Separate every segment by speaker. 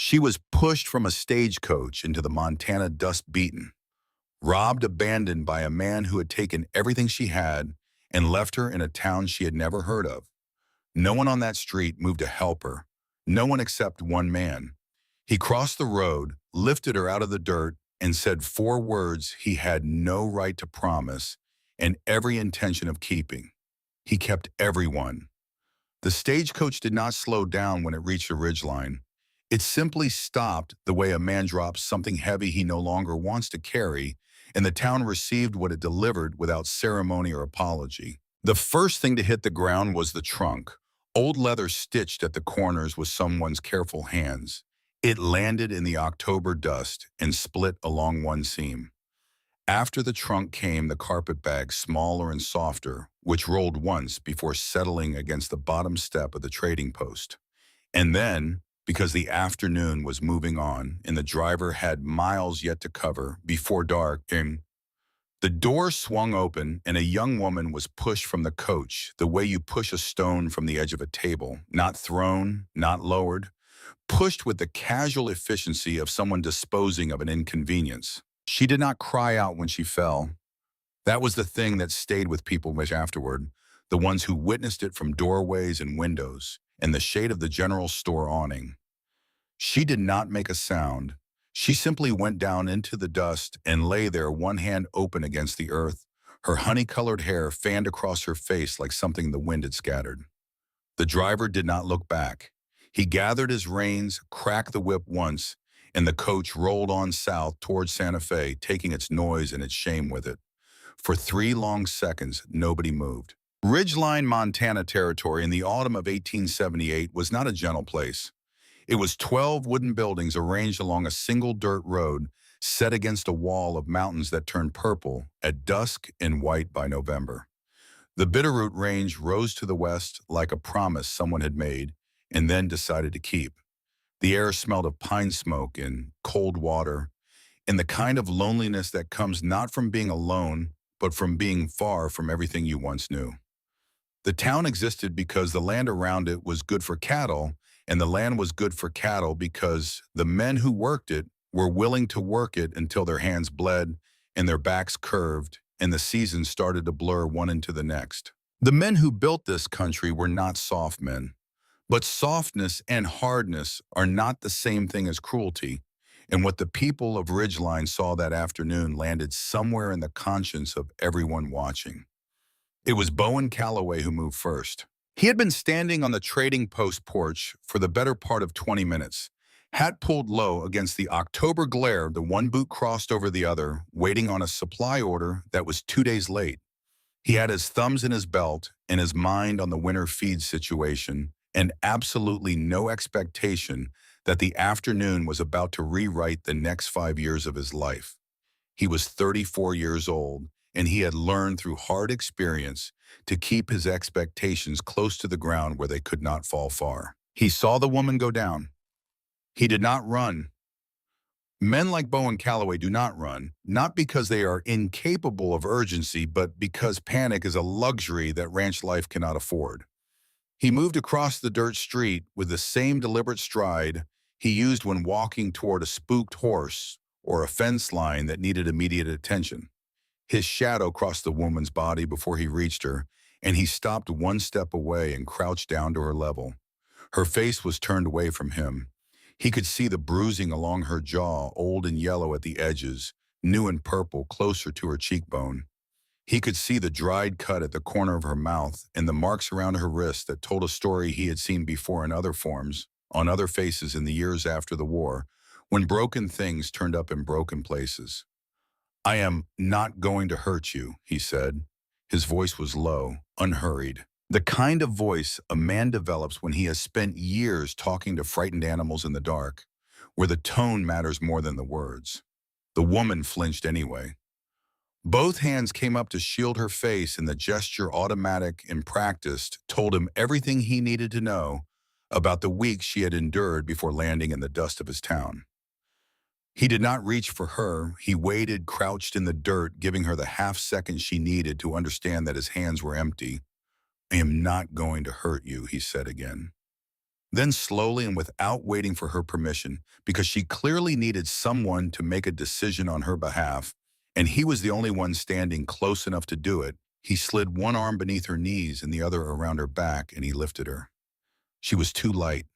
Speaker 1: She was pushed from a stagecoach into the Montana dust-beaten, robbed, abandoned by a man who had taken everything she had and left her in a town she had never heard of. No one on that street moved to help her, no one except one man. He crossed the road, lifted her out of the dirt, and said four words he had no right to promise and every intention of keeping. He kept everyone. The stagecoach did not slow down when it reached a ridgeline. It simply stopped the way a man drops something heavy he no longer wants to carry, and the town received what it delivered without ceremony or apology. The first thing to hit the ground was the trunk, old leather stitched at the corners with someone's careful hands. It landed in the October dust and split along one seam. After the trunk came the carpet bag, smaller and softer, which rolled once before settling against the bottom step of the trading post. And then, because the afternoon was moving on and the driver had miles yet to cover before dark, the door swung open and a young woman was pushed from the coach the way you push a stone from the edge of a table, not thrown, not lowered, pushed with the casual efficiency of someone disposing of an inconvenience. She did not cry out when she fell. That was the thing that stayed with people much afterward, the ones who witnessed it from doorways and windows and the shade of the general store awning. She did not make a sound. She simply went down into the dust and lay there, one hand open against the earth, her honey-colored hair fanned across her face like something the wind had scattered. The driver did not look back. He gathered his reins, cracked the whip once, and the coach rolled on south towards Santa Fe, taking its noise and its shame with it. For 3 long seconds, nobody moved. Ridgeline, Montana territory in the autumn of 1878 was not a gentle place. It was 12 wooden buildings arranged along a single dirt road set against a wall of mountains that turned purple at dusk and white by November. The Bitterroot Range rose to the west like a promise someone had made and then decided to keep. The air smelled of pine smoke and cold water, and the kind of loneliness that comes not from being alone, but from being far from everything you once knew. The town existed because the land around it was good for cattle, and the land was good for cattle because the men who worked it were willing to work it until their hands bled and their backs curved and the seasons started to blur one into the next. The men who built this country were not soft men. But softness and hardness are not the same thing as cruelty, and what the people of Ridgeline saw that afternoon landed somewhere in the conscience of everyone watching. It was Bowen Calloway who moved first. He had been standing on the trading post porch for the better part of 20 minutes, hat pulled low against the October glare, the one boot crossed over the other, waiting on a supply order that was 2 days late. He had his thumbs in his belt and his mind on the winter feed situation, and absolutely no expectation that the afternoon was about to rewrite the next 5 years of his life. He was 34 years old, and he had learned through hard experience to keep his expectations close to the ground where they could not fall far. He saw the woman go down. He did not run. Men like Bowen Calloway do not run, not because they are incapable of urgency, but because panic is a luxury that ranch life cannot afford. He moved across the dirt street with the same deliberate stride he used when walking toward a spooked horse or a fence line that needed immediate attention. His shadow crossed the woman's body before he reached her, and he stopped one step away and crouched down to her level. Her face was turned away from him. He could see the bruising along her jaw, old and yellow at the edges, new and purple closer to her cheekbone. He could see the dried cut at the corner of her mouth and the marks around her wrist that told a story he had seen before in other forms, on other faces in the years after the war, when broken things turned up in broken places. "I am not going to hurt you," he said. His voice was low, unhurried. The kind of voice a man develops when he has spent years talking to frightened animals in the dark, where the tone matters more than the words. The woman flinched anyway. Both hands came up to shield her face, and the gesture, automatic and practiced, told him everything he needed to know about the weeks she had endured before landing in the dust of his town. He did not reach for her. He waited, crouched in the dirt, giving her the half-second she needed to understand that his hands were empty. "I am not going to hurt you," he said again. Then slowly and without waiting for her permission, because she clearly needed someone to make a decision on her behalf, and he was the only one standing close enough to do it, he slid one arm beneath her knees and the other around her back, and he lifted her. She was too light,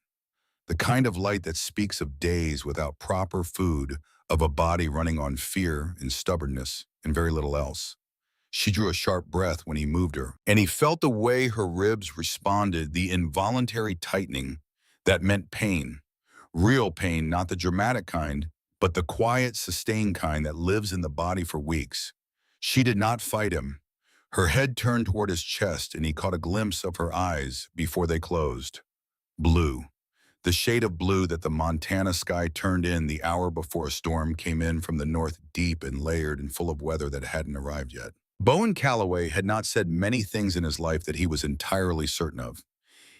Speaker 1: the kind of light that speaks of days without proper food, of a body running on fear and stubbornness and very little else. She drew a sharp breath when he moved her, and he felt the way her ribs responded, the involuntary tightening that meant pain. Real pain, not the dramatic kind, but the quiet, sustained kind that lives in the body for weeks. She did not fight him. Her head turned toward his chest, and he caught a glimpse of her eyes before they closed. Blue. The shade of blue that the Montana sky turned in the hour before a storm came in from the north, deep and layered and full of weather that hadn't arrived yet. Bowen Calloway had not said many things in his life that he was entirely certain of.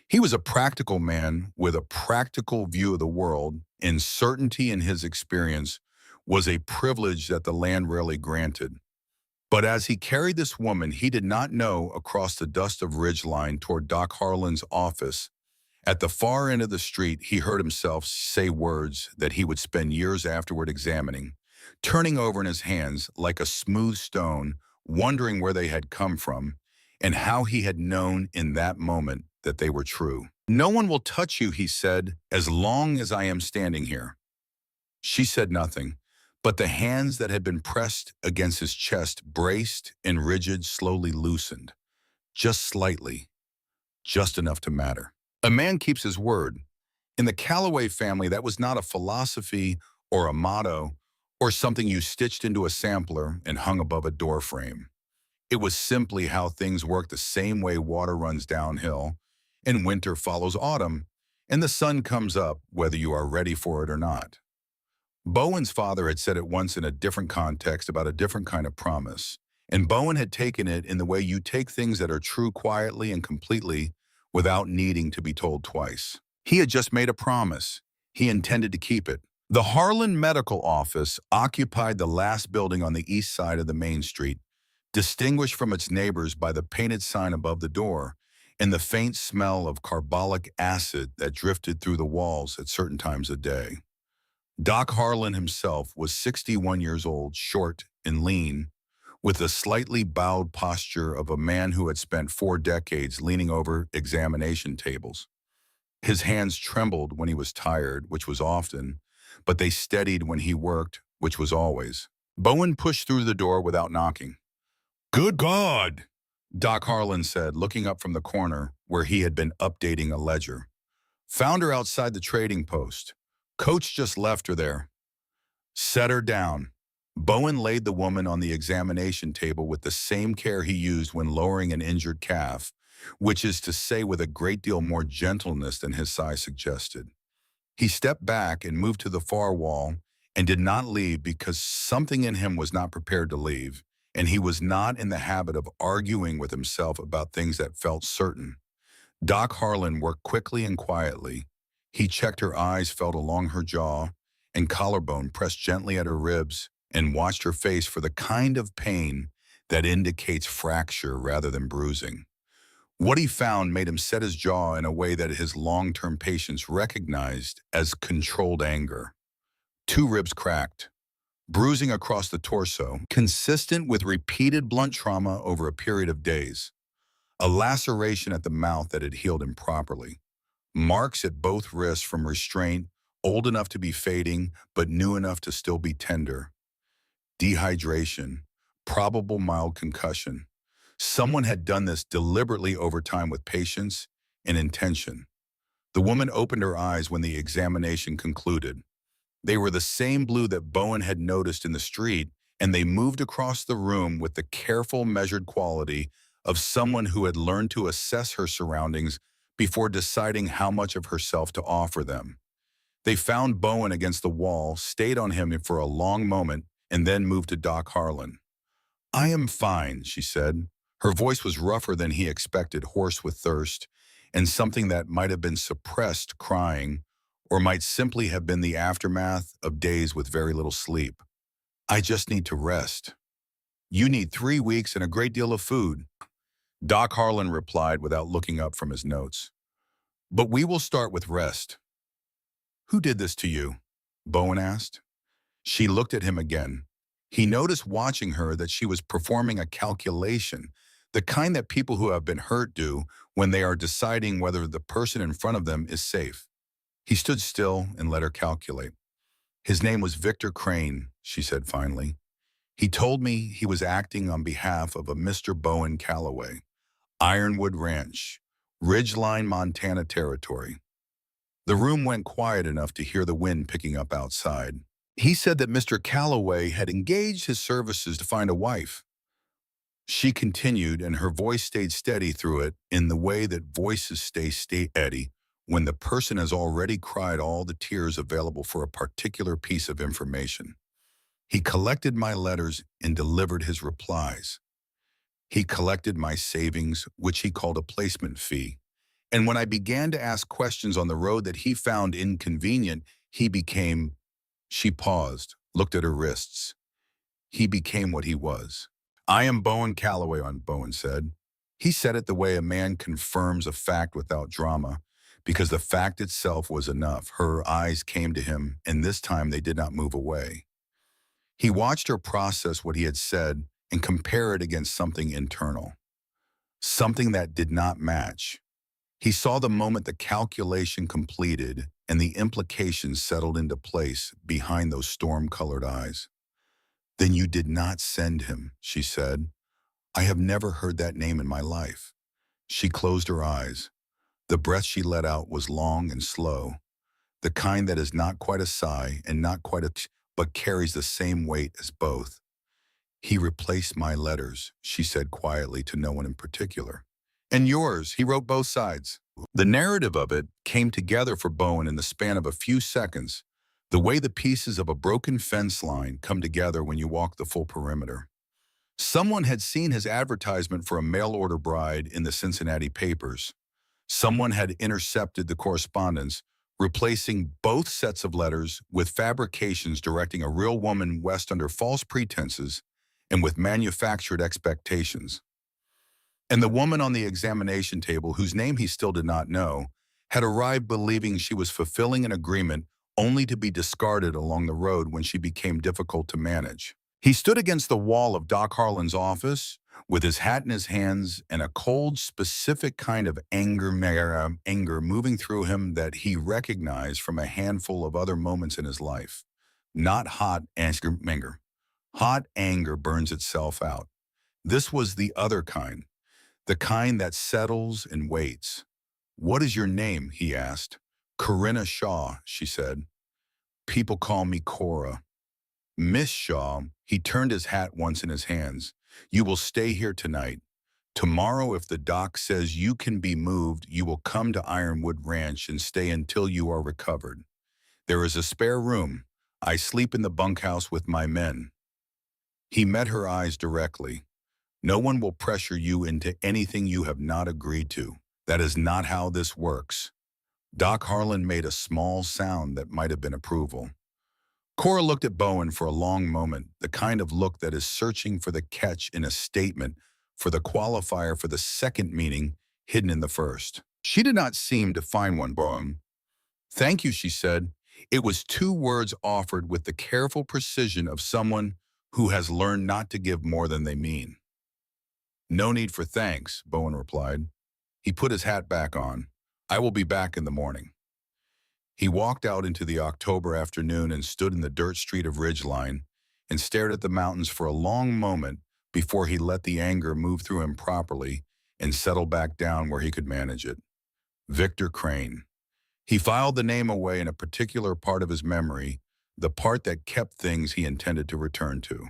Speaker 1: He was a practical man with a practical view of the world, and certainty in his experience was a privilege that the land rarely granted. But as he carried this woman he did not know across the dust of Ridgeline toward Doc Harlan's office, at the far end of the street he heard himself say words that he would spend years afterward examining, turning over in his hands like a smooth stone, wondering where they had come from and how he had known in that moment that they were true. "No one will touch you," he said, "as long as I am standing here." She said nothing, but the hands that had been pressed against his chest, braced and rigid, slowly loosened. Just slightly, just enough to matter. A man keeps his word. In the Calloway family, that was not a philosophy or a motto or something you stitched into a sampler and hung above a door frame. It was simply how things work, the same way water runs downhill, and winter follows autumn, and the sun comes up whether you are ready for it or not. Bowen's father had said it once in a different context about a different kind of promise, and Bowen had taken it in the way you take things that are true quietly and completely without needing to be told twice. He had just made a promise. He intended to keep it. The Harlan Medical Office occupied the last building on the east side of the main street, distinguished from its neighbors by the painted sign above the door and the faint smell of carbolic acid that drifted through the walls at certain times of day. Doc Harlan himself was 61 years old, short and lean, with the slightly bowed posture of a man who had spent 4 decades leaning over examination tables. His hands trembled when he was tired, which was often, but they steadied when he worked, which was always. Bowen pushed through the door without knocking. "Good God," Doc Harlan said, looking up from the corner where he had been updating a ledger. "Found her outside the trading post. Coach just left her there." "Set her down." Bowen laid the woman on the examination table with the same care he used when lowering an injured calf, which is to say with a great deal more gentleness than his size suggested. He stepped back and moved to the far wall and did not leave because something in him was not prepared to leave, and he was not in the habit of arguing with himself about things that felt certain. Doc Harlan worked quickly and quietly. He checked her eyes, felt along her jaw and collarbone, pressed gently at her ribs, and watched her face for the kind of pain that indicates fracture rather than bruising. What he found made him set his jaw in a way that his long-term patients recognized as controlled anger. 2 ribs cracked, bruising across the torso, consistent with repeated blunt trauma over a period of days. A laceration at the mouth that had healed improperly. Marks at both wrists from restraint, old enough to be fading, but new enough to still be tender. Dehydration, probable mild concussion. Someone had done this deliberately over time with patience and intention. The woman opened her eyes when the examination concluded. They were the same blue that Bowen had noticed in the street, and they moved across the room with the careful, measured quality of someone who had learned to assess her surroundings before deciding how much of herself to offer them. They found Bowen against the wall, stayed on him for a long moment, and then moved to Doc Harlan. "I am fine," she said. Her voice was rougher than he expected, hoarse with thirst, and something that might have been suppressed crying, or might simply have been the aftermath of days with very little sleep. "I just need to rest." "You need 3 weeks and a great deal of food," Doc Harlan replied without looking up from his notes. But we will start with rest. Who did this to you? Bowen asked. She looked at him again. He noticed watching her that she was performing a calculation, the kind that people who have been hurt do when they are deciding whether the person in front of them is safe. He stood still and let her calculate. His name was Victor Crane, she said finally. He told me he was acting on behalf of a Mr. Bowen Calloway, Ironwood Ranch, Ridgeline, Montana territory. The room went quiet enough to hear the wind picking up outside. He said that Mr. Calloway had engaged his services to find a wife. She continued, and her voice stayed steady through it in the way that voices stay steady when the person has already cried all the tears available for a particular piece of information. He collected my letters and delivered his replies. He collected my savings, which he called a placement fee. And when I began to ask questions on the road that he found inconvenient, he became... She paused, looked at her wrists. He became what he was. I am Bowen Calloway, Bowen said. He said it the way a man confirms a fact without drama, because the fact itself was enough. Her eyes came to him, and this time they did not move away. He watched her process what he had said and compare it against something internal, something that did not match. He saw the moment the calculation completed and the implications settled into place behind those storm-colored eyes. Then you did not send him, she said. I have never heard that name in my life. She closed her eyes. The breath she let out was long and slow, the kind that is not quite a sigh and not quite but carries the same weight as both. He replaced my letters, she said quietly to no one in particular. And yours, he wrote both sides. The narrative of it came together for Bowen in the span of a few seconds, the way the pieces of a broken fence line come together when you walk the full perimeter. Someone had seen his advertisement for a mail-order bride in the Cincinnati papers. Someone had intercepted the correspondence, replacing both sets of letters with fabrications directing a real woman west under false pretenses and with manufactured expectations. And the woman on the examination table, whose name he still did not know, had arrived believing she was fulfilling an agreement only to be discarded along the road when she became difficult to manage. He stood against the wall of Doc Harlan's office with his hat in his hands and a cold, specific kind of anger moving through him that he recognized from a handful of other moments in his life. Not hot anger. Hot anger burns itself out. This was the other kind, the kind that settles and waits. What is your name? He asked. Corinna Shaw, she said. People call me Cora. Miss Shaw, he turned his hat once in his hands. You will stay here tonight. Tomorrow, if the doc says you can be moved, you will come to Ironwood Ranch and stay until you are recovered. There is a spare room. I sleep in the bunkhouse with my men. He met her eyes directly. No one will pressure you into anything you have not agreed to. That is not how this works. Doc Harlan made a small sound that might have been approval. Cora looked at Bowen for a long moment, the kind of look that is searching for the catch in a statement, for the qualifier for the second meaning hidden in the first. She did not seem to find one, Bowen. Thank you, she said. It was two words offered with the careful precision of someone who has learned not to give more than they mean. No need for thanks, Bowen replied. He put his hat back on. I will be back in the morning. He walked out into the October afternoon and stood in the dirt street of Ridgeline and stared at the mountains for a long moment before he let the anger move through him properly and settle back down where he could manage it. Victor Crane. He filed the name away in a particular part of his memory, the part that kept things he intended to return to.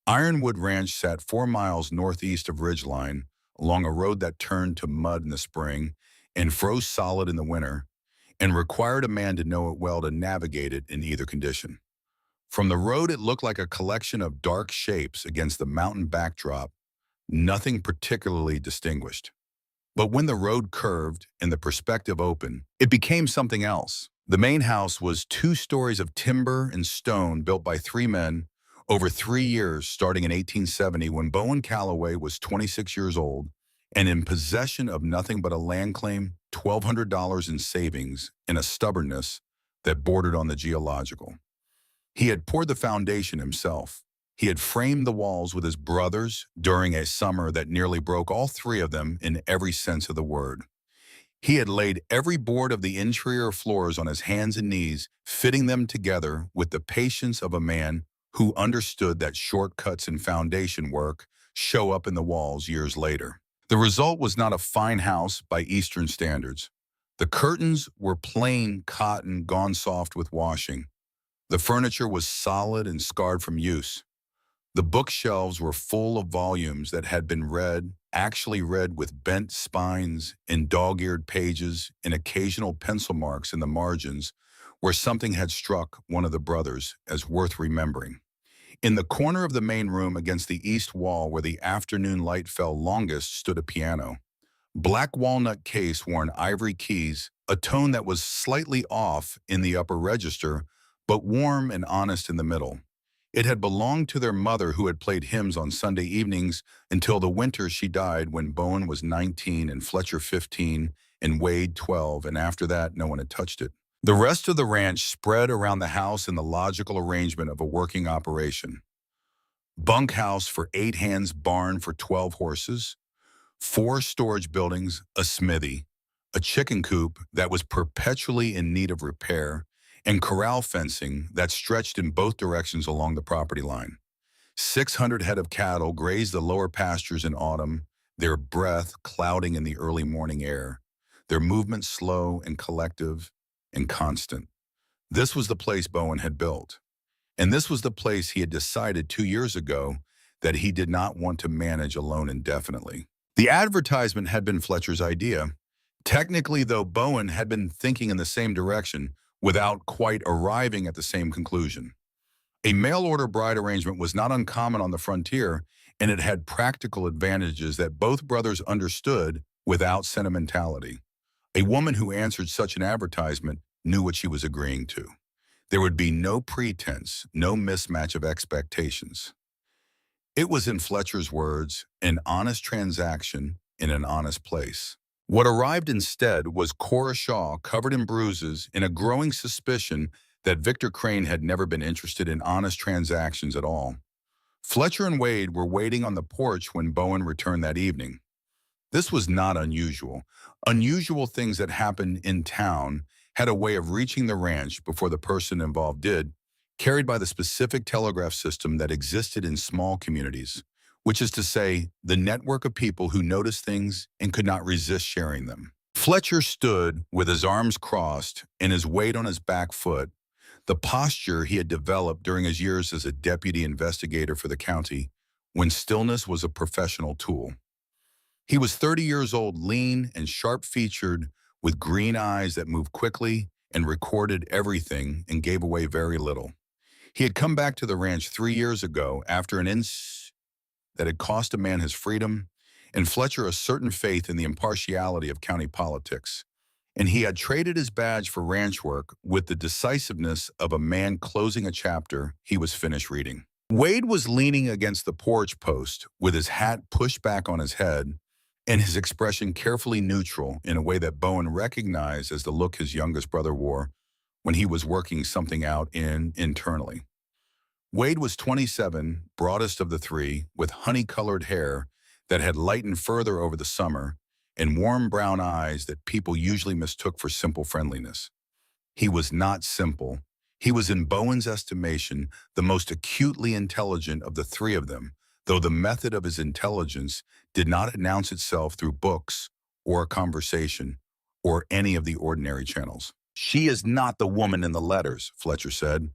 Speaker 1: Ironwood Ranch sat 4 miles northeast of Ridgeline, along a road that turned to mud in the spring and froze solid in the winter, and required a man to know it well to navigate it in either condition. From the road, it looked like a collection of dark shapes against the mountain backdrop, nothing particularly distinguished. But when the road curved and the perspective opened, it became something else. The main house was 2 stories of timber and stone built by 3 men over 3 years, starting in 1870 when Bowen Calloway was 26 years old and in possession of nothing but a land claim, $1,200 in savings, and a stubbornness that bordered on the geological. He had poured the foundation himself. He had framed the walls with his brothers during a summer that nearly broke all three of them in every sense of the word. He had laid every board of the interior floors on his hands and knees, fitting them together with the patience of a man who understood that shortcuts in foundation work show up in the walls years later. The result was not a fine house by Eastern standards. The curtains were plain cotton gone soft with washing. The furniture was solid and scarred from use. The bookshelves were full of volumes that had been read, actually read with bent spines and dog-eared pages and occasional pencil marks in the margins where something had struck one of the brothers as worth remembering. In the corner of the main room against the east wall where the afternoon light fell longest stood a piano. Black walnut case worn ivory keys, a tone that was slightly off in the upper register, but warm and honest in the middle. It had belonged to their mother who had played hymns on Sunday evenings until the winter she died when Bowen was 19 and Fletcher 15 and Wade 12, and after that no one had touched it. The rest of the ranch spread around the house in the logical arrangement of a working operation. Bunkhouse for 8 hands, barn for 12 horses, 4 storage buildings, a smithy, a chicken coop that was perpetually in need of repair, and corral fencing that stretched in both directions along the property line. 600 head of cattle grazed the lower pastures in autumn, their breath clouding in the early morning air, their movement slow and collective and constant. This was the place Bowen had built. And this was the place he had decided 2 years ago that he did not want to manage alone indefinitely. The advertisement had been Fletcher's idea. Technically, though, Bowen had been thinking in the same direction without quite arriving at the same conclusion. A mail-order bride arrangement was not uncommon on the frontier, and it had practical advantages that both brothers understood without sentimentality. A woman who answered such an advertisement knew what she was agreeing to. There would be no pretense, no mismatch of expectations. It was, in Fletcher's words, an honest transaction in an honest place. What arrived instead was Cora Shaw covered in bruises in a growing suspicion that Victor Crane had never been interested in honest transactions at all. Fletcher and Wade were waiting on the porch when Bowen returned that evening. This was not unusual. Unusual things that happened in town had a way of reaching the ranch before the person involved did, carried by the specific telegraph system that existed in small communities, which is to say, the network of people who noticed things and could not resist sharing them. Fletcher stood with his arms crossed and his weight on his back foot, the posture he had developed during his years as a deputy investigator for the county, when stillness was a professional tool. He was 30 years old, lean and sharp-featured, with green eyes that moved quickly and recorded everything and gave away very little. He had come back to the ranch 3 years ago after an incident that had cost a man his freedom, and Fletcher a certain faith in the impartiality of county politics. And he had traded his badge for ranch work with the decisiveness of a man closing a chapter he was finished reading. Wade was leaning against the porch post with his hat pushed back on his head and his expression carefully neutral in a way that Bowen recognized as the look his youngest brother wore when he was working something out internally. Wade was 27, broadest of the three, with honey-colored hair that had lightened further over the summer and warm brown eyes that people usually mistook for simple friendliness. He was not simple. He was, in Bowen's estimation, the most acutely intelligent of the three of them, though the method of his intelligence did not announce itself through books or a conversation or any of the ordinary channels. "She is not the woman in the letters," Fletcher said.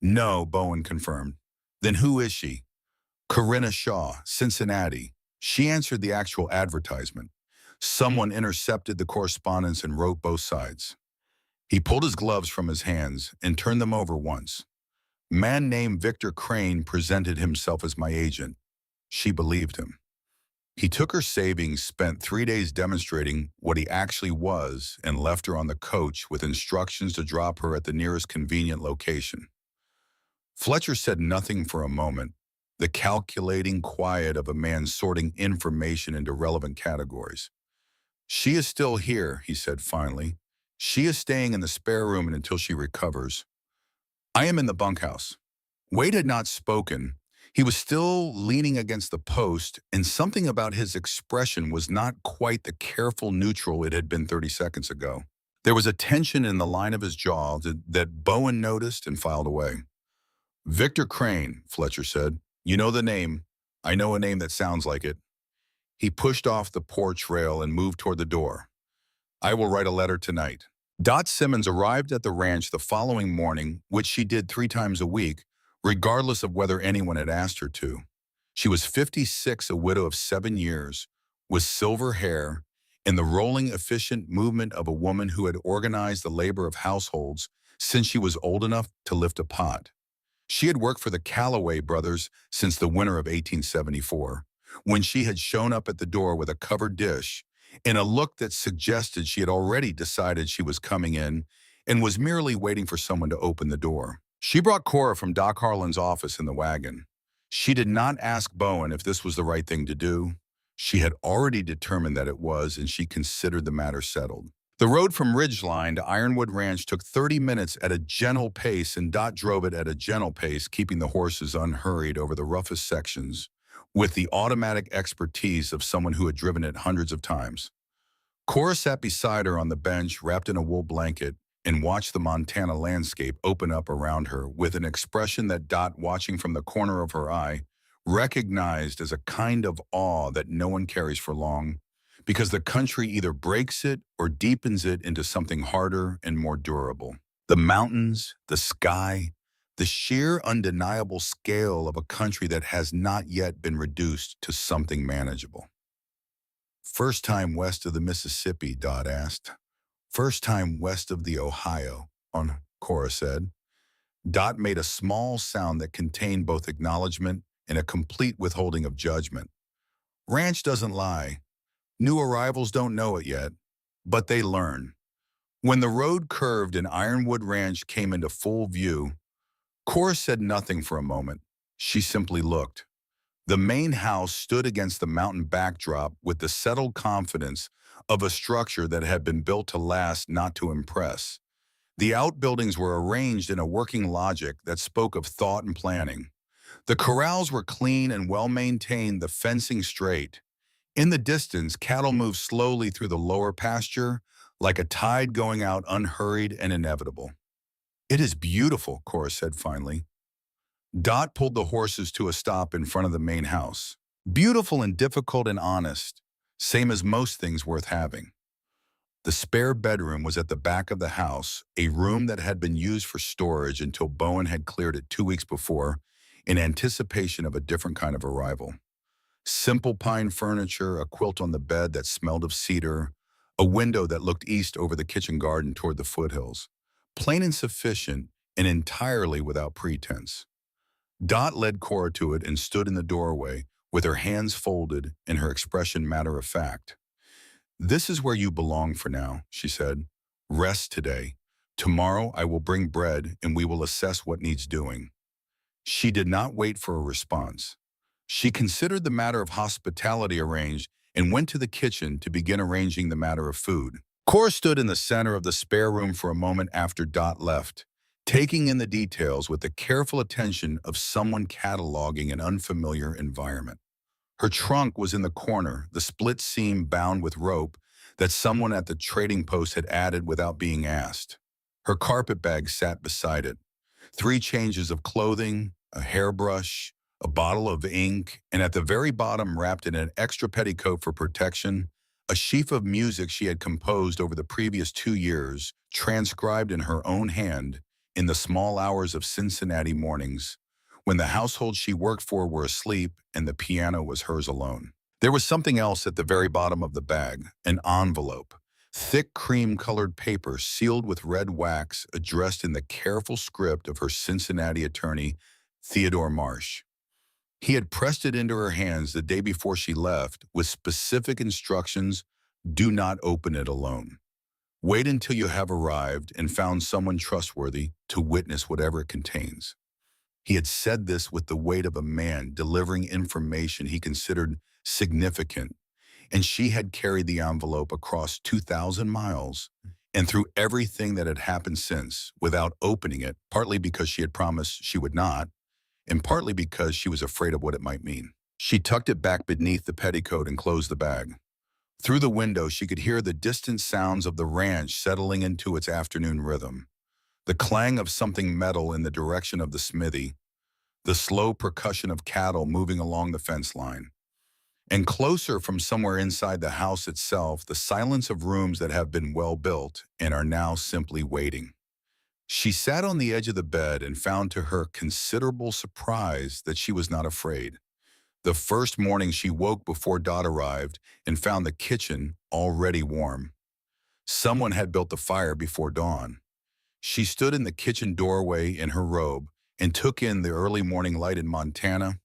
Speaker 1: "No," Bowen confirmed. "Then who is she?" "Corinna Shaw, Cincinnati. She answered the actual advertisement. Someone intercepted the correspondence and wrote both sides." He pulled his gloves from his hands and turned them over once. "Man named Victor Crane presented himself as my agent. She believed him. He took her savings, spent 3 days demonstrating what he actually was, and left her on the coach with instructions to drop her at the nearest convenient location." Fletcher said nothing for a moment, the calculating quiet of a man sorting information into relevant categories. "She is still here," he said finally. "She is staying in the spare room until she recovers. I am in the bunkhouse." Wade had not spoken. He was still leaning against the post, and something about his expression was not quite the careful neutral it had been 30 seconds ago. There was a tension in the line of his jaw that Bowen noticed and filed away. "Victor Crane," Fletcher said. "You know the name. I know a name that sounds like it." He pushed off the porch rail and moved toward the door. "I will write a letter tonight." Dot Simmons arrived at the ranch the following morning, which she did 3 times a week, regardless of whether anyone had asked her to. She was 56, a widow of 7 years, with silver hair and the rolling, efficient movement of a woman who had organized the labor of households since she was old enough to lift a pot. She had worked for the Calloway brothers since the winter of 1874, when she had shown up at the door with a covered dish in a look that suggested she had already decided she was coming in and was merely waiting for someone to open the door. She brought Cora from Doc Harlan's office in the wagon. She did not ask Bowen if this was the right thing to do. She had already determined that it was, and she considered the matter settled. The road from Ridgeline to Ironwood Ranch took 30 minutes at a gentle pace, and Dot drove it at a gentle pace, keeping the horses unhurried over the roughest sections, with the automatic expertise of someone who had driven it hundreds of times. Cora sat beside her on the bench, wrapped in a wool blanket, and watched the Montana landscape open up around her with an expression that Dot, watching from the corner of her eye, recognized as a kind of awe that no one carries for long, because the country either breaks it or deepens it into something harder and more durable. The mountains, the sky, the sheer undeniable scale of a country that has not yet been reduced to something manageable. "First time west of the Mississippi?" Dot asked. "First time west of the Ohio," Cora said. Dot made a small sound that contained both acknowledgement and a complete withholding of judgment. "Ranch doesn't lie. New arrivals don't know it yet, but they learn." When the road curved and Ironwood Ranch came into full view, Cora said nothing for a moment. She simply looked. The main house stood against the mountain backdrop with the settled confidence of a structure that had been built to last, not to impress. The outbuildings were arranged in a working logic that spoke of thought and planning. The corrals were clean and well-maintained, the fencing straight. In the distance, cattle moved slowly through the lower pasture, like a tide going out, unhurried and inevitable. "It is beautiful," Cora said finally. Dot pulled the horses to a stop in front of the main house. "Beautiful and difficult and honest, same as most things worth having." The spare bedroom was at the back of the house, a room that had been used for storage until Bowen had cleared it 2 weeks before in anticipation of a different kind of arrival. Simple pine furniture, a quilt on the bed that smelled of cedar, a window that looked east over the kitchen garden toward the foothills. Plain and sufficient, and entirely without pretense. Dot led Cora to it and stood in the doorway, with her hands folded and her expression matter-of-fact. "This is where you belong for now," she said. "Rest today. Tomorrow I will bring bread and we will assess what needs doing." She did not wait for a response. She considered the matter of hospitality arranged and went to the kitchen to begin arranging the matter of food. Cora stood in the center of the spare room for a moment after Dot left, taking in the details with the careful attention of someone cataloging an unfamiliar environment. Her trunk was in the corner, the split seam bound with rope that someone at the trading post had added without being asked. Her carpet bag sat beside it. 3 changes of clothing, a hairbrush, a bottle of ink, and at the very bottom, wrapped in an extra petticoat for protection, a sheaf of music she had composed over the previous 2 years, transcribed in her own hand in the small hours of Cincinnati mornings, when the household she worked for were asleep and the piano was hers alone. There was something else at the very bottom of the bag, an envelope, thick cream-colored paper sealed with red wax, addressed in the careful script of her Cincinnati attorney, Theodore Marsh. He had pressed it into her hands the day before she left with specific instructions: do not open it alone. Wait until you have arrived and found someone trustworthy to witness whatever it contains. He had said this with the weight of a man delivering information he considered significant, and she had carried the envelope across 2,000 miles and through everything that had happened since without opening it, partly because she had promised she would not, and partly because she was afraid of what it might mean. She tucked it back beneath the petticoat and closed the bag. Through the window, she could hear the distant sounds of the ranch settling into its afternoon rhythm, the clang of something metal in the direction of the smithy, the slow percussion of cattle moving along the fence line. And closer from somewhere inside the house itself, the silence of rooms that have been well built and are now simply waiting. She sat on the edge of the bed and found to her considerable surprise that she was not afraid. The first morning she woke before Dot arrived and found the kitchen already warm. Someone had built the fire before dawn. She stood in the kitchen doorway in her robe and took in the early morning light in Montana,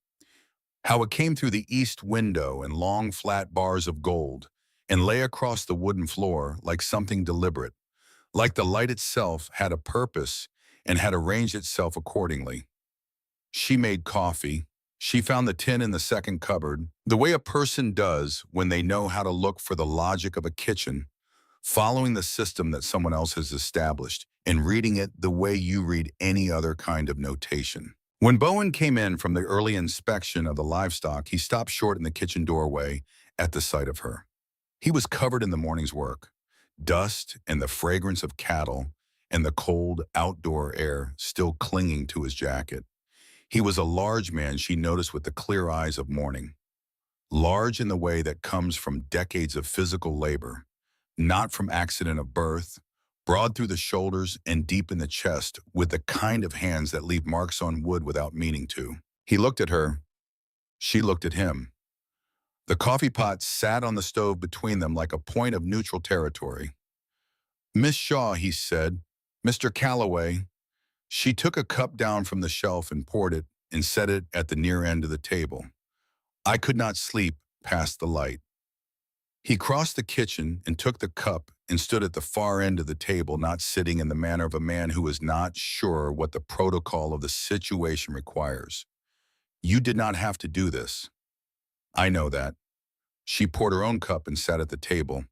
Speaker 1: how it came through the east window in long flat bars of gold and lay across the wooden floor like something deliberate, like the light itself had a purpose and had arranged itself accordingly. She made coffee. She found the tin in the second cupboard, the way a person does when they know how to look for the logic of a kitchen, following the system that someone else has established and reading it the way you read any other kind of notation. When Bowen came in from the early inspection of the livestock, he stopped short in the kitchen doorway at the sight of her. He was covered in the morning's work, dust and the fragrance of cattle and the cold outdoor air still clinging to his jacket. He was a large man, she noticed, with the clear eyes of morning. Large in the way that comes from decades of physical labor, not from accident of birth, broad through the shoulders and deep in the chest, with the kind of hands that leave marks on wood without meaning to. He looked at her. She looked at him. The coffee pot sat on the stove between them like a point of neutral territory. "Miss Shaw," he said. "Mr. Calloway." She took a cup down from the shelf and poured it and set it at the near end of the table. "I could not sleep past the light." He crossed the kitchen and took the cup and stood at the far end of the table, not sitting in the manner of a man who is not sure what the protocol of the situation requires. "You did not have to do this." "I know that." She poured her own cup and sat at the table.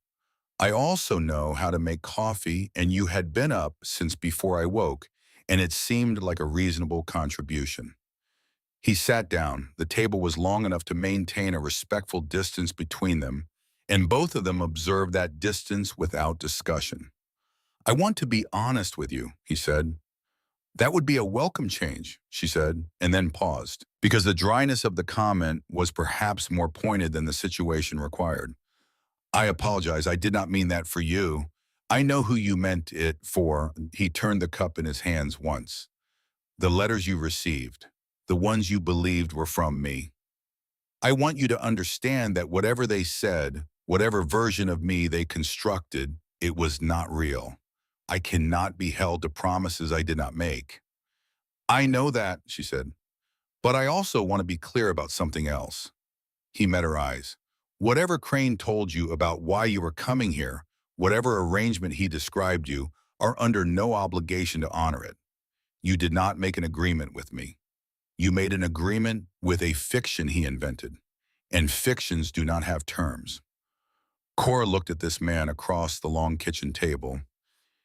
Speaker 1: "I also know how to make coffee, and you had been up since before I woke, and it seemed like a reasonable contribution." He sat down. The table was long enough to maintain a respectful distance between them, and both of them observed that distance without discussion. "I want to be honest with you," he said. "That would be a welcome change," she said, and then paused, because the dryness of the comment was perhaps more pointed than the situation required. "I apologize. I did not mean that for you. I know who you meant it for." He turned the cup in his hands once. "The letters you received, the ones you believed were from me. I want you to understand that whatever they said, whatever version of me they constructed, it was not real. I cannot be held to promises I did not make." "I know that," she said, "but I also want to be clear about something else." He met her eyes. "Whatever Crane told you about why you were coming here, whatever arrangement he described you, are under no obligation to honor it. You did not make an agreement with me. You made an agreement with a fiction he invented, and fictions do not have terms." Cora looked at this man across the long kitchen table.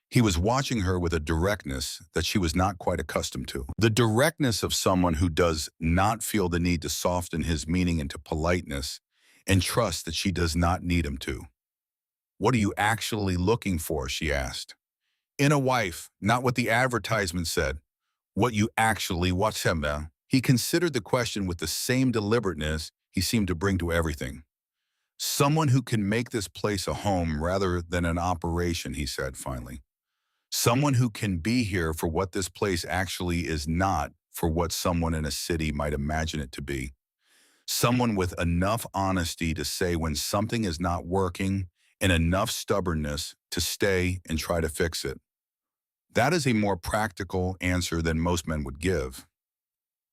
Speaker 1: He was watching her with a directness that she was not quite accustomed to. The directness of someone who does not feel the need to soften his meaning into politeness and trust that she does not need him to. "What are you actually looking for?" she asked. "In a wife, not what the advertisement said. What you actually want him now." He considered the question with the same deliberateness he seemed to bring to everything. "Someone who can make this place a home rather than an operation," he said finally. "Someone who can be here for what this place actually is, not for what someone in a city might imagine it to be. Someone with enough honesty to say when something is not working and enough stubbornness to stay and try to fix it." That is a more practical answer than most men would give.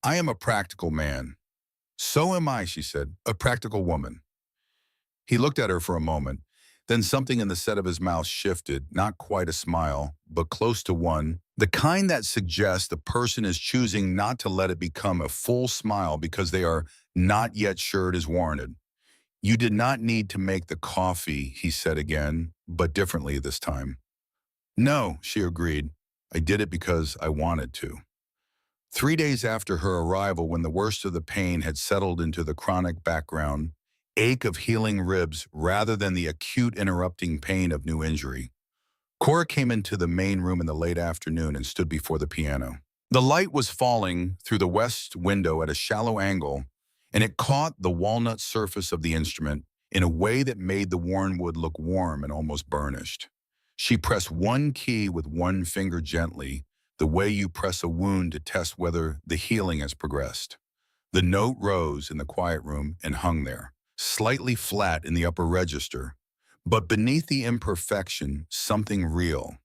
Speaker 1: "I am a practical man." "So am I," she said, "a practical woman." He looked at her for a moment. Then something in the set of his mouth shifted, not quite a smile, but close to one, The kind that suggests the person is choosing not to let it become a full smile because they are not yet sure it is warranted. You did not need to make the coffee, he said again, but differently this time. No, she agreed. I did it because I wanted to. 3 days after her arrival, when the worst of the pain had settled into the chronic background, ache of healing ribs rather than the acute interrupting pain of new injury, Cora came into the main room in the late afternoon and stood before the piano. The light was falling through the west window at a shallow angle, and it caught the walnut surface of the instrument in a way that made the worn wood look warm and almost burnished. She pressed one key with one finger gently, the way you press a wound to test whether the healing has progressed. The note rose in the quiet room and hung there, slightly flat in the upper register, but beneath the imperfection, something real,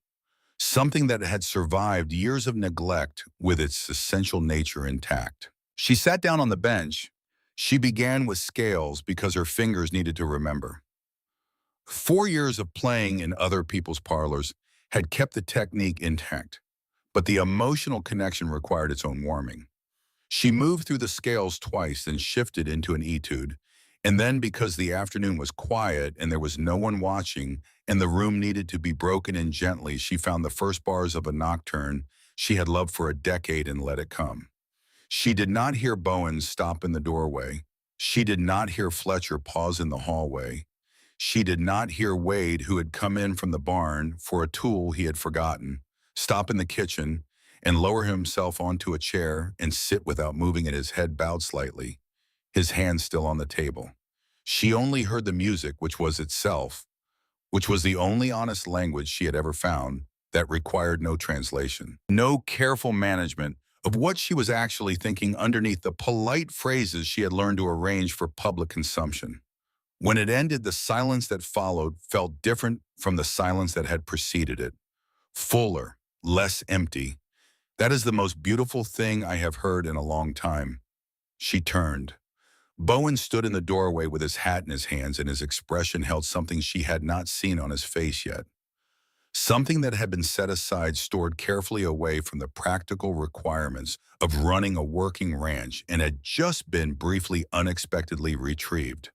Speaker 1: something that had survived years of neglect with its essential nature intact. She sat down on the bench. She began with scales because her fingers needed to remember. 4 years of playing in other people's parlors had kept the technique intact, but the emotional connection required its own warming. She moved through the scales twice, then shifted into an etude, and then because the afternoon was quiet and there was no one watching and the room needed to be broken in gently, she found the first bars of a nocturne she had loved for a decade and let it come. She did not hear Bowen stop in the doorway. She did not hear Fletcher pause in the hallway. She did not hear Wade, who had come in from the barn for a tool he had forgotten, stop in the kitchen and lower himself onto a chair and sit without moving and his head bowed slightly, his hand still on the table. She only heard the music, which was itself, which was the only honest language she had ever found that required no translation, no careful management of what she was actually thinking underneath the polite phrases she had learned to arrange for public consumption. When it ended, the silence that followed felt different from the silence that had preceded it, fuller, less empty. That is the most beautiful thing I have heard in a long time. She turned. Bowen stood in the doorway with his hat in his hands, and his expression held something she had not seen on his face yet. Something that had been set aside, stored carefully away from the practical requirements of running a working ranch, and had just been briefly, unexpectedly retrieved.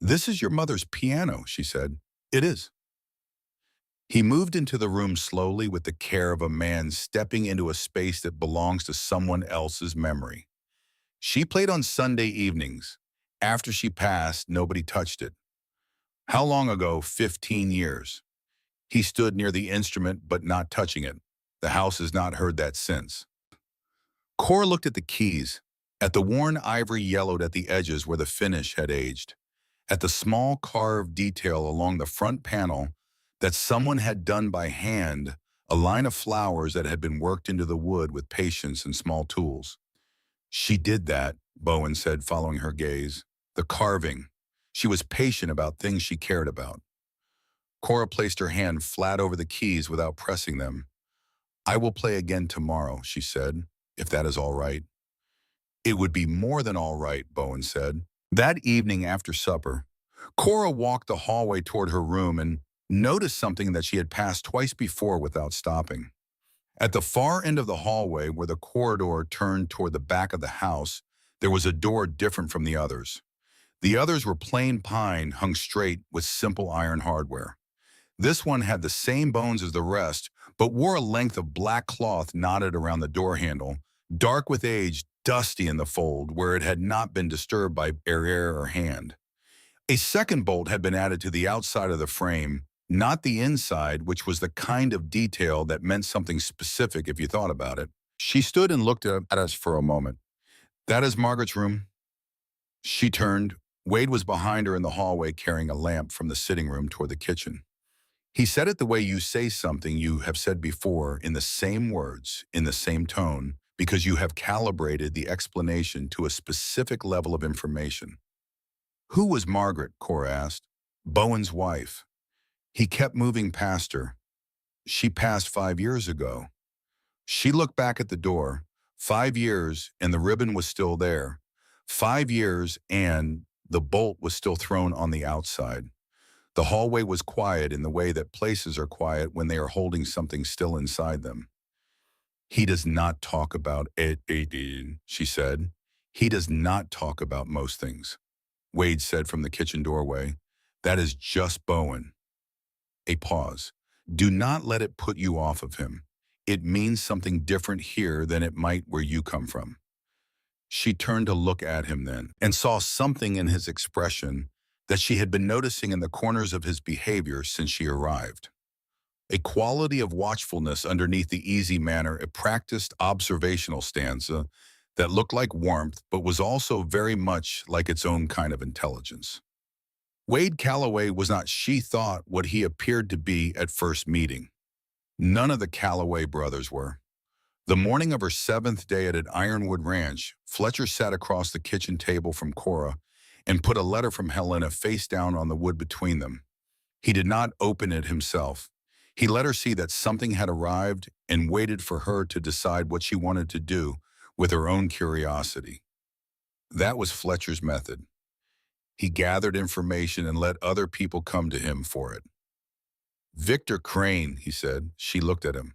Speaker 1: "This is your mother's piano," she said. "It is." He moved into the room slowly with the care of a man stepping into a space that belongs to someone else's memory. She played on Sunday evenings. After she passed, nobody touched it. How long ago? 15 years. He stood near the instrument, but not touching it. The house has not heard that since. Cora looked at the keys, at the worn ivory yellowed at the edges where the finish had aged, at the small carved detail along the front panel that someone had done by hand, a line of flowers that had been worked into the wood with patience and small tools. "She did that," Bowen said, following her gaze. "The carving. She was patient about things she cared about." Cora placed her hand flat over the keys without pressing them. "I will play again tomorrow," she said, "if that is all right." "It would be more than all right," Bowen said. That evening after supper, Cora walked the hallway toward her room and noticed something that she had passed twice before without stopping. At the far end of the hallway, where the corridor turned toward the back of the house, there was a door different from the others. The others were plain pine hung straight with simple iron hardware. This one had the same bones as the rest, but wore a length of black cloth knotted around the door handle, dark with age, dusty in the fold where it had not been disturbed by air or hand. A second bolt had been added to the outside of the frame, not the inside, which was the kind of detail that meant something specific if you thought about it. She stood and looked at us for a moment. "That is Margaret's room." She turned. Wade was behind her in the hallway carrying a lamp from the sitting room toward the kitchen. He said it the way you say something you have said before, in the same words, in the same tone, because you have calibrated the explanation to a specific level of information. "Who was Margaret?" Cora asked. "Bowen's wife." He kept moving past her. "She passed 5 years ago." She looked back at the door. 5 years, and the ribbon was still there. 5 years, and the bolt was still thrown on the outside. The hallway was quiet in the way that places are quiet when they are holding something still inside them. He does not talk about it, she said. He does not talk about most things. Wade said from the kitchen doorway. That is just Bowen. A pause. Do not let it put you off of him. It means something different here than it might where you come from. She turned to look at him then and saw something in his expression that she had been noticing in the corners of his behavior since she arrived. A quality of watchfulness underneath the easy manner, a practiced observational stanza that looked like warmth but was also very much like its own kind of intelligence. Wade Calloway was not, she thought, what he appeared to be at first meeting. None of the Calloway brothers were. The morning of her 7th day at Ironwood Ranch, Fletcher sat across the kitchen table from Cora and put a letter from Helena face down on the wood between them. He did not open it himself. He let her see that something had arrived and waited for her to decide what she wanted to do with her own curiosity. That was Fletcher's method. He gathered information and let other people come to him for it. Victor Crane, he said. She looked at him.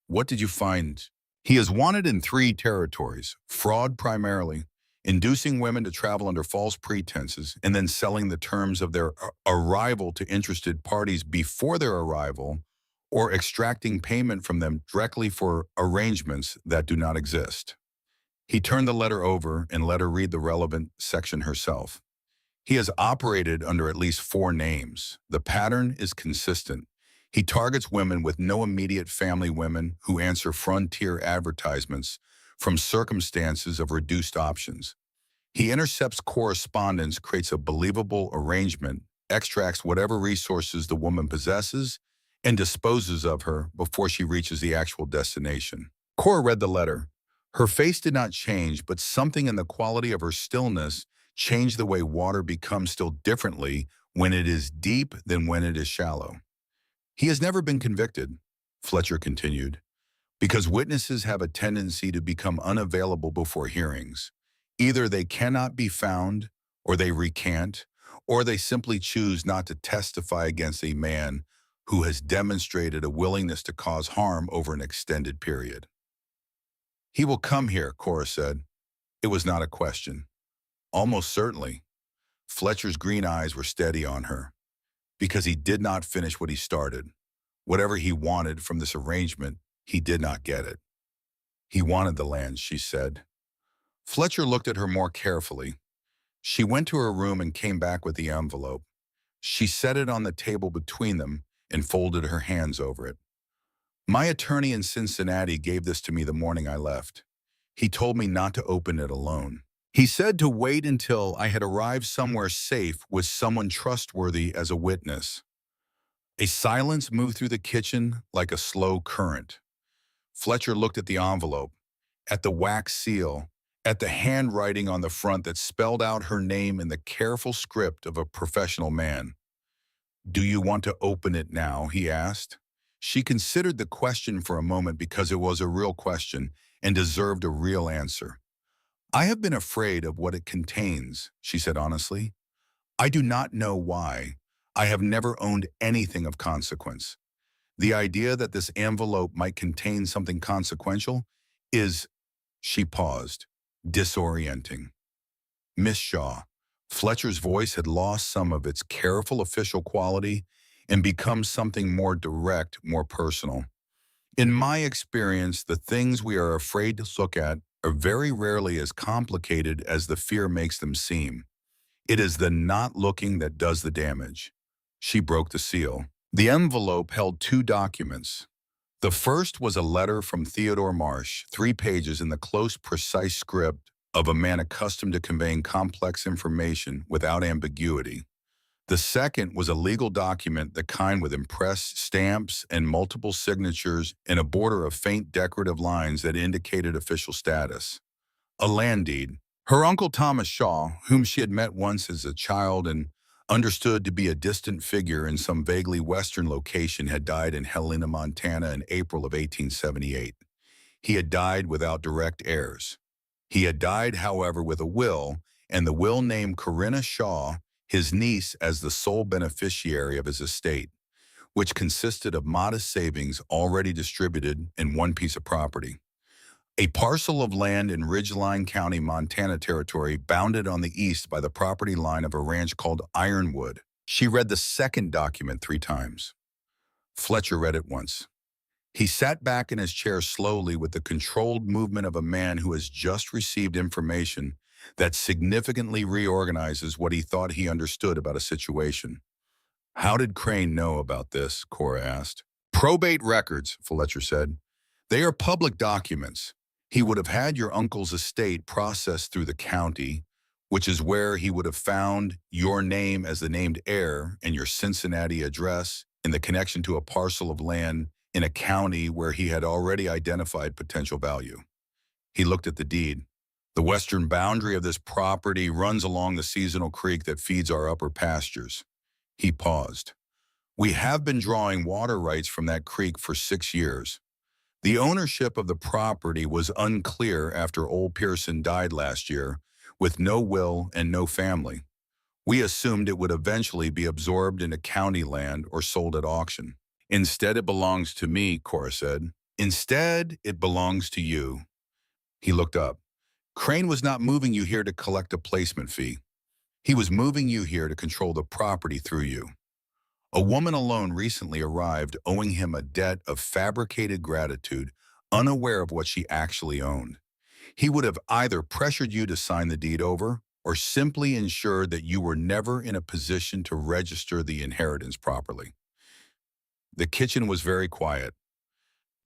Speaker 1: What did you find? He is wanted in 3 territories, fraud primarily, inducing women to travel under false pretenses, and then selling the terms of their arrival to interested parties before their arrival, or extracting payment from them directly for arrangements that do not exist. He turned the letter over and let her read the relevant section herself. He has operated under at least 4 names. The pattern is consistent. He targets women with no immediate family, women who answer frontier advertisements from circumstances of reduced options. He intercepts correspondence, creates a believable arrangement, extracts whatever resources the woman possesses, and disposes of her before she reaches the actual destination. Cora read the letter. Her face did not change, but something in the quality of her stillness changed the way water becomes still differently when it is deep than when it is shallow. He has never been convicted, Fletcher continued, because witnesses have a tendency to become unavailable before hearings. Either they cannot be found, or they recant, or they simply choose not to testify against a man who has demonstrated a willingness to cause harm over an extended period. He will come here, Cora said. It was not a question. Almost certainly. Fletcher's green eyes were steady on her, because he did not finish what he started. Whatever he wanted from this arrangement, he did not get it. He wanted the land, she said. Fletcher looked at her more carefully. She went to her room and came back with the envelope. She set it on the table between them and folded her hands over it. My attorney in Cincinnati gave this to me the morning I left. He told me not to open it alone. He said to wait until I had arrived somewhere safe with someone trustworthy as a witness. A silence moved through the kitchen like a slow current. Fletcher looked at the envelope, at the wax seal, at the handwriting on the front that spelled out her name in the careful script of a professional man. Do you want to open it now? He asked. She considered the question for a moment because it was a real question and deserved a real answer. I have been afraid of what it contains, she said honestly. I do not know why. I have never owned anything of consequence. The idea that this envelope might contain something consequential is, she paused, disorienting. Miss Shaw, Fletcher's voice had lost some of its careful official quality and become something more direct, more personal. In my experience, the things we are afraid to look at are very rarely as complicated as the fear makes them seem. It is the not looking that does the damage. She broke the seal. The envelope held 2 documents. The first was a letter from Theodore Marsh, 3 pages in the close, precise script of a man accustomed to conveying complex information without ambiguity. The second was a legal document, the kind with impressed stamps and multiple signatures and a border of faint decorative lines that indicated official status. A land deed. Her uncle Thomas Shaw, whom she had met once as a child and understood to be a distant figure in some vaguely western location, had died in Helena, Montana in April of 1878. He had died without direct heirs. He had died, however, with a will, and the will named Corinna Shaw, his niece, as the sole beneficiary of his estate, which consisted of modest savings already distributed in one piece of property. A parcel of land in Ridgeline County, Montana territory, bounded on the east by the property line of a ranch called Ironwood. She read the second document 3 times. Fletcher read it once. He sat back in his chair slowly with the controlled movement of a man who has just received information that significantly reorganizes what he thought he understood about a situation. How did Crane know about this? Cora asked. Probate records, Fletcher said. They are public documents. He would have had your uncle's estate processed through the county, which is where he would have found your name as the named heir and your Cincinnati address in the connection to a parcel of land in a county where he had already identified potential value. He looked at the deed. The western boundary of this property runs along the seasonal creek that feeds our upper pastures. He paused. We have been drawing water rights from that creek for 6 years. The ownership of the property was unclear after old Pearson died last year, with no will and no family. We assumed it would eventually be absorbed into county land or sold at auction. Instead, it belongs to me, Cora said. Instead, it belongs to you. He looked up. Crane was not moving you here to collect a placement fee. He was moving you here to control the property through you. A woman alone recently arrived, owing him a debt of fabricated gratitude, unaware of what she actually owned. He would have either pressured you to sign the deed over or simply ensured that you were never in a position to register the inheritance properly. The kitchen was very quiet.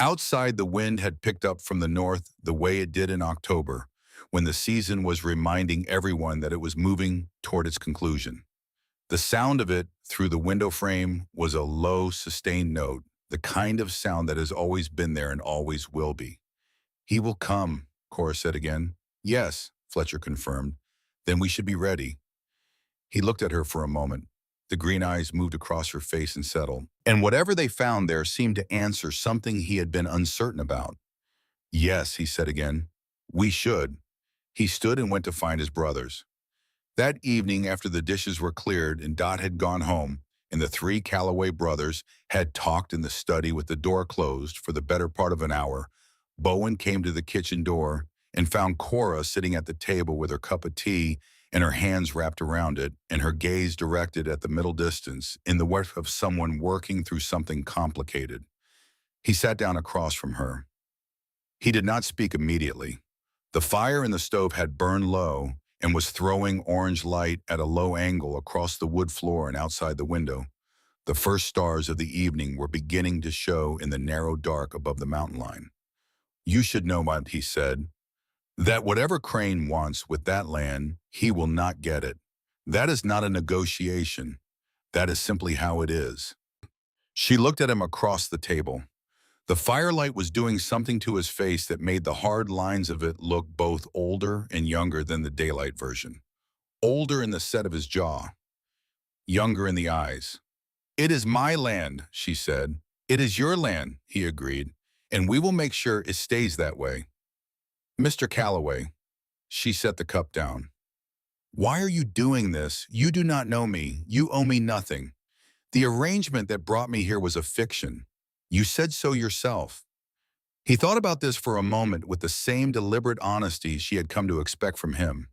Speaker 1: Outside, the wind had picked up from the north the way it did in October, when the season was reminding everyone that it was moving toward its conclusion. The sound of it through the window frame was a low, sustained note, the kind of sound that has always been there and always will be. He will come, Cora said again. Yes, Fletcher confirmed. Then we should be ready. He looked at her for a moment. The green eyes moved across her face and settled. And whatever they found there seemed to answer something he had been uncertain about. Yes, he said again. We should. He stood and went to find his brothers. That evening, after the dishes were cleared and Dot had gone home, and the 3 Calloway brothers had talked in the study with the door closed for the better part of an hour, Bowen came to the kitchen door and found Cora sitting at the table with her cup of tea and her hands wrapped around it and her gaze directed at the middle distance in the work of someone working through something complicated. He sat down across from her. He did not speak immediately. The fire in the stove had burned low and was throwing orange light at a low angle across the wood floor and outside the window. The first stars of the evening were beginning to show in the narrow dark above the mountain line. You should know what he said, that whatever Crane wants with that land, he will not get it. That is not a negotiation. That is simply how it is. She looked at him across the table. The firelight was doing something to his face that made the hard lines of it look both older and younger than the daylight version. Older in the set of his jaw, younger in the eyes. It is my land, she said. It is your land, he agreed, and we will make sure it stays that way. Mr. Calloway, she set the cup down. Why are you doing this? You do not know me. You owe me nothing. The arrangement that brought me here was a fiction. You said so yourself. He thought about this for a moment with the same deliberate honesty she had come to expect from him.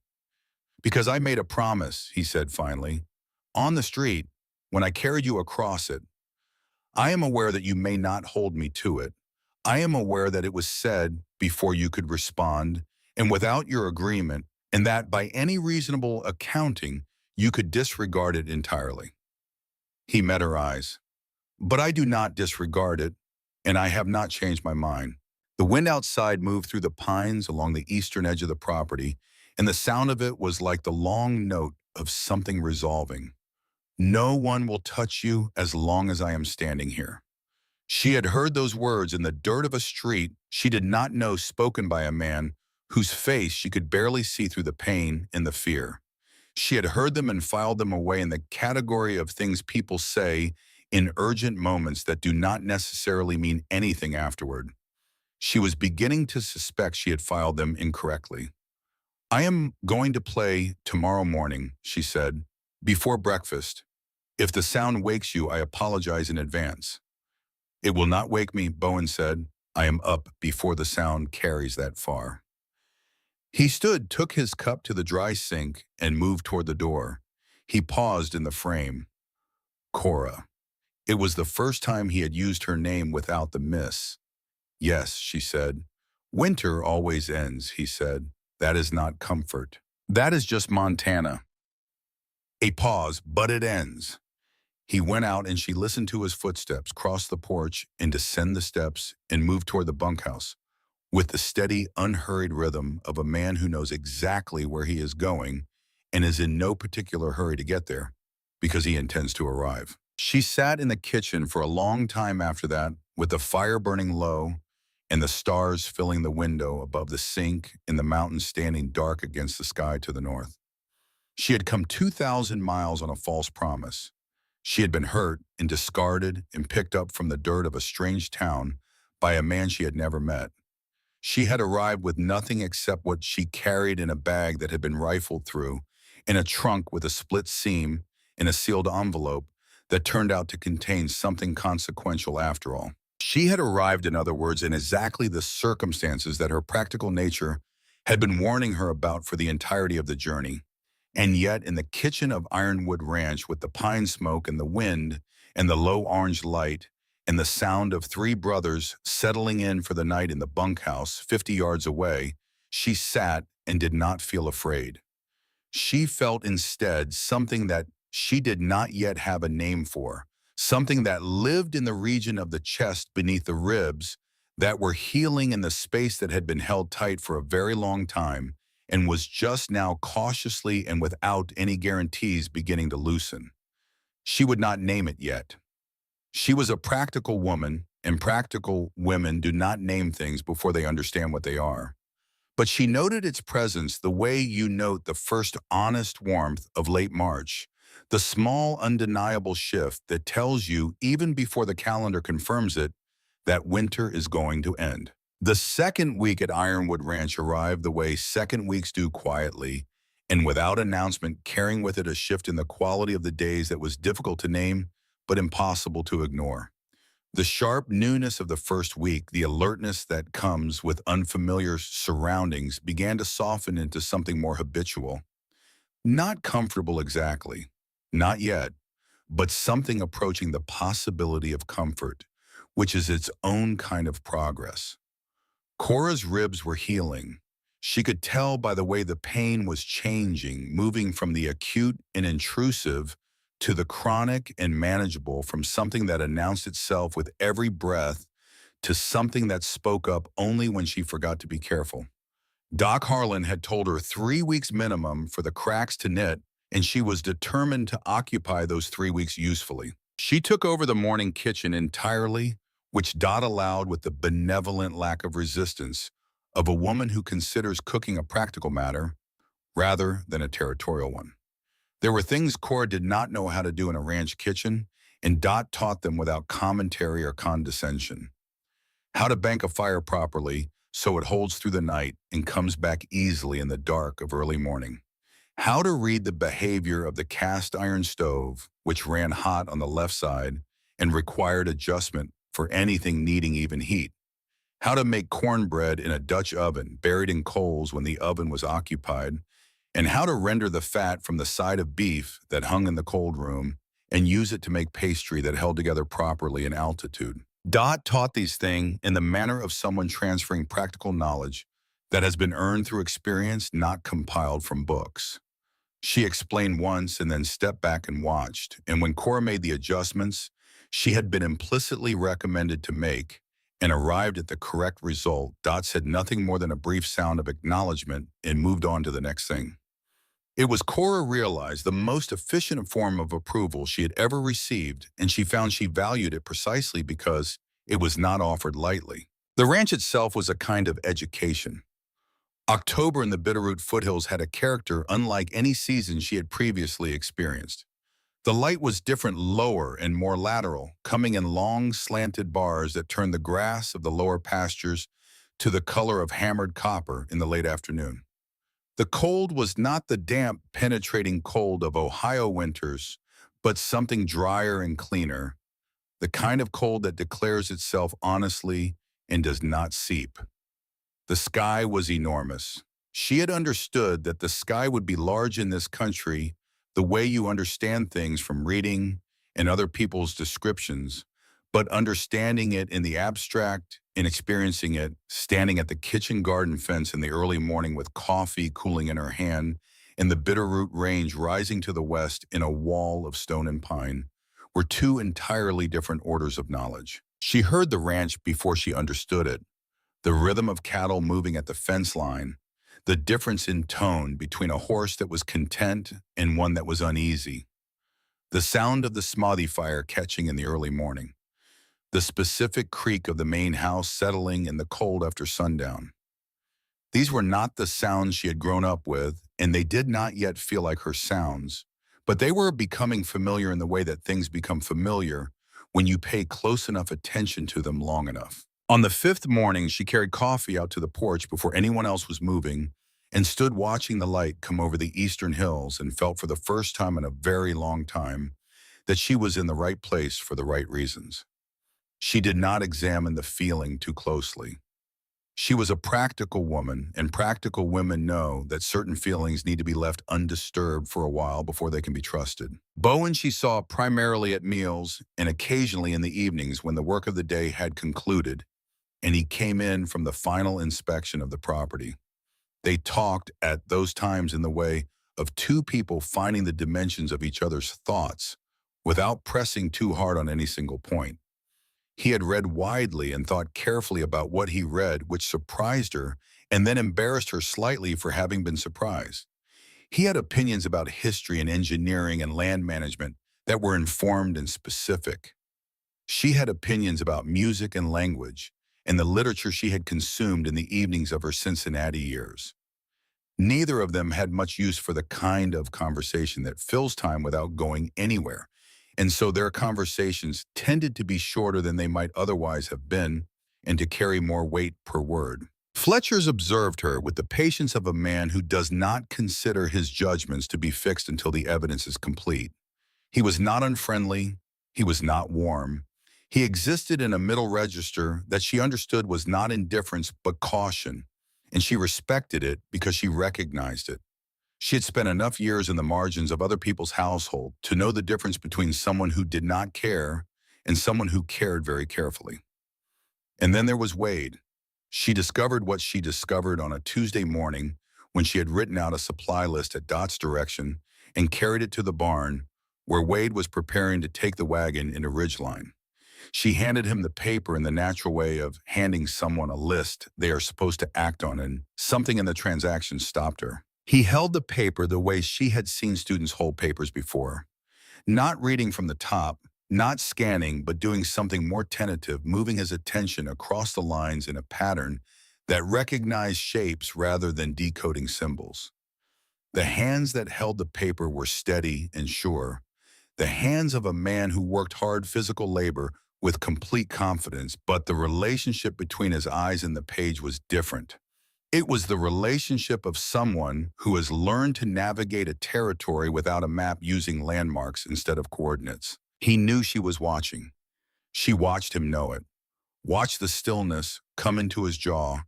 Speaker 1: Because I made a promise, he said finally, on the street, when I carried you across it. I am aware that you may not hold me to it. I am aware that it was said before you could respond and without your agreement, and that by any reasonable accounting, you could disregard it entirely. He met her eyes. But I do not disregard it, and I have not changed my mind. The wind outside moved through the pines along the eastern edge of the property, and the sound of it was like the long note of something resolving. No one will touch you as long as I am standing here. She had heard those words in the dirt of a street she did not know, spoken by a man whose face she could barely see through the pain and the fear. She had heard them and filed them away in the category of things people say in urgent moments that do not necessarily mean anything afterward. She was beginning to suspect she had filed them incorrectly. I am going to play tomorrow morning, she said, before breakfast. If the sound wakes you, I apologize in advance. It will not wake me, Bowen said. I am up before the sound carries that far. He stood, took his cup to the dry sink, and moved toward the door. He paused in the frame. Cora. It was the first time he had used her name without the miss. Yes, she said. Winter always ends, he said. That is not comfort. That is just Montana. A pause, but it ends. He went out and she listened to his footsteps cross the porch and descend the steps and move toward the bunkhouse with the steady, unhurried rhythm of a man who knows exactly where he is going and is in no particular hurry to get there because he intends to arrive. She sat in the kitchen for a long time after that with the fire burning low and the stars filling the window above the sink and the mountains standing dark against the sky to the north. She had come 2,000 miles on a false promise. She had been hurt and discarded and picked up from the dirt of a strange town by a man she had never met. She had arrived with nothing except what she carried in a bag that had been rifled through, in a trunk with a split seam, in a sealed envelope that turned out to contain something consequential after all. She had arrived, in other words, in exactly the circumstances that her practical nature had been warning her about for the entirety of the journey. And yet, in the kitchen of Ironwood Ranch with the pine smoke and the wind and the low orange light and the sound of three brothers settling in for the night in the bunkhouse 50 yards away, she sat and did not feel afraid. She felt instead something that she did not yet have a name for, something that lived in the region of the chest beneath the ribs that were healing in the space that had been held tight for a very long time and was just now cautiously and without any guarantees beginning to loosen. She would not name it yet. She was a practical woman, and practical women do not name things before they understand what they are. But she noted its presence the way you note the first honest warmth of late March, the small undeniable shift that tells you, even before the calendar confirms it, that winter is going to end. The second week at Ironwood Ranch arrived the way second weeks do, quietly and without announcement, carrying with it a shift in the quality of the days that was difficult to name but impossible to ignore. The sharp newness of the first week, the alertness that comes with unfamiliar surroundings, began to soften into something more habitual. Not comfortable exactly, not yet, but something approaching the possibility of comfort, which is its own kind of progress. Cora's ribs were healing. She could tell by the way the pain was changing, moving from the acute and intrusive to the chronic and manageable, from something that announced itself with every breath to something that spoke up only when she forgot to be careful. Doc Harlan had told her 3 weeks minimum for the cracks to knit, and she was determined to occupy those 3 weeks usefully. She took over the morning kitchen entirely, which Dot allowed with the benevolent lack of resistance of a woman who considers cooking a practical matter rather than a territorial one. There were things Cora did not know how to do in a ranch kitchen, and Dot taught them without commentary or condescension. How to bank a fire properly so it holds through the night and comes back easily in the dark of early morning. How to read the behavior of the cast iron stove, which ran hot on the left side and required adjustment for anything needing even heat. How to make cornbread in a Dutch oven buried in coals when the oven was occupied, and how to render the fat from the side of beef that hung in the cold room and use it to make pastry that held together properly in altitude. Dot taught these things in the manner of someone transferring practical knowledge that has been earned through experience, not compiled from books. She explained once and then stepped back and watched, and when Cora made the adjustments she had been implicitly recommended to make and arrived at the correct result, Dot said nothing more than a brief sound of acknowledgement and moved on to the next thing. It was, Cora realized, the most efficient form of approval she had ever received, and she found she valued it precisely because it was not offered lightly. The ranch itself was a kind of education. October in the Bitterroot foothills had a character unlike any season she had previously experienced. The light was different, lower and more lateral, coming in long slanted bars that turned the grass of the lower pastures to the color of hammered copper in the late afternoon. The cold was not the damp, penetrating cold of Ohio winters, but something drier and cleaner, the kind of cold that declares itself honestly and does not seep. The sky was enormous. She had understood that the sky would be large in this country the way you understand things from reading and other people's descriptions, but understanding it in the abstract and experiencing it standing at the kitchen garden fence in the early morning with coffee cooling in her hand and the Bitterroot Range rising to the west in a wall of stone and pine were two entirely different orders of knowledge. She heard the ranch before she understood it, the rhythm of cattle moving at the fence line, the difference in tone between a horse that was content and one that was uneasy, the sound of the smothy fire catching in the early morning, the specific creak of the main house settling in the cold after sundown. These were not the sounds she had grown up with, and they did not yet feel like her sounds, but they were becoming familiar in the way that things become familiar when you pay close enough attention to them long enough. On the fifth morning, she carried coffee out to the porch before anyone else was moving and stood watching the light come over the eastern hills and felt for the first time in a very long time that she was in the right place for the right reasons. She did not examine the feeling too closely. She was a practical woman, and practical women know that certain feelings need to be left undisturbed for a while before they can be trusted. Bowen she saw primarily at meals and occasionally in the evenings when the work of the day had concluded and he came in from the final inspection of the property. They talked at those times in the way of two people finding the dimensions of each other's thoughts without pressing too hard on any single point. He had read widely and thought carefully about what he read, which surprised her and then embarrassed her slightly for having been surprised. He had opinions about history and engineering and land management that were informed and specific. She had opinions about music and language and the literature she had consumed in the evenings of her Cincinnati years. Neither of them had much use for the kind of conversation that fills time without going anywhere, and so their conversations tended to be shorter than they might otherwise have been and to carry more weight per word. Fletcher's observed her with the patience of a man who does not consider his judgments to be fixed until the evidence is complete. He was not unfriendly. He was not warm. He existed in a middle register that she understood was not indifference but caution, and she respected it because she recognized it. She had spent enough years in the margins of other people's household to know the difference between someone who did not care and someone who cared very carefully. And then there was Wade. She discovered what she discovered on a Tuesday morning when she had written out a supply list at Dot's direction and carried it to the barn where Wade was preparing to take the wagon into Ridgeline. She handed him the paper in the natural way of handing someone a list they are supposed to act on, and something in the transaction stopped her. He held the paper the way she had seen students hold papers before, not reading from the top, not scanning, but doing something more tentative, moving his attention across the lines in a pattern that recognized shapes rather than decoding symbols. The hands that held the paper were steady and sure, the hands of a man who worked hard physical labor with complete confidence, but the relationship between his eyes and the page was different. It was the relationship of someone who has learned to navigate a territory without a map using landmarks instead of coordinates. He knew she was watching. She watched him know it. Watched the stillness come into his jaw,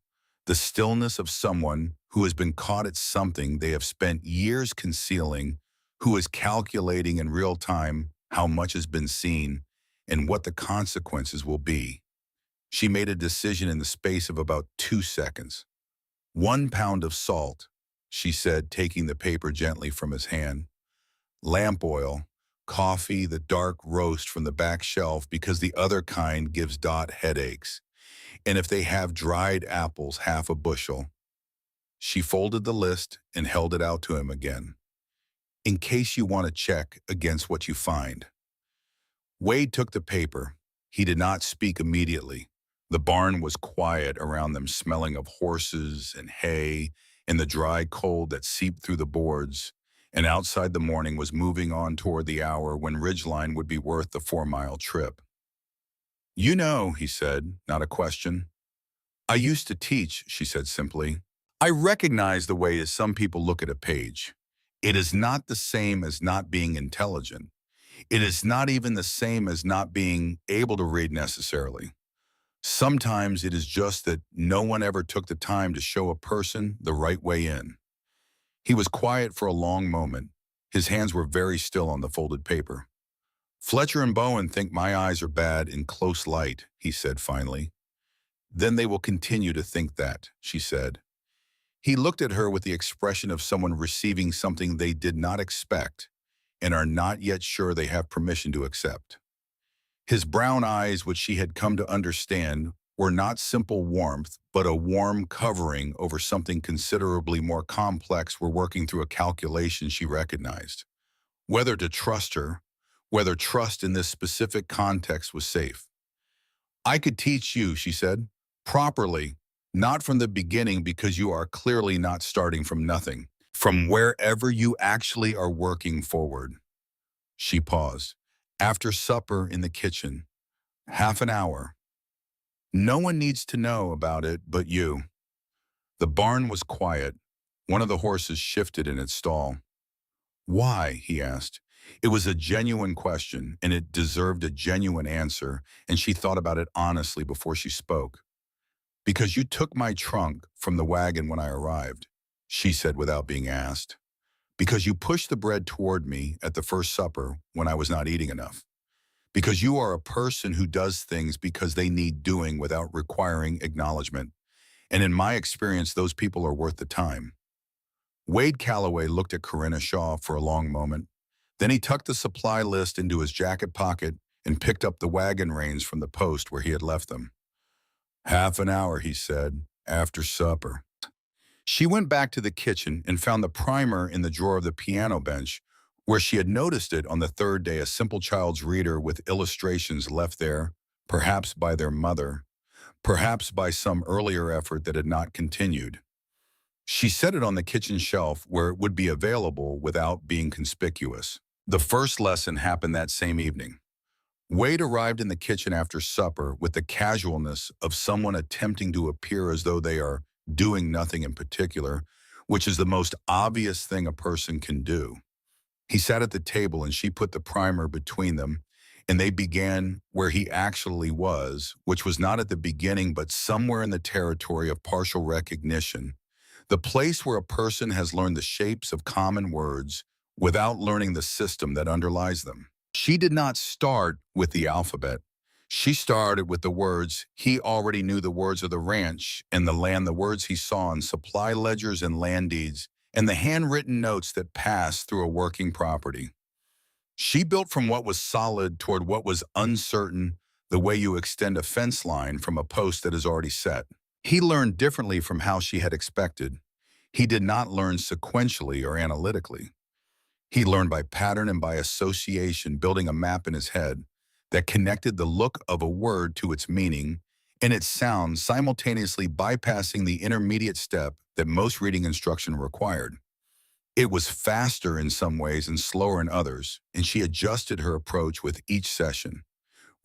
Speaker 1: the stillness of someone who has been caught at something they have spent years concealing, who is calculating in real time how much has been seen and what the consequences will be. She made a decision in the space of about 2 seconds. 1 pound of salt, she said, taking the paper gently from his hand. Lamp oil, coffee, the dark roast from the back shelf because the other kind gives Dot headaches. And if they have dried apples, 1/2 bushel. She folded the list and held it out to him again. In case you want to check against what you find. Wade took the paper. He did not speak immediately. The barn was quiet around them, smelling of horses and hay and the dry cold that seeped through the boards, and outside the morning was moving on toward the hour when Ridgeline would be worth the 4-mile trip. You know, he said, not a question. I used to teach, she said simply. I recognize the way some people look at a page. It is not the same as not being intelligent. It is not even the same as not being able to read necessarily. Sometimes it is just that no one ever took the time to show a person the right way in. He was quiet for a long moment. His hands were very still on the folded paper. Fletcher and Bowen think my eyes are bad in close light, he said finally. Then they will continue to think that, she said. He looked at her with the expression of someone receiving something they did not expect and are not yet sure they have permission to accept. His brown eyes, which she had come to understand, were not simple warmth, but a warm covering over something considerably more complex, were working through a calculation she recognized. Whether to trust her, whether trust in this specific context was safe. I could teach you, she said, properly, not from the beginning because you are clearly not starting from nothing, from wherever you actually are working forward. She paused. After supper in the kitchen. Half an hour. No one needs to know about it but you. The barn was quiet. One of the horses shifted in its stall. Why? He asked. It was a genuine question, and it deserved a genuine answer, and she thought about it honestly before she spoke. Because you took my trunk from the wagon when I arrived, she said without being asked. Because you pushed the bread toward me at the first supper when I was not eating enough. Because you are a person who does things because they need doing without requiring acknowledgement. And in my experience, those people are worth the time. Wade Calloway looked at Corinna Shaw for a long moment. Then he tucked the supply list into his jacket pocket and picked up the wagon reins from the post where he had left them. Half an hour, he said, after supper. She went back to the kitchen and found the primer in the drawer of the piano bench, where she had noticed it on the third day, a simple child's reader with illustrations left there, perhaps by their mother, perhaps by some earlier effort that had not continued. She set it on the kitchen shelf where it would be available without being conspicuous. The first lesson happened that same evening. Wade arrived in the kitchen after supper with the casualness of someone attempting to appear as though they are doing nothing in particular, which is the most obvious thing a person can do. He sat at the table and she put the primer between them, and they began where he actually was, which was not at the beginning but somewhere in the territory of partial recognition, the place where a person has learned the shapes of common words without learning the system that underlies them. She did not start with the alphabet. She started with the words. He already knew the words of the ranch and the land, the words he saw in supply ledgers and land deeds, and the handwritten notes that passed through a working property. She built from what was solid toward what was uncertain, the way you extend a fence line from a post that is already set. He learned differently from how she had expected. He did not learn sequentially or analytically. He learned by pattern and by association, building a map in his head that connected the look of a word to its meaning and its sound, simultaneously bypassing the intermediate step that most reading instruction required. It was faster in some ways and slower in others, and she adjusted her approach with each session,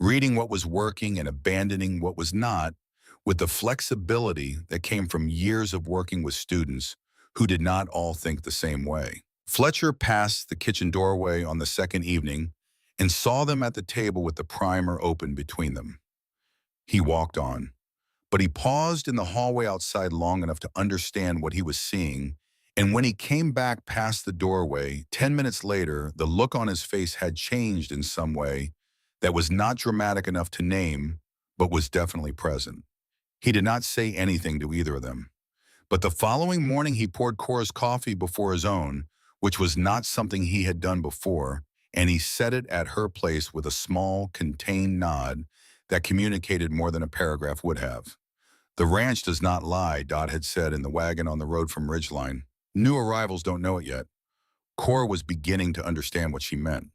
Speaker 1: reading what was working and abandoning what was not, with the flexibility that came from years of working with students who did not all think the same way. Fletcher passed the kitchen doorway on the second evening and saw them at the table with the primer open between them. He walked on, but he paused in the hallway outside long enough to understand what he was seeing, and when he came back past the doorway, 10 minutes later, the look on his face had changed in some way that was not dramatic enough to name, but was definitely present. He did not say anything to either of them. But the following morning he poured Cora's coffee before his own, which was not something he had done before, and he set it at her place with a small, contained nod that communicated more than a paragraph would have. The ranch does not lie, Dot had said in the wagon on the road from Ridgeline. New arrivals don't know it yet. Cora was beginning to understand what she meant.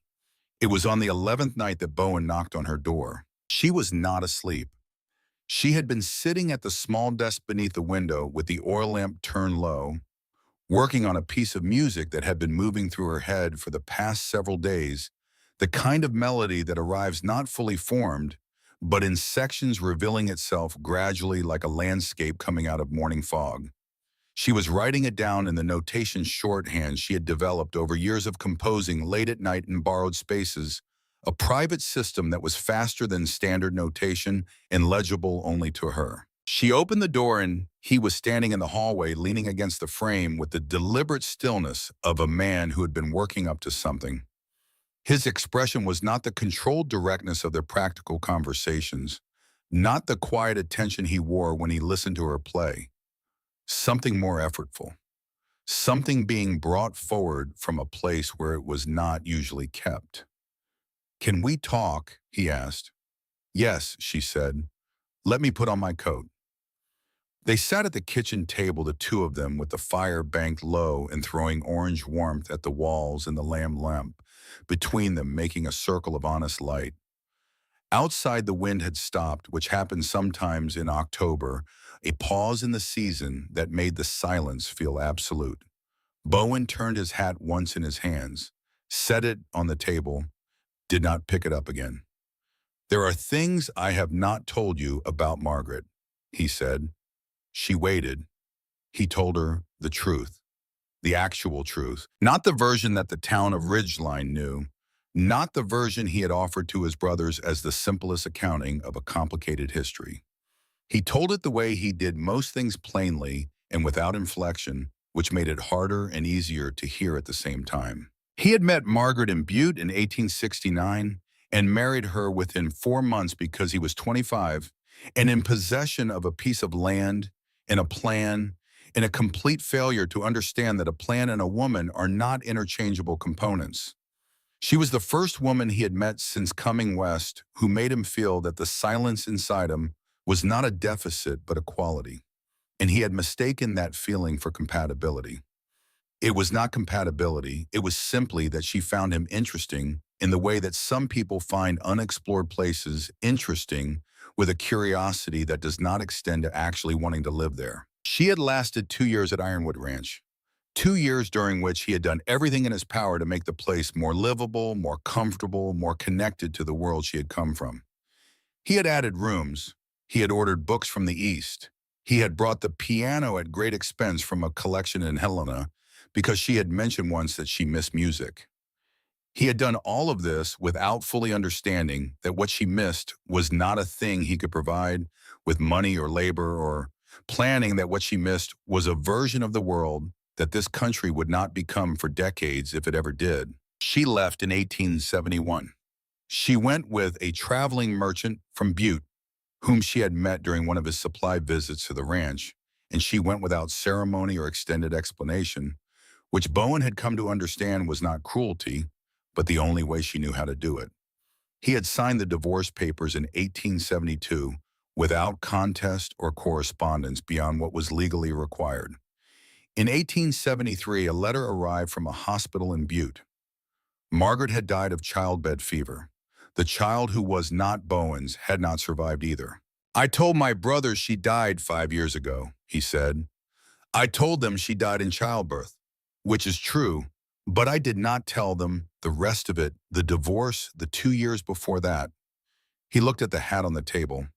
Speaker 1: It was on the 11th night that Bowen knocked on her door. She was not asleep. She had been sitting at the small desk beneath the window with the oil lamp turned low, working on a piece of music that had been moving through her head for the past several days, the kind of melody that arrives not fully formed, but in sections revealing itself gradually like a landscape coming out of morning fog. She was writing it down in the notation shorthand she had developed over years of composing late at night in borrowed spaces a private system that was faster than standard notation and legible only to her. She opened the door and he was standing in the hallway leaning against the frame with the deliberate stillness of a man who had been working up to something. His expression was not the controlled directness of their practical conversations, not the quiet attention he wore when he listened to her play. Something more effortful. Something being brought forward from a place where it was not usually kept. "Can we talk?" he asked. "Yes," she said. "Let me put on my coat." They sat at the kitchen table, the two of them, with the fire banked low and throwing orange warmth at the walls and the lamp between them, making a circle of honest light. Outside, the wind had stopped, which happened sometimes in October, a pause in the season that made the silence feel absolute. Bowen turned his hat once in his hands, set it on the table, did not pick it up again. "There are things I have not told you about Margaret," he said. She waited. He told her the truth, the actual truth, not the version that the town of Ridgeline knew, not the version he had offered to his brothers as the simplest accounting of a complicated history. He told it the way he did most things, plainly and without inflection, which made it harder and easier to hear at the same time. He had met Margaret in Butte in 1869 and married her within 4 months because he was 25 and in possession of a piece of land and a plan, and a complete failure to understand that a plan and a woman are not interchangeable components. She was the first woman he had met since coming west who made him feel that the silence inside him was not a deficit but a quality, and he had mistaken that feeling for compatibility. It was not compatibility, it was simply that she found him interesting in the way that some people find unexplored places interesting, with a curiosity that does not extend to actually wanting to live there. She had lasted 2 years at Ironwood Ranch, 2 years during which he had done everything in his power to make the place more livable, more comfortable, more connected to the world she had come from. He had added rooms. He had ordered books from the East. He had brought the piano at great expense from a collection in Helena because she had mentioned once that she missed music. He had done all of this without fully understanding that what she missed was not a thing he could provide with money or labor, or planning that what she missed was a version of the world that this country would not become for decades if it ever did. She left in 1871. She went with a traveling merchant from Butte, whom she had met during one of his supply visits to the ranch, and she went without ceremony or extended explanation, which Bowen had come to understand was not cruelty, but the only way she knew how to do it. He had signed the divorce papers in 1872 without contest or correspondence beyond what was legally required. In 1873, a letter arrived from a hospital in Butte. Margaret had died of childbed fever. The child who was not Bowen's had not survived either. "I told my brothers she died 5 years ago," he said. "I told them she died in childbirth, which is true, but I did not tell them the rest of it, the divorce, the 2 years before that." He looked at the hat on the table.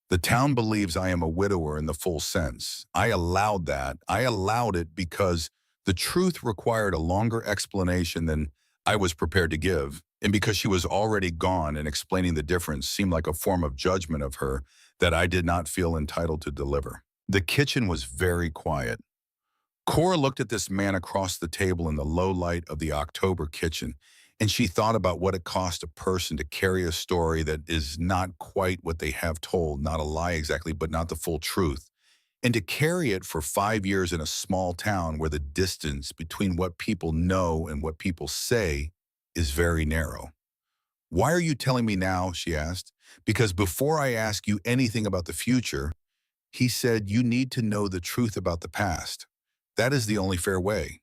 Speaker 1: "The town believes I am a widower in the full sense. I allowed that. I allowed it because the truth required a longer explanation than I was prepared to give, and because she was already gone, and explaining the difference seemed like a form of judgment of her that I did not feel entitled to deliver." The kitchen was very quiet. Cora looked at this man across the table in the low light of the October kitchen, and she thought about what it cost a person to carry a story that is not quite what they have told, not a lie exactly, but not the full truth, and to carry it for 5 years in a small town where the distance between what people know and what people say is very narrow. "Why are you telling me now?" she asked. "Because before I ask you anything about the future," he said, "you need to know the truth about the past. That is the only fair way."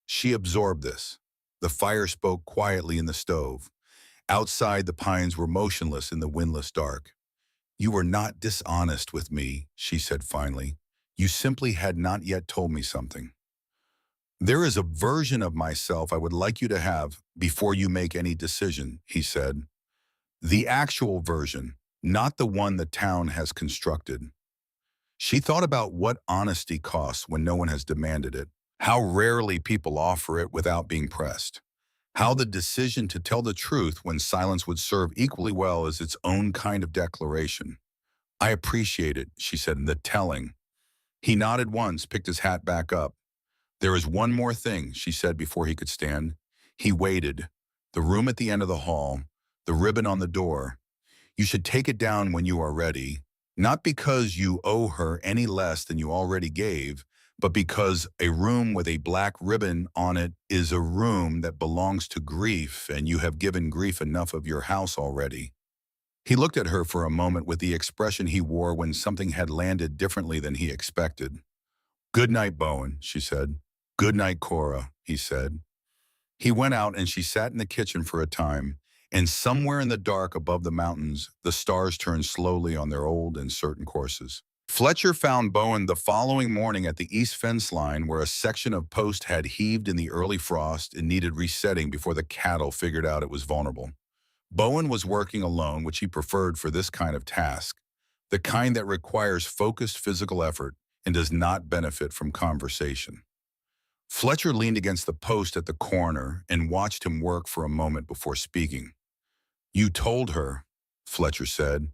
Speaker 1: She absorbed this. The fire spoke quietly in the stove. Outside, the pines were motionless in the windless dark. "You were not dishonest with me," she said finally. "You simply had not yet told me something. There is a version of myself I would like you to have before you make any decision," he said. "The actual version, not the one the town has constructed." She thought about what honesty costs when no one has demanded it, how rarely people offer it without being pressed, How the decision to tell the truth when silence would serve equally well as its own kind of declaration. I appreciate it, she said, the telling. He nodded once, picked his hat back up. There is one more thing, she said before he could stand. He waited. The room at the end of the hall, the ribbon on the door. You should take it down when you are ready, not because you owe her any less than you already gave, but because a room with a black ribbon on it is a room that belongs to grief, and you have given grief enough of your house already. He looked at her for a moment with the expression he wore when something had landed differently than he expected. Good night, Bowen, she said. Good night, Cora, he said. He went out and she sat in the kitchen for a time, and somewhere in the dark above the mountains, the stars turned slowly on their old and certain courses. Fletcher found Bowen the following morning at the east fence line where a section of post had heaved in the early frost and needed resetting before the cattle figured out it was vulnerable. Bowen was working alone, which he preferred for this kind of task, the kind that requires focused physical effort and does not benefit from conversation. Fletcher leaned against the post at the corner and watched him work for a moment before speaking. You told her, Fletcher said.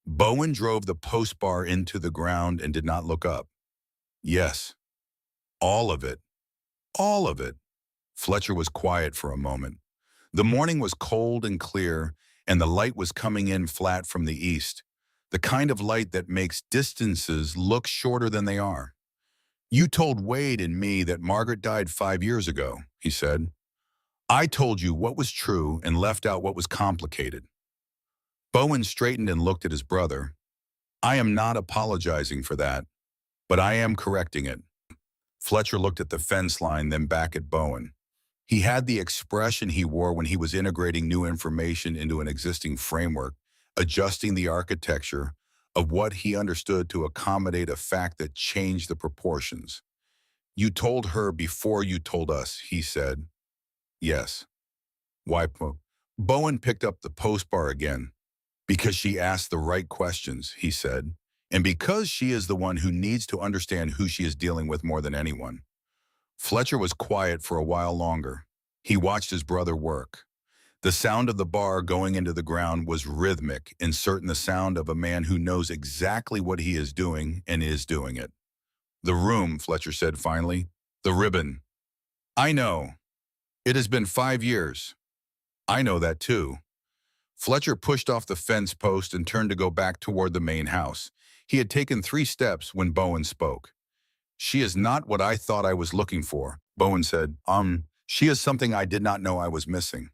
Speaker 1: Bowen drove the post bar into the ground and did not look up. Yes, all of it. All of it. Fletcher was quiet for a moment. The morning was cold and clear, and the light was coming in flat from the east, the kind of light that makes distances look shorter than they are. You told Wade and me that Margaret died 5 years ago, he said. I told you what was true and left out what was complicated. Bowen straightened and looked at his brother. I am not apologizing for that, but I am correcting it. Fletcher looked at the fence line, then back at Bowen. He had the expression he wore when he was integrating new information into an existing framework, adjusting the architecture of what he understood to accommodate a fact that changed the proportions. You told her before you told us, he said. Yes. Why? Bowen picked up the post bar again. Because she asked the right questions, he said, and because she is the one who needs to understand who she is dealing with more than anyone. Fletcher was quiet for a while longer. He watched his brother work. The sound of the bar going into the ground was rhythmic, inserting the sound of a man who knows exactly what he is doing and is doing it. The room, Fletcher said finally. The ribbon. I know. It has been 5 years. I know that too. Fletcher pushed off the fence post and turned to go back toward the main house. He had taken 3 steps when Bowen spoke. She is not what I thought I was looking for, Bowen said. She is something I did not know I was missing.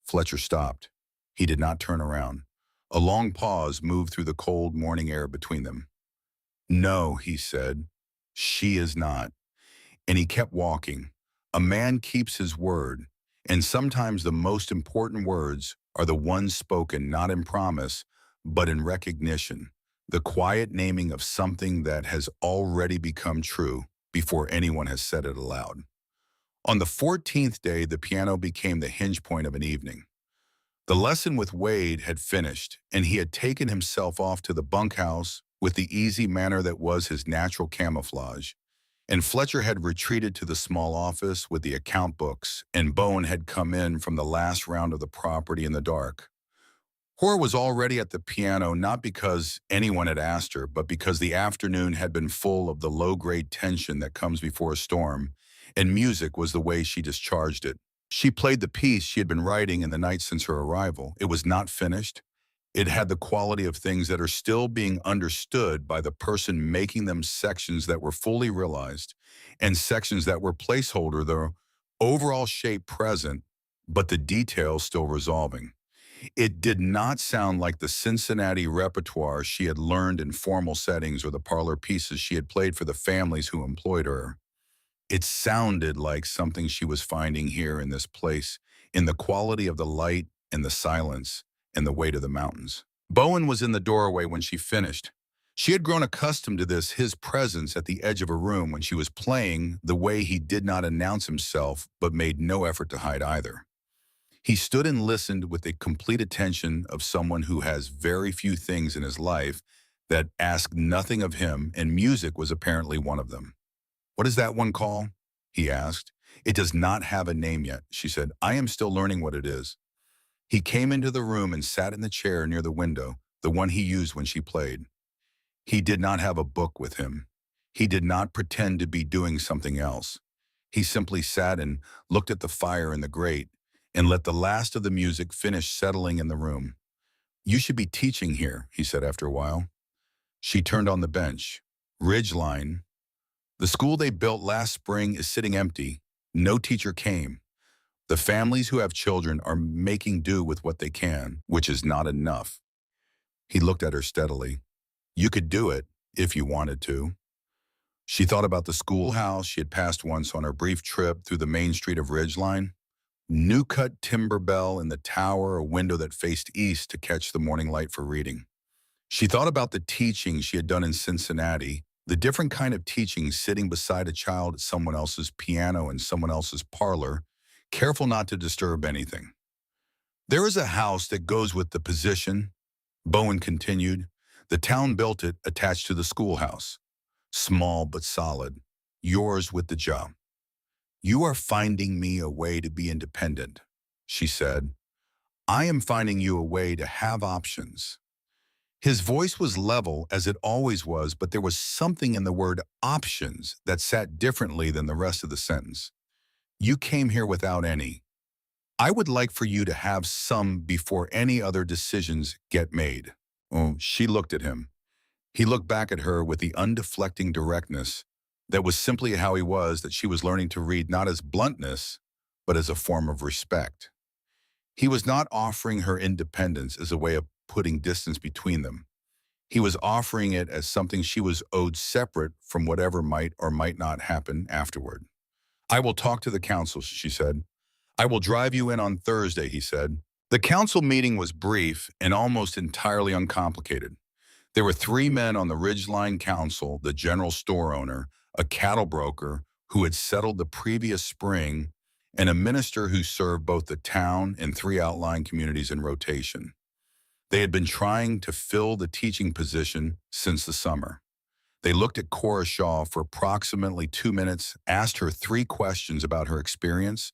Speaker 1: Fletcher stopped. He did not turn around. A long pause moved through the cold morning air between them. No, he said. She is not. And he kept walking. A man keeps his word, and sometimes the most important words are the ones spoken not in promise, but in recognition, the quiet naming of something that has already become true before anyone has said it aloud. On the 14th day, the piano became the hinge point of an evening. The lesson with Wade had finished, and he had taken himself off to the bunkhouse with the easy manner that was his natural camouflage. And Fletcher had retreated to the small office with the account books, and Bowen had come in from the last round of the property in the dark. Cora was already at the piano, not because anyone had asked her, but because the afternoon had been full of the low-grade tension that comes before a storm, and music was the way she discharged it. She played the piece she had been writing in the night since her arrival. It was not finished. It had the quality of things that are still being understood by the person making them, sections that were fully realized and sections that were placeholder, the overall shape present, but the details still resolving. It did not sound like the Cincinnati repertoire she had learned in formal settings or the parlor pieces she had played for the families who employed her. It sounded like something she was finding here in this place, in the quality of the light and the silence and the weight of the mountains. Bowen was in the doorway when she finished. She had grown accustomed to his presence at the edge of a room when she was playing the way he did not announce himself but made no effort to hide either. He stood and listened with the complete attention of someone who has very few things in his life that ask nothing of him, and music was apparently one of them. What is that one call? He asked. It does not have a name yet, she said. I am still learning what it is. He came into the room and sat in the chair near the window, the one he used when she played. He did not have a book with him. He did not pretend to be doing something else. He simply sat and looked at the fire in the grate and let the last of the music finish settling in the room. You should be teaching here, he said after a while. She turned on the bench. Ridgeline. The school they built last spring is sitting empty. No teacher came. The families who have children are making do with what they can, which is not enough. He looked at her steadily. You could do it if you wanted to. She thought about the schoolhouse she had passed once on her brief trip through the main street of Ridgeline. New-cut timber bell in the tower, a window that faced east to catch the morning light for reading. She thought about the teaching she had done in Cincinnati, the different kind of teaching sitting beside a child at someone else's piano in someone else's parlor, careful not to disturb anything. There is a house that goes with the position, Bowen continued. The town built it attached to the schoolhouse. Small but solid. Yours with the job. You are finding me a way to be independent, she said. I am finding you a way to have options. His voice was level as it always was, but there was something in the word options that sat differently than the rest of the sentence. You came here without any. I would like for you to have some before any other decisions get made. Oh, she looked at him. He looked back at her with the undeflecting directness that was simply how he was, that she was learning to read not as bluntness, but as a form of respect. He was not offering her independence as a way of putting distance between them. He was offering it as something she was owed separate from whatever might or might not happen afterward. I will talk to the council, she said. I will drive you in on Thursday, he said. The council meeting was brief and almost entirely uncomplicated. There were 3 men on the Ridgeline Council, the general store owner, a cattle broker who had settled the previous spring, and a minister who served both the town and 3 outlying communities in rotation. They had been trying to fill the teaching position since the summer. They looked at Cora Shaw for approximately 2 minutes, asked her 3 questions about her experience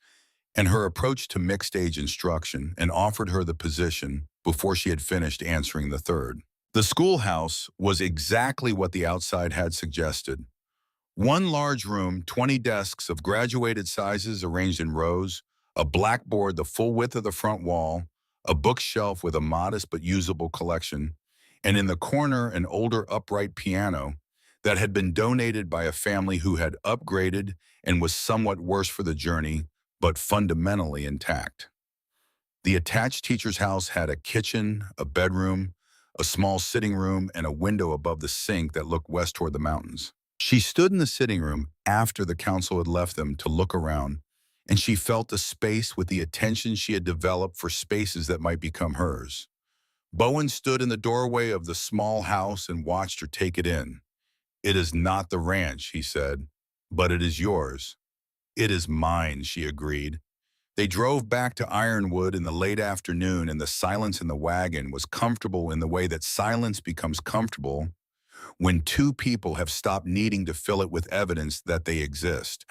Speaker 1: and her approach to mixed-age instruction, and offered her the position before she had finished answering the 3rd. The schoolhouse was exactly what the outside had suggested. 1 large room, 20 desks of graduated sizes arranged in rows, a blackboard the full width of the front wall, a bookshelf with a modest but usable collection, and in the corner an older upright piano that had been donated by a family who had upgraded and was somewhat worse for the journey, but fundamentally intact. The attached teacher's house had a kitchen, a bedroom, a small sitting room, and a window above the sink that looked west toward the mountains. She stood in the sitting room after the council had left them to look around, and she felt the space with the attention she had developed for spaces that might become hers. Bowen stood in the doorway of the small house and watched her take it in. It is not the ranch, he said, but it is yours. It is mine, she agreed. They drove back to Ironwood in the late afternoon, and the silence in the wagon was comfortable in the way that silence becomes comfortable when 2 people have stopped needing to fill it with evidence that they exist.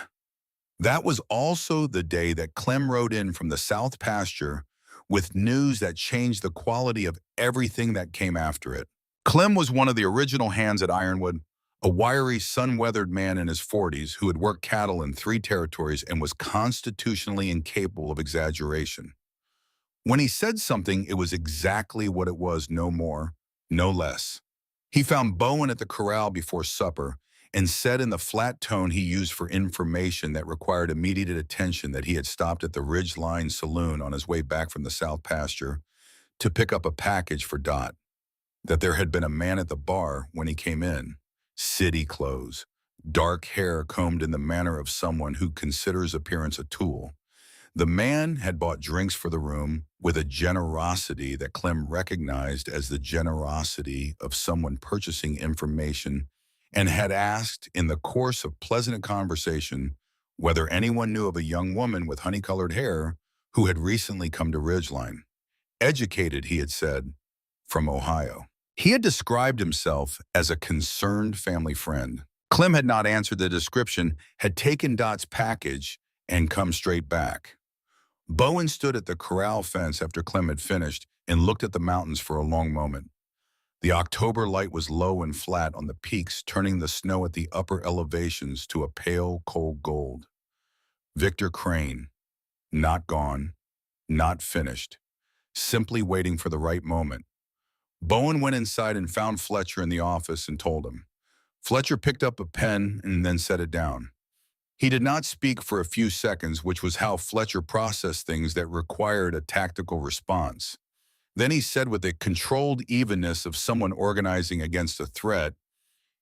Speaker 1: That was also the day that Clem rode in from the south pasture with news that changed the quality of everything that came after it. Clem was one of the original hands at Ironwood, a wiry, sun-weathered man in his 40s who had worked cattle in 3 territories and was constitutionally incapable of exaggeration. When he said something, it was exactly what it was, no more, no less. He found Bowen at the corral before supper and said in the flat tone he used for information that required immediate attention that he had stopped at the Ridgeline Saloon on his way back from the south pasture to pick up a package for Dot, that there had been a man at the bar when he came in. City clothes, dark hair combed in the manner of someone who considers appearance a tool. The man had bought drinks for the room with a generosity that Clem recognized as the generosity of someone purchasing information, and had asked in the course of pleasant conversation whether anyone knew of a young woman with honey-colored hair who had recently come to Ridgeline. Educated, he had said, from Ohio. He had described himself as a concerned family friend. Clem had not answered the description, had taken Dot's package, and come straight back. Bowen stood at the corral fence after Clem had finished and looked at the mountains for a long moment. The October light was low and flat on the peaks, turning the snow at the upper elevations to a pale, cold gold. Victor Crane, not gone, not finished, simply waiting for the right moment. Bowen went inside and found Fletcher in the office and told him. Fletcher picked up a pen and then set it down. He did not speak for a few seconds, which was how Fletcher processed things that required a tactical response. Then he said with the controlled evenness of someone organizing against a threat,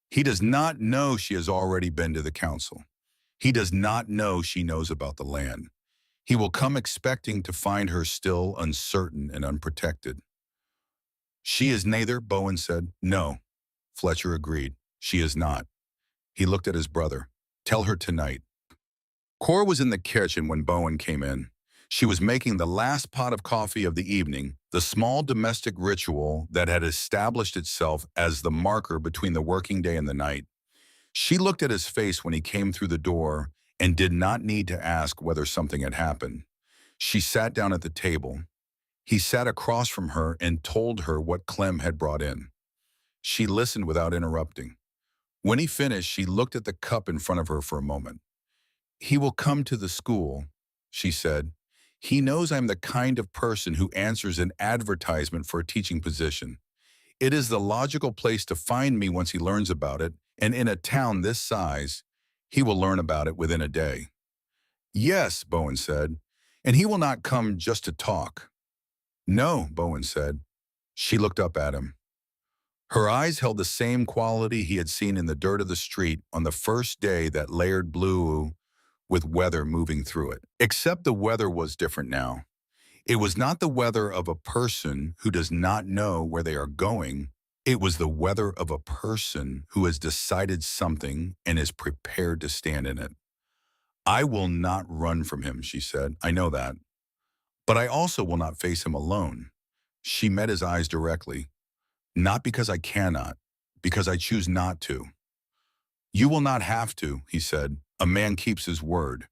Speaker 1: "He does not know she has already been to the council. He does not know she knows about the land. He will come expecting to find her still uncertain and unprotected." "She is neither," Bowen said. "No," Fletcher agreed. "She is not." He looked at his brother. "Tell her tonight." Cora was in the kitchen when Bowen came in. She was making the last pot of coffee of the evening, the small domestic ritual that had established itself as the marker between the working day and the night. She looked at his face when he came through the door and did not need to ask whether something had happened. She sat down at the table. He sat across from her and told her what Clem had brought in. She listened without interrupting. When he finished, she looked at the cup in front of her for a moment. "He will come to the school," she said. "He knows I'm the kind of person who answers an advertisement for a teaching position. It is the logical place to find me once he learns about it, and in a town this size, he will learn about it within a day." "Yes," Bowen said, "and he will not come just to talk." "No," Bowen said. She looked up at him. Her eyes held the same quality he had seen in the dirt of the street on the first day that layered blue with weather moving through it. Except the weather was different now. It was not the weather of a person who does not know where they are going. It was the weather of a person who has decided something and is prepared to stand in it. "I will not run from him," she said. "I know that. But I also will not face him alone." She met his eyes directly. "Not because I cannot, because I choose not to." "You will not have to," he said. "A man keeps his word."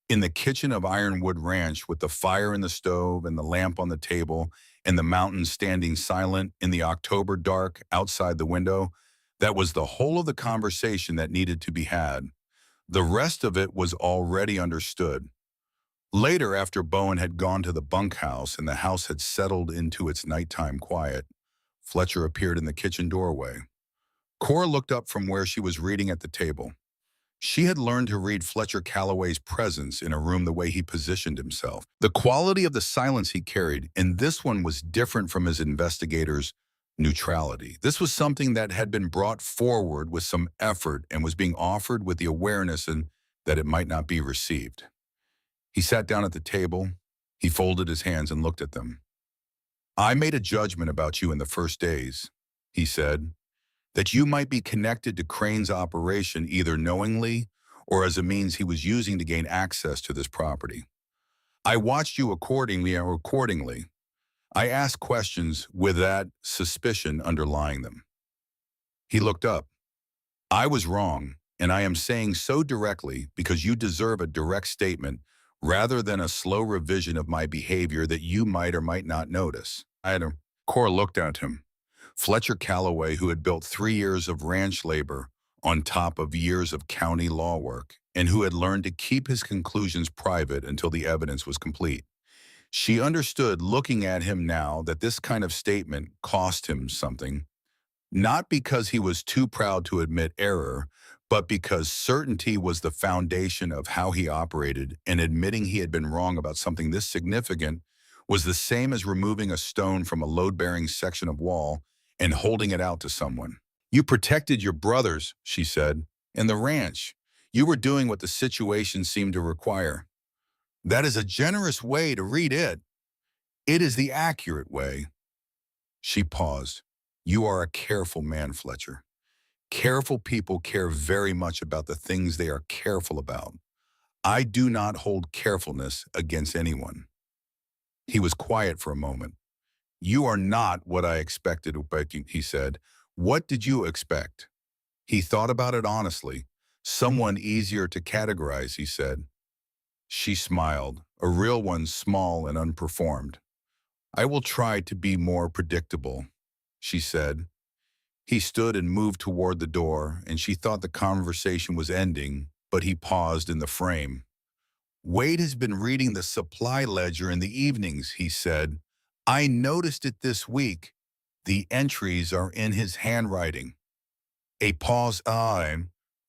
Speaker 1: In the kitchen of Ironwood Ranch, with the fire in the stove and the lamp on the table and the mountains standing silent in the October dark outside the window, that was the whole of the conversation that needed to be had. The rest of it was already understood. Later, after Bowen had gone to the bunkhouse and the house had settled into its nighttime quiet, Fletcher appeared in the kitchen doorway. Cora looked up from where she was reading at the table. She had learned to read Fletcher Calloway's presence in a room the way he positioned himself. The quality of the silence he carried, and this one was different from his investigator's neutrality. This was something that had been brought forward with some effort and was being offered with the awareness that it might not be received. He sat down at the table. He folded his hands and looked at them. "I made a judgment about you in the first days," he said, "that you might be connected to Crane's operation either knowingly or as a means he was using to gain access to this property. I watched you accordingly. I asked questions with that suspicion underlying them." He looked up. "I was wrong, and I am saying so directly because you deserve a direct statement rather than a slow revision of my behavior that you might or might not notice." Cora looked at him. Fletcher Calloway, who had built 3 years of ranch labor on top of years of county law work, and who had learned to keep his conclusions private until the evidence was complete. She understood, looking at him now, that this kind of statement cost him something, not because he was too proud to admit error, but because certainty was the foundation of how he operated, and admitting he had been wrong about something this significant was the same as removing a stone from a load-bearing section of wall and holding it out to someone. "You protected your brothers," she said, "and the ranch. You were doing what the situation seemed to require." "That is a generous way to read it." "It is the accurate way." She paused. "You are a careful man, Fletcher. Careful people care very much about the things they are careful about. I do not hold carefulness against anyone." He was quiet for a moment. "You are not what I expected," he said. "What did you expect?" He thought about it honestly. "Someone easier to categorize," he said. She smiled, a real one, small and unperformed. "I will try to be more predictable," she said. He stood and moved toward the door, and she thought the conversation was ending, but he paused in the frame. "Wade has been reading the supply ledger in the evenings," he said. "I noticed it this week. The entries are in his handwriting." A pause.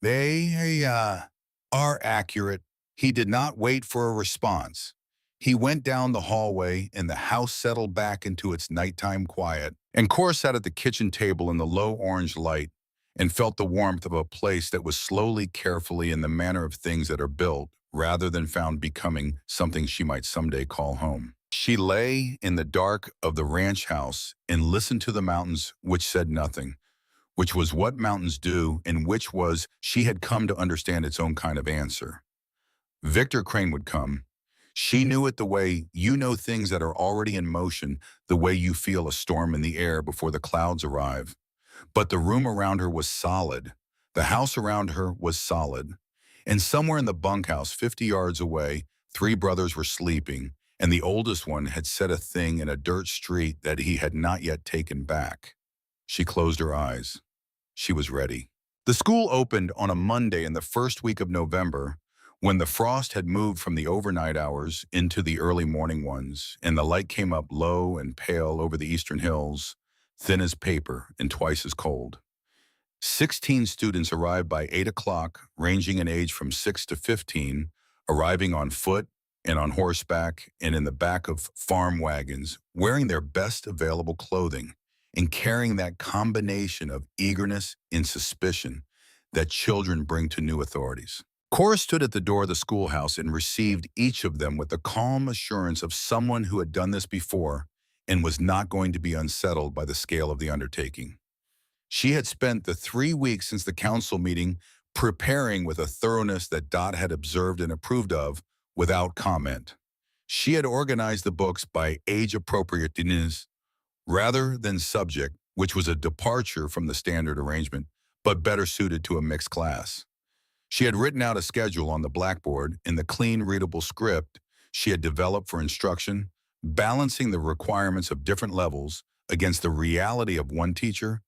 Speaker 1: They are accurate." He did not wait for a response. He went down the hallway, and the house settled back into its nighttime quiet. And Cora sat at the kitchen table in the low orange light and felt the warmth of a place that was slowly, carefully, in the manner of things that are built, rather than found, becoming something she might someday call home. She lay in the dark of the ranch house and listened to the mountains, which said nothing, which was what mountains do, and which was, she had come to understand, its own kind of answer. Victor Crane would come. She knew it the way you know things that are already in motion, the way you feel a storm in the air before the clouds arrive. But the room around her was solid. The house around her was solid. And somewhere in the bunkhouse, 50 yards away, three brothers were sleeping, and the oldest one had said a thing in a dirt street that he had not yet taken back. She closed her eyes. She was ready. The school opened on a Monday in the first week of November, when the frost had moved from the overnight hours into the early morning ones, and the light came up low and pale over the eastern hills, thin as paper and twice as cold. 16 students arrived by 8 o'clock, ranging in age from 6 to 15, arriving on foot and on horseback and in the back of farm wagons, wearing their best available clothing and carrying that combination of eagerness and suspicion that children bring to new authorities. Cora stood at the door of the schoolhouse and received each of them with the calm assurance of someone who had done this before and was not going to be unsettled by the scale of the undertaking. She had spent the 3 weeks since the council meeting preparing with a thoroughness that Dot had observed and approved of without comment. She had organized the books by age-appropriateness rather than subject, which was a departure from the standard arrangement, but better suited to a mixed class. She had written out a schedule on the blackboard in the clean, readable script she had developed for instruction, balancing the requirements of different levels against the reality of one teacher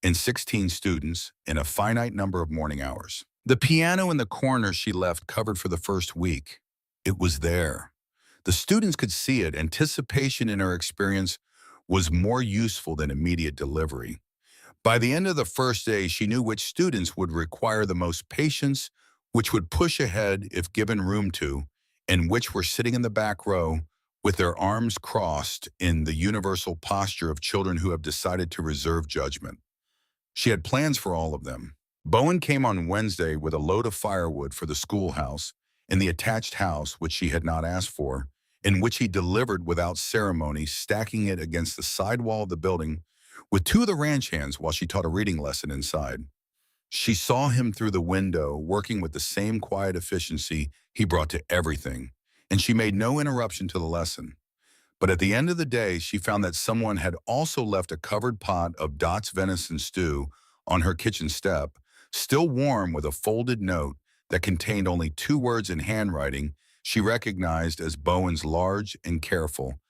Speaker 1: and 16 students in a finite number of morning hours. The piano in the corner she left covered for the first week. It was there. The students could see it. Anticipation in her experience was more useful than immediate delivery. By the end of the first day, she knew which students would require the most patience, which would push ahead if given room to, and which were sitting in the back row with their arms crossed in the universal posture of children who have decided to reserve judgment. She had plans for all of them. Bowen came on Wednesday with a load of firewood for the schoolhouse and the attached house, which she had not asked for, in which he delivered without ceremony, stacking it against the side wall of the building with two of the ranch hands while she taught a reading lesson inside. She saw him through the window, working with the same quiet efficiency he brought to everything, and she made no interruption to the lesson. But at the end of the day, she found that someone had also left a covered pot of Dot's venison stew on her kitchen step, still warm, with a folded note that contained only 2 words in handwriting she recognized as Bowen's, large and careful,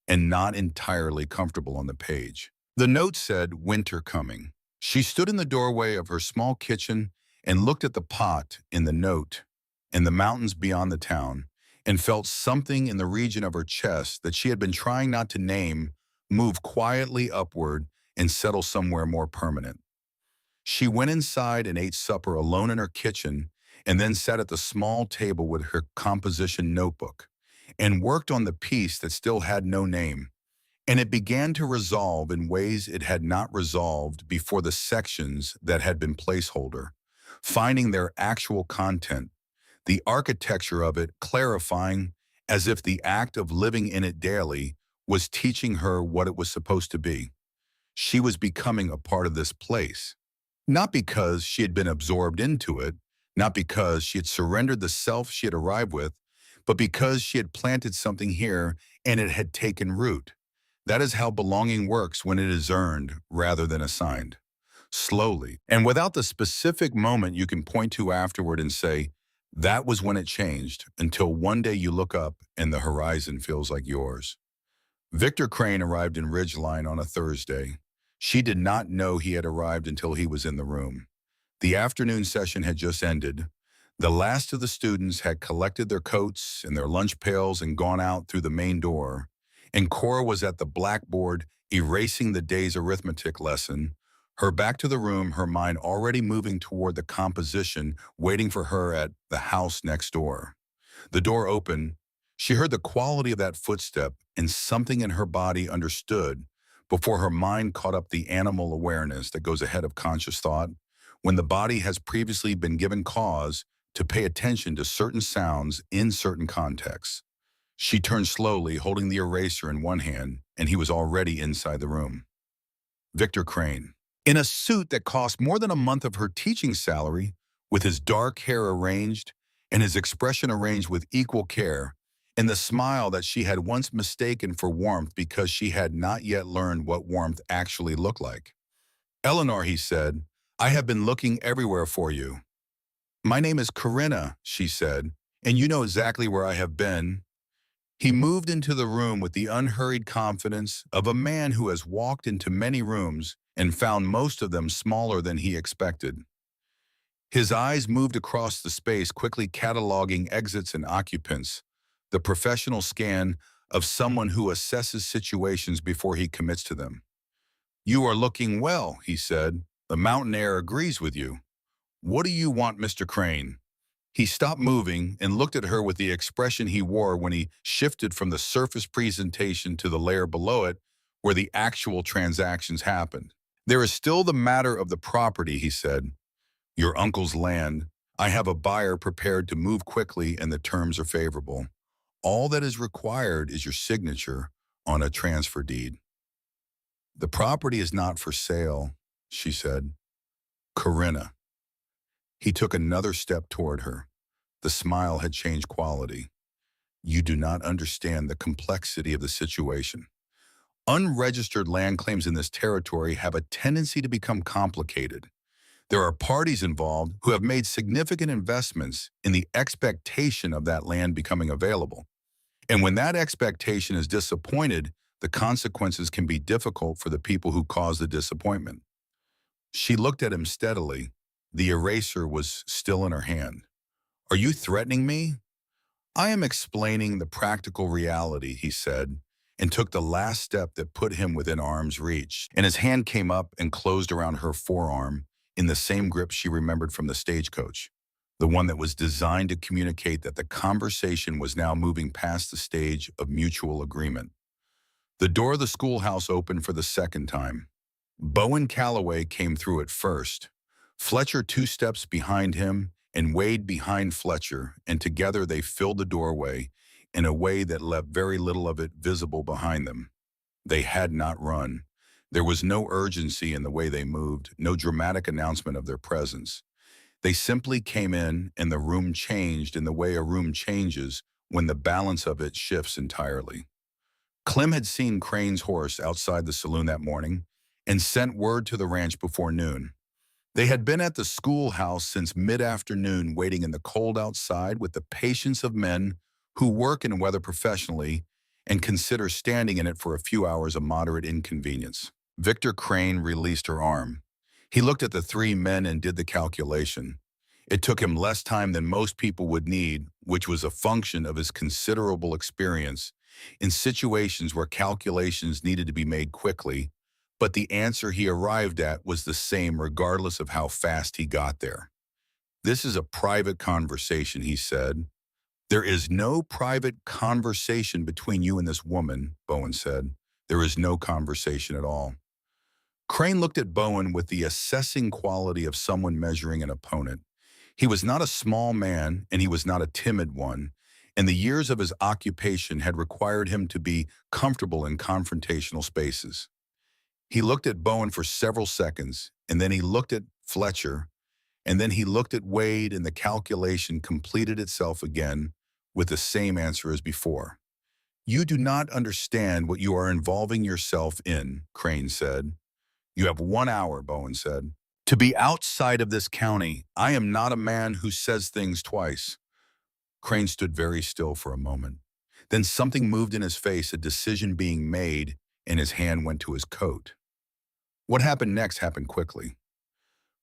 Speaker 1: and not entirely comfortable on the page. The note said, "Winter coming." She stood in the doorway of her small kitchen and looked at the pot in the note and the mountains beyond the town, and felt something in the region of her chest that she had been trying not to name move quietly upward and settle somewhere more permanent. She went inside and ate supper alone in her kitchen, and then sat at the small table with her composition notebook and worked on the piece that still had no name. And it began to resolve in ways it had not resolved before, the sections that had been placeholder, finding their actual content, the architecture of it clarifying, as if the act of living in it daily was teaching her what it was supposed to be. She was becoming a part of this place, not because she had been absorbed into it, not because she had surrendered the self she had arrived with, but because she had planted something here and it had taken root. That is how belonging works when it is earned rather than assigned. Slowly, and without the specific moment you can point to afterward and say, That was when it changed, until one day you look up and the horizon feels like yours. Victor Crane arrived in Ridgeline on a Thursday. She did not know he had arrived until he was in the room. The afternoon session had just ended. The last of the students had collected their coats and their lunch pails and gone out through the main door, and Cora was at the blackboard erasing the day's arithmetic lesson, her back to the room, her mind already moving toward the composition waiting for her at the house next door. The door opened. She heard the quality of that footstep, and something in her body understood before her mind caught up the animal awareness that goes ahead of conscious thought when the body has previously been given cause to pay attention to certain sounds in certain contexts. She turned slowly, holding the eraser in one hand, and he was already inside the room. Victor Crane, in a suit that cost more than a month of her teaching salary, with his dark hair arranged and his expression arranged with equal care, and the smile that she had once mistaken for warmth because she had not yet learned what warmth actually looked like. "Eleanor," he said, "I have been looking everywhere for you." "My name is Corinna," she said, "and you know exactly where I have been." He moved into the room with the unhurried confidence of a man who has walked into many rooms and found most of them smaller than he expected. His eyes moved across the space, quickly cataloging exits and occupants, the professional scan of someone who assesses situations before he commits to them. "You are looking well," he said. "The mountain air agrees with you. What do you want, Mr. Crane?" He stopped moving and looked at her with the expression he wore when he shifted from the surface presentation to the layer below it, where the actual transactions happened. "There is still the matter of the property," he said. "Your uncle's land. I have a buyer prepared to move quickly and the terms are favorable. All that is required is your signature on a transfer deed." "The property is not for sale," she said. "Corinna." He took another step toward her. The smile had changed quality. "You do not understand the complexity of the situation. Unregistered land claims in this territory have a tendency to become complicated. There are parties involved who have made significant investments in the expectation of that land becoming available. And when that expectation is disappointed, the consequences can be difficult for the people who cause the disappointment." She looked at him steadily. The eraser was still in her hand. "Are you threatening me?" "I am explaining the practical reality," he said, and took the last step that put him within arm's reach, and his hand came up and closed around her forearm in the same grip she remembered from the stagecoach, the one that was designed to communicate that the conversation was now moving past the stage of mutual agreement. The door of the schoolhouse opened for the second time. Bowen Calloway came through it first. Fletcher 2 steps behind him, and Wade behind Fletcher, and together they filled the doorway in a way that left very little of it visible behind them. They had not run. There was no urgency in the way they moved, no dramatic announcement of their presence. They simply came in, and the room changed in the way a room changes when the balance of it shifts entirely. Clem had seen Crane's horse outside the saloon that morning and sent word to the ranch before noon. They had been at the schoolhouse since mid-afternoon, waiting in the cold outside with the patience of men who work in weather professionally and consider standing in it for a few hours a moderate inconvenience. Victor Crane released her arm. He looked at the 3 men and did the calculation. It took him less time than most people would need, which was a function of his considerable experience in situations where calculations needed to be made quickly, but the answer he arrived at was the same regardless of how fast he got there. "This is a private conversation," he said. "There is no private conversation between you and this woman," Bowen said. "There is no conversation at all." Crane looked at Bowen with the assessing quality of someone measuring an opponent. He was not a small man, and he was not a timid one, and the years of his occupation had required him to be comfortable in confrontational spaces. He looked at Bowen for several seconds, and then he looked at Fletcher, and then he looked at Wade, and the calculation completed itself again with the same answer as before. "You do not understand what you are involving yourself in," Crane said. "You have 1 hour," Bowen said, "to be outside of this county. I am not a man who says things twice. Crane stood very still for a moment. Then something moved in his face, a decision being made, and his hand went to his coat. What happened next happened quickly.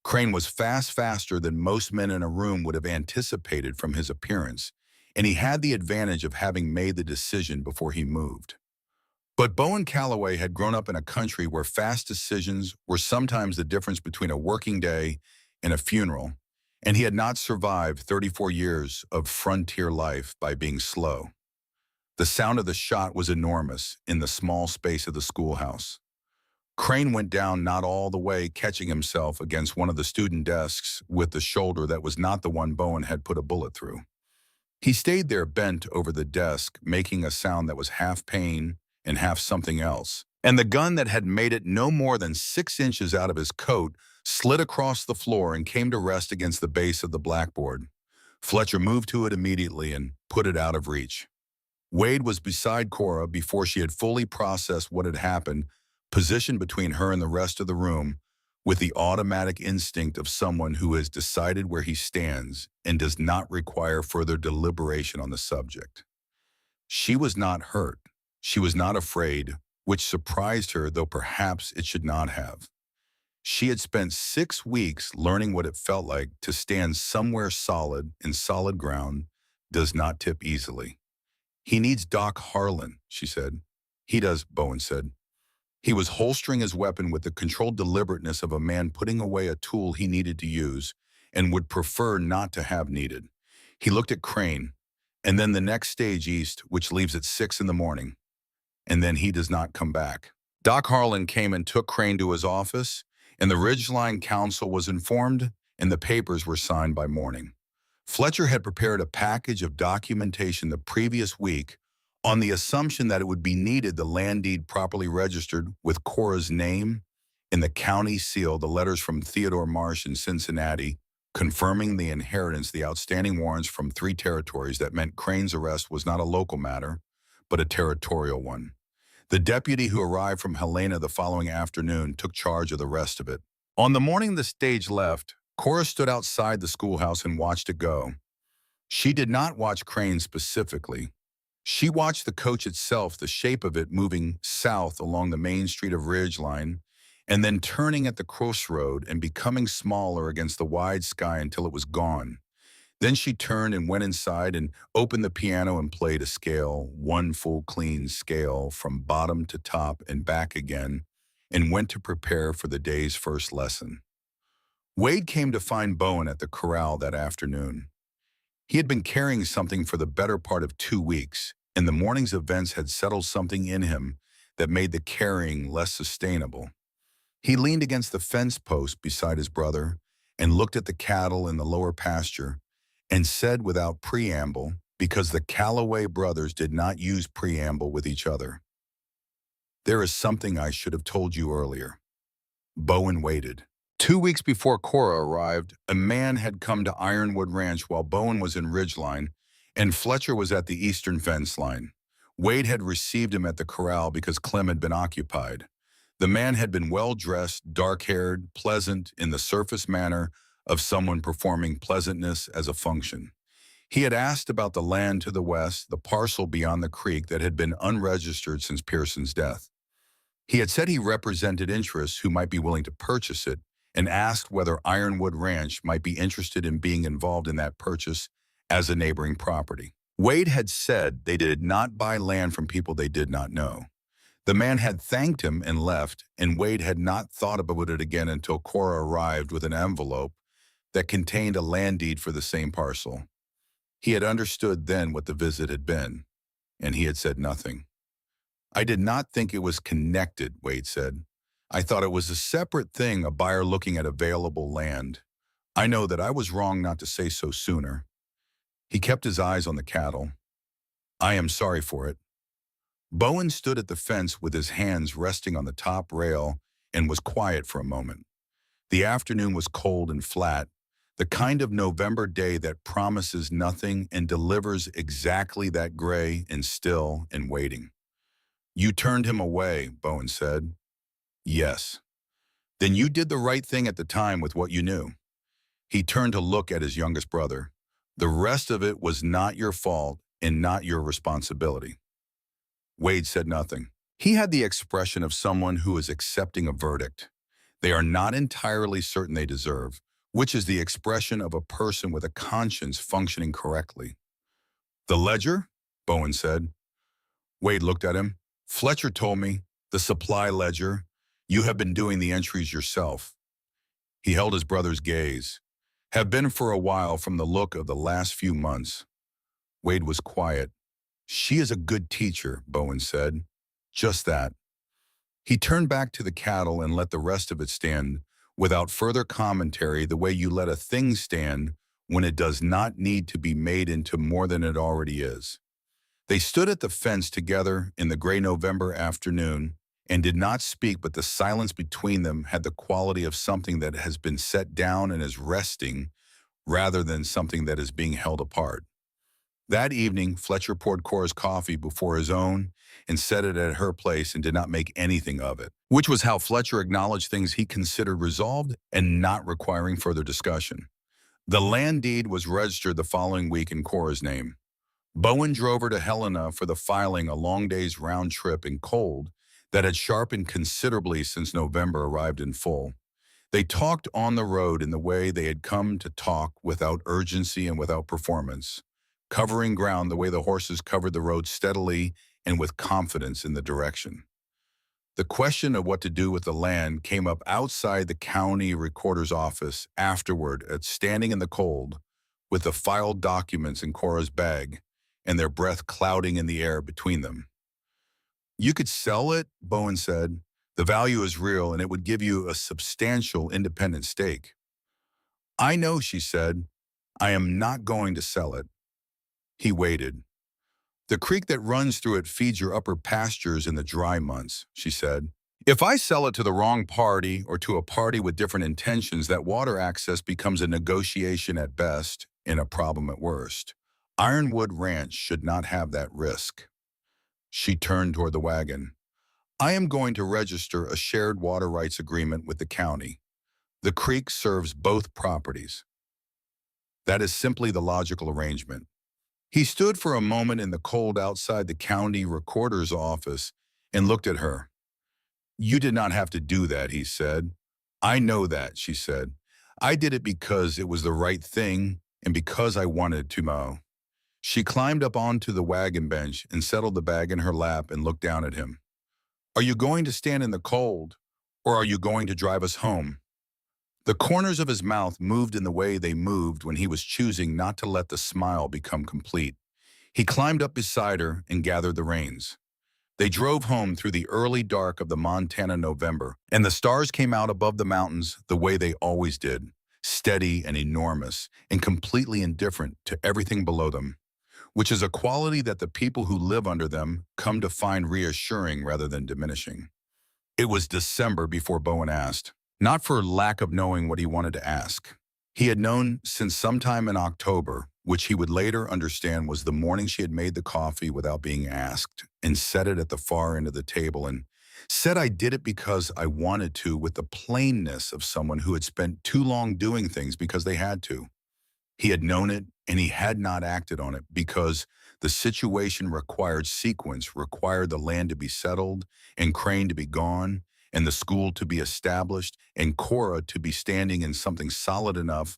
Speaker 1: Crane was faster than most men in a room would have anticipated from his appearance, and he had the advantage of having made the decision before he moved. But Bowen Calloway had grown up in a country where fast decisions were sometimes the difference between a working day and a funeral, and he had not survived 34 years of frontier life by being slow. The sound of the shot was enormous in the small space of the schoolhouse. Crane went down not all the way, catching himself against one of the student desks with the shoulder that was not the one Bowen had put a bullet through. He stayed there bent over the desk, making a sound that was half pain and half something else. And the gun that had made it no more than 6 inches out of his coat slid across the floor and came to rest against the base of the blackboard. Fletcher moved to it immediately and put it out of reach. Wade was beside Cora before she had fully processed what had happened, positioned between her and the rest of the room, with the automatic instinct of someone who has decided where he stands and does not require further deliberation on the subject. She was not hurt. She was not afraid, which surprised her, though perhaps it should not have. She had spent 6 weeks learning what it felt like to stand somewhere solid and solid ground does not tip easily. "He needs Doc Harlan," she said. "He does," Bowen said. He was holstering his weapon with the controlled deliberateness of a man putting away a tool he needed to use and would prefer not to have needed. He looked at Crane, and then the next stage east, which leaves at 6 in the morning, and then he does not come back. Doc Harlan came and took Crane to his office, and the Ridgeline Council was informed, and the papers were signed by morning. Fletcher had prepared a package of documentation the previous week on the assumption that it would be needed the land deed properly registered with Cora's name and the county seal, the letters from Theodore Marsh in Cincinnati, confirming the inheritance, the outstanding warrants from 3 territories that meant Crane's arrest was not a local matter, but a territorial one. The deputy who arrived from Helena the following afternoon took charge of the rest of it. On the morning the stage left, Cora stood outside the schoolhouse and watched it go. She did not watch Crane specifically. She watched the coach itself, the shape of it moving south along the main street of Ridgeline, and then turning at the crossroad and becoming smaller against the wide sky until it was gone. Then she turned and went inside and opened the piano and played a scale, one full clean scale from bottom to top and back again, and went to prepare for the day's first lesson. Wade came to find Bowen at the corral that afternoon. He had been carrying something for the better part of 2 weeks, and the morning's events had settled something in him that made the carrying less sustainable. He leaned against the fence post beside his brother and looked at the cattle in the lower pasture and said without preamble, because the Calloway brothers did not use preamble with each other, "There is something I should have told you earlier." Bowen waited. 2 weeks before Cora arrived, a man had come to Ironwood Ranch while Bowen was in Ridgeline, and Fletcher was at the eastern fence line. Wade had received him at the corral because Clem had been occupied. The man had been well-dressed, dark-haired, pleasant in the surface manner of someone performing pleasantness as a function. He had asked about the land to the west, the parcel beyond the creek that had been unregistered since Pearson's death. He had said he represented interests who might be willing to purchase it, and asked whether Ironwood Ranch might be interested in being involved in that purchase as a neighboring property. Wade had said they did not buy land from people they did not know. The man had thanked him and left, and Wade had not thought about it again until Cora arrived with an envelope that contained a land deed for the same parcel. He had understood then what the visit had been, and he had said nothing. "I did not think it was connected," Wade said. "I thought it was a separate thing, a buyer looking at available land. I know that I was wrong not to say so sooner." He kept his eyes on the cattle. "I am sorry for it." Bowen stood at the fence with his hands resting on the top rail and was quiet for a moment. The afternoon was cold and flat, the kind of November day that promises nothing and delivers exactly that gray and still and waiting. "You turned him away," Bowen said. "Yes." "Then you did the right thing at the time with what you knew." He turned to look at his youngest brother. The rest of it was not your fault and not your responsibility. Wade said nothing. He had the expression of someone who is accepting a verdict they are not entirely certain they deserve, which is the expression of a person with a conscience functioning correctly. The ledger? Bowen said. Wade looked at him. Fletcher told me, the supply ledger. You have been doing the entries yourself. He held his brother's gaze. Have been for a while from the look of the last few months. Wade was quiet. She is a good teacher, Bowen said. Just that. He turned back to the cattle and let the rest of it stand, without further commentary, the way you let a thing stand when it does not need to be made into more than it already is. They stood at the fence together in the gray November afternoon and did not speak, but the silence between them had the quality of something that has been set down and is resting rather than something that is being held apart. That evening, Fletcher poured Cora's coffee before his own and set it at her place and did not make anything of it, which was how Fletcher acknowledged things he considered resolved and not requiring further discussion. The land deed was registered the following week in Cora's name. Bowen drove her to Helena for the filing, a long day's round trip and cold that had sharpened considerably since November arrived in full. They talked on the road in the way they had come to talk, without urgency and without performance, covering ground the way the horses covered the road, steadily and with confidence in the direction. The question of what to do with the land came up outside the county recorder's office afterward, at standing in the cold, with the filed documents in Cora's bag and their breath clouding in the air between them. You could sell it, Bowen said. The value is real and it would give you a substantial independent stake. I know, she said. I am not going to sell it. He waited. The creek that runs through it feeds your upper pastures in the dry months, she said. If I sell it to the wrong party or to a party with different intentions, that water access becomes a negotiation at best and a problem at worst. Ironwood Ranch should not have that risk. She turned toward the wagon. I am going to register a shared water rights agreement with the county. The creek serves both properties. That is simply the logical arrangement. He stood for a moment in the cold outside the county recorder's office and looked at her. You did not have to do that, he said. I know that, she said. I did it because it was the right thing and because I wanted to mow. She climbed up onto the wagon bench and settled the bag in her lap and looked down at him. Are you going to stand in the cold, or are you going to drive us home? The corners of his mouth moved in the way they moved when he was choosing not to let the smile become complete. He climbed up beside her and gathered the reins. They drove home through the early dark of the Montana November, and the stars came out above the mountains the way they always did, steady and enormous and completely indifferent to everything below them, which is a quality that the people who live under them come to find reassuring rather than diminishing. It was December before Bowen asked, not for lack of knowing what he wanted to ask. He had known since sometime in October, which he would later understand was the morning she had made the coffee without being asked and set it at the far end of the table and said, I did it because I wanted to, with the plainness of someone who had spent too long doing things because they had to. He had known it, and he had not acted on it because the situation required sequence, required the land to be settled, and Crane to be gone, and the school to be established, and Cora to be standing in something solid enough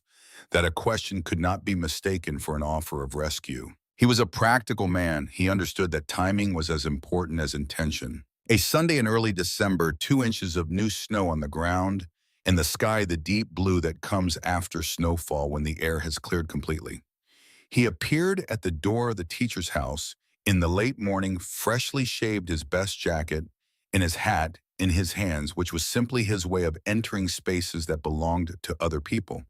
Speaker 1: that a question could not be mistaken for an offer of rescue. He was a practical man. He understood that timing was as important as intention. A Sunday in early December, 2 inches of new snow on the ground, and the sky the deep blue that comes after snowfall when the air has cleared completely. He appeared at the door of the teacher's house in the late morning, freshly shaved, his best jacket and his hat in his hands, which was simply his way of entering spaces that belonged to other people.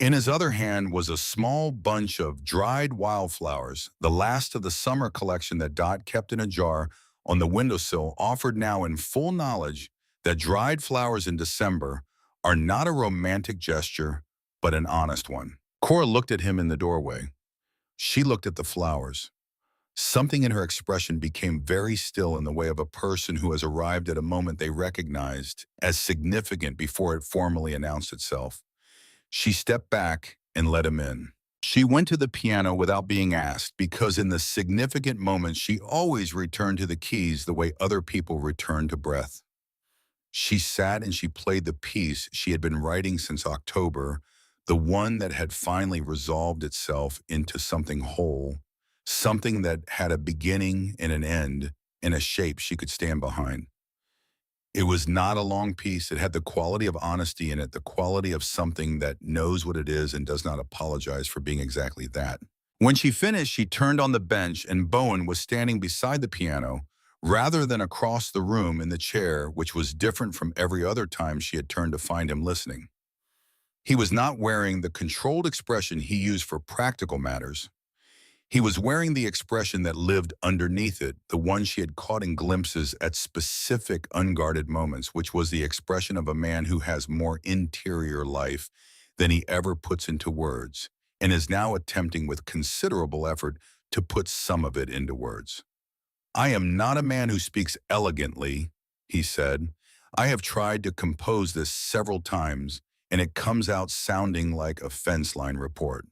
Speaker 1: In his other hand was a small bunch of dried wildflowers, the last of the summer collection that Dot kept in a jar on the windowsill, offered now in full knowledge that dried flowers in December are not a romantic gesture, but an honest one. Cora looked at him in the doorway. She looked at the flowers. Something in her expression became very still, in the way of a person who has arrived at a moment they recognized as significant before it formally announced itself. She stepped back and let him in. She went to the piano without being asked because in the significant moments she always returned to the keys the way other people return to breath. She sat and she played the piece she had been writing since October, the one that had finally resolved itself into something whole, something that had a beginning and an end and a shape she could stand behind. It was not a long piece. It had the quality of honesty in it, the quality of something that knows what it is and does not apologize for being exactly that. When she finished, she turned on the bench and Bowen was standing beside the piano rather than across the room in the chair, which was different from every other time she had turned to find him listening. He was not wearing the controlled expression he used for practical matters. He was wearing the expression that lived underneath it, the one she had caught in glimpses at specific unguarded moments, which was the expression of a man who has more interior life than he ever puts into words, and is now attempting with considerable effort to put some of it into words. "I am not a man who speaks elegantly," he said. "I have tried to compose this several times, and it comes out sounding like a fence line report."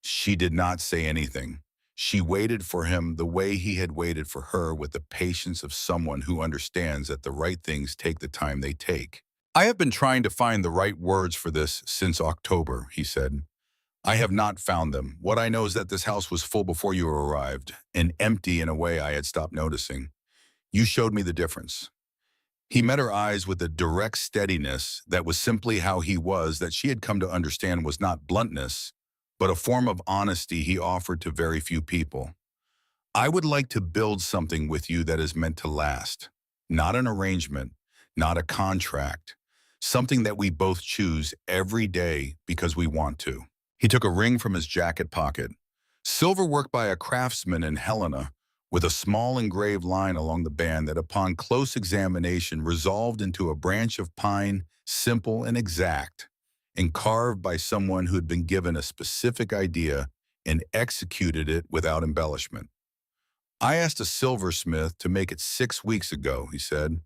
Speaker 1: She did not say anything. She waited for him the way he had waited for her, with the patience of someone who understands that the right things take the time they take. "I have been trying to find the right words for this since October," he said. "I have not found them. What I know is that this house was full before you arrived, and empty in a way I had stopped noticing. You showed me the difference." He met her eyes with a direct steadiness that was simply how he was, that she had come to understand was not bluntness, but a form of honesty he offered to very few people. "I would like to build something with you that is meant to last. Not an arrangement, not a contract. Something that we both choose every day because we want to." He took a ring from his jacket pocket. Silver work by a craftsman in Helena, with a small engraved line along the band that upon close examination resolved into a branch of pine, simple and exact, and carved by someone who had been given a specific idea and executed it without embellishment. "I asked a silversmith to make it 6 weeks ago," he said.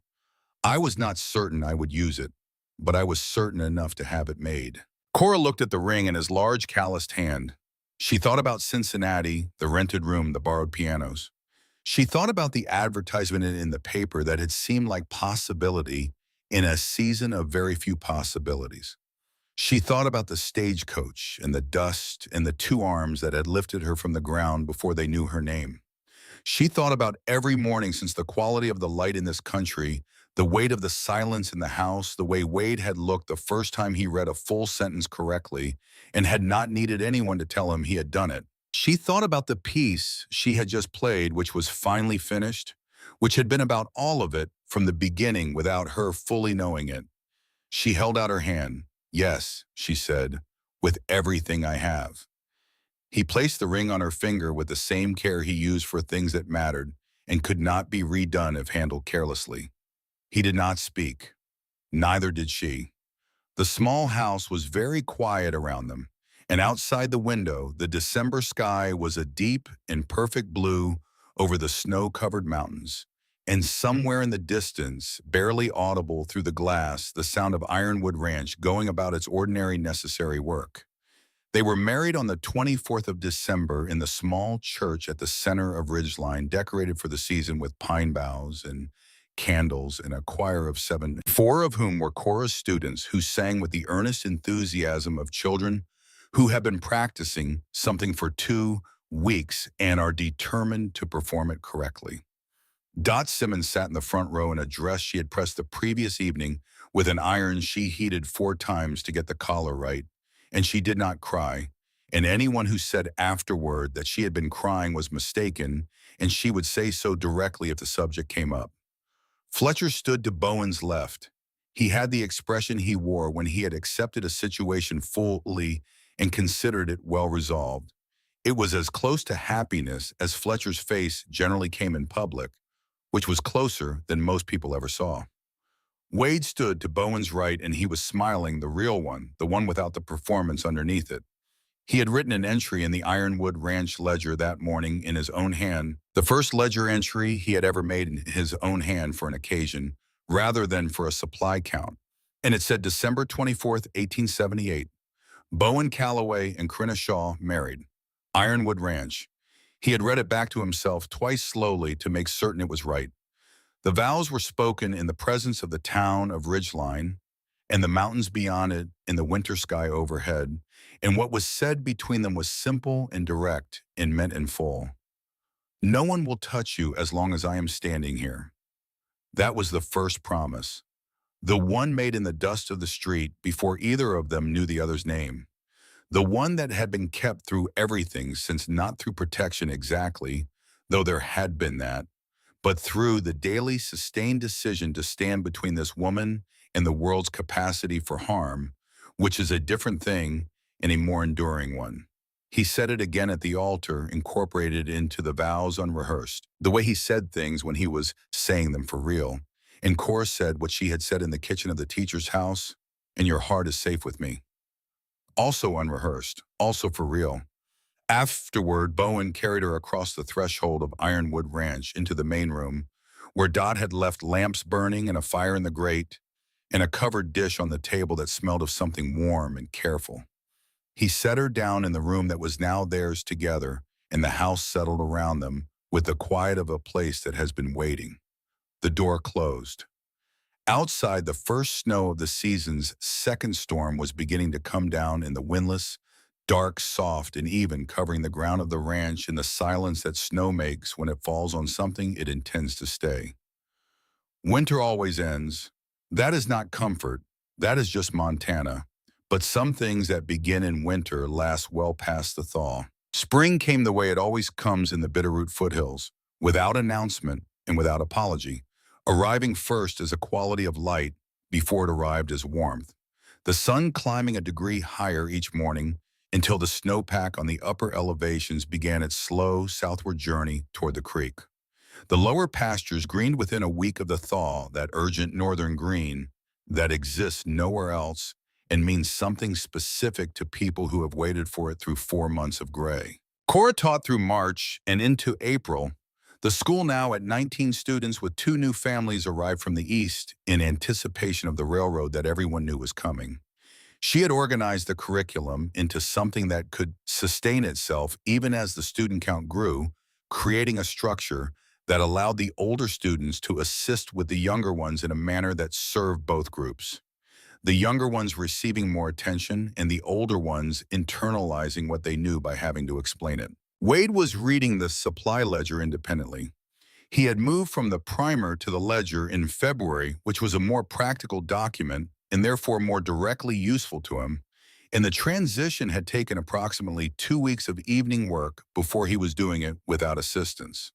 Speaker 1: "I was not certain I would use it, but I was certain enough to have it made." Cora looked at the ring in his large calloused hand. She thought about Cincinnati, the rented room, the borrowed pianos. She thought about the advertisement in the paper that had seemed like possibility in a season of very few possibilities. She thought about the stagecoach and the dust and the two arms that had lifted her from the ground before they knew her name. She thought about every morning since the quality of the light in this country, the weight of the silence in the house, the way Wade had looked the first time he read a full sentence correctly and had not needed anyone to tell him he had done it. She thought about the piece she had just played, which was finally finished, which had been about all of it from the beginning without her fully knowing it. She held out her hand. "Yes," she said, "with everything I have." He placed the ring on her finger with the same care he used for things that mattered and could not be redone if handled carelessly. He did not speak. Neither did she. The small house was very quiet around them, and outside the window, the December sky was a deep and perfect blue over the snow-covered mountains. And somewhere in the distance, barely audible through the glass, the sound of Ironwood Ranch going about its ordinary necessary work. They were married on the 24th of December in the small church at the center of Ridgeline, decorated for the season with pine boughs and candles and a choir of 7, 4 of whom were chorus students who sang with the earnest enthusiasm of children who have been practicing something for 2 weeks and are determined to perform it correctly. Dot Simmons sat in the front row in a dress she had pressed the previous evening with an iron she heated 4 times to get the collar right, and she did not cry, and anyone who said afterward that she had been crying was mistaken, and she would say so directly if the subject came up. Fletcher stood to Bowen's left. He had the expression he wore when he had accepted a situation fully and considered it well resolved. It was as close to happiness as Fletcher's face generally came in public, which was closer than most people ever saw. Wade stood to Bowen's right, and he was smiling, the real one, the one without the performance underneath it. He had written an entry in the Ironwood Ranch ledger that morning in his own hand, the first ledger entry he had ever made in his own hand for an occasion, rather than for a supply count. And it said December 24th, 1878. Bowen Calloway and Corinna Shaw married. Ironwood Ranch. He had read it back to himself twice slowly to make certain it was right. The vows were spoken in the presence of the town of Ridgeline and the mountains beyond it in the winter sky overhead, and what was said between them was simple and direct and meant in full. No one will touch you as long as I am standing here. That was the first promise, the one made in the dust of the street before either of them knew the other's name. The one that had been kept through everything, since not through protection exactly, though there had been that, but through the daily sustained decision to stand between this woman and the world's capacity for harm, which is a different thing and a more enduring one. He said it again at the altar, incorporated into the vows unrehearsed, the way he said things when he was saying them for real. And Cora said what she had said in the kitchen of the teacher's house, "And your heart is safe with me." Also unrehearsed, also for real. Afterward, Bowen carried her across the threshold of Ironwood Ranch into the main room, where Dot had left lamps burning and a fire in the grate, and a covered dish on the table that smelled of something warm and careful. He set her down in the room that was now theirs together, and the house settled around them with the quiet of a place that has been waiting. The door closed. Outside, the first snow of the season's second storm was beginning to come down in the windless, dark, soft, and even, covering the ground of the ranch in the silence that snow makes when it falls on something it intends to stay. Winter always ends. That is not comfort. That is just Montana. But some things that begin in winter last well past the thaw. Spring came the way it always comes in the Bitterroot foothills, without announcement and without apology, arriving first as a quality of light before it arrived as warmth. The sun climbing a degree higher each morning until the snowpack on the upper elevations began its slow southward journey toward the creek. The lower pastures greened within a week of the thaw, that urgent northern green that exists nowhere else and means something specific to people who have waited for it through 4 months of gray. Cora taught through March and into April. The school, now at 19 students with 2 new families, arrived from the east in anticipation of the railroad that everyone knew was coming. She had organized the curriculum into something that could sustain itself even as the student count grew, creating a structure that allowed the older students to assist with the younger ones in a manner that served both groups. The younger ones receiving more attention and the older ones internalizing what they knew by having to explain it. Wade was reading the supply ledger independently. He had moved from the primer to the ledger in February, which was a more practical document and therefore more directly useful to him, and the transition had taken approximately 2 weeks of evening work before he was doing it without assistance.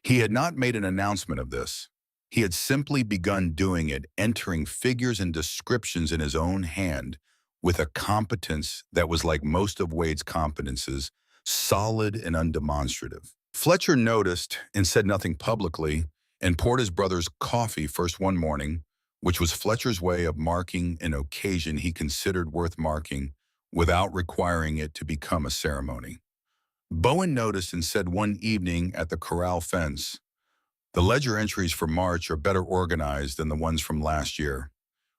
Speaker 1: He had not made an announcement of this. He had simply begun doing it, entering figures and descriptions in his own hand with a competence that was like most of Wade's competences, solid and undemonstrative. Fletcher noticed and said nothing publicly, and poured his brother's coffee first one morning, which was Fletcher's way of marking an occasion he considered worth marking without requiring it to become a ceremony. Bowen noticed and said one evening at the corral fence, "The ledger entries for March are better organized than the ones from last year,"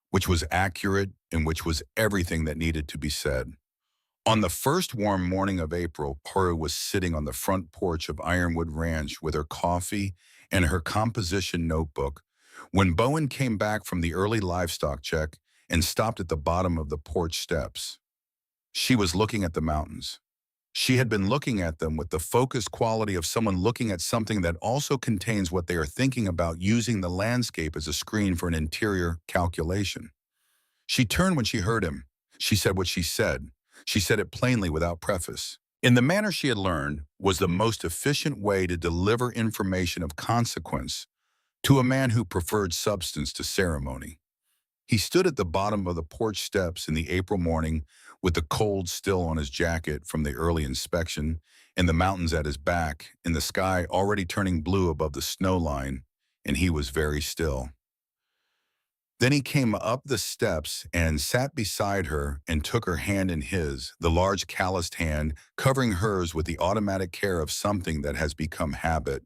Speaker 1: which was accurate and which was everything that needed to be said. On the first warm morning of April, Cora was sitting on the front porch of Ironwood Ranch with her coffee and her composition notebook when Bowen came back from the early livestock check and stopped at the bottom of the porch steps. She was looking at the mountains. She had been looking at them with the focused quality of someone looking at something that also contains what they are thinking about, using the landscape as a screen for an interior calculation. She turned when she heard him. She said what she said. She said it plainly without preface. In the manner she had learned was the most efficient way to deliver information of consequence to a man who preferred substance to ceremony. He stood at the bottom of the porch steps in the April morning with the cold still on his jacket from the early inspection, and the mountains at his back, and the sky already turning blue above the snow line, and he was very still. Then he came up the steps and sat beside her and took her hand in his, the large calloused hand covering hers with the automatic care of something that has become habit.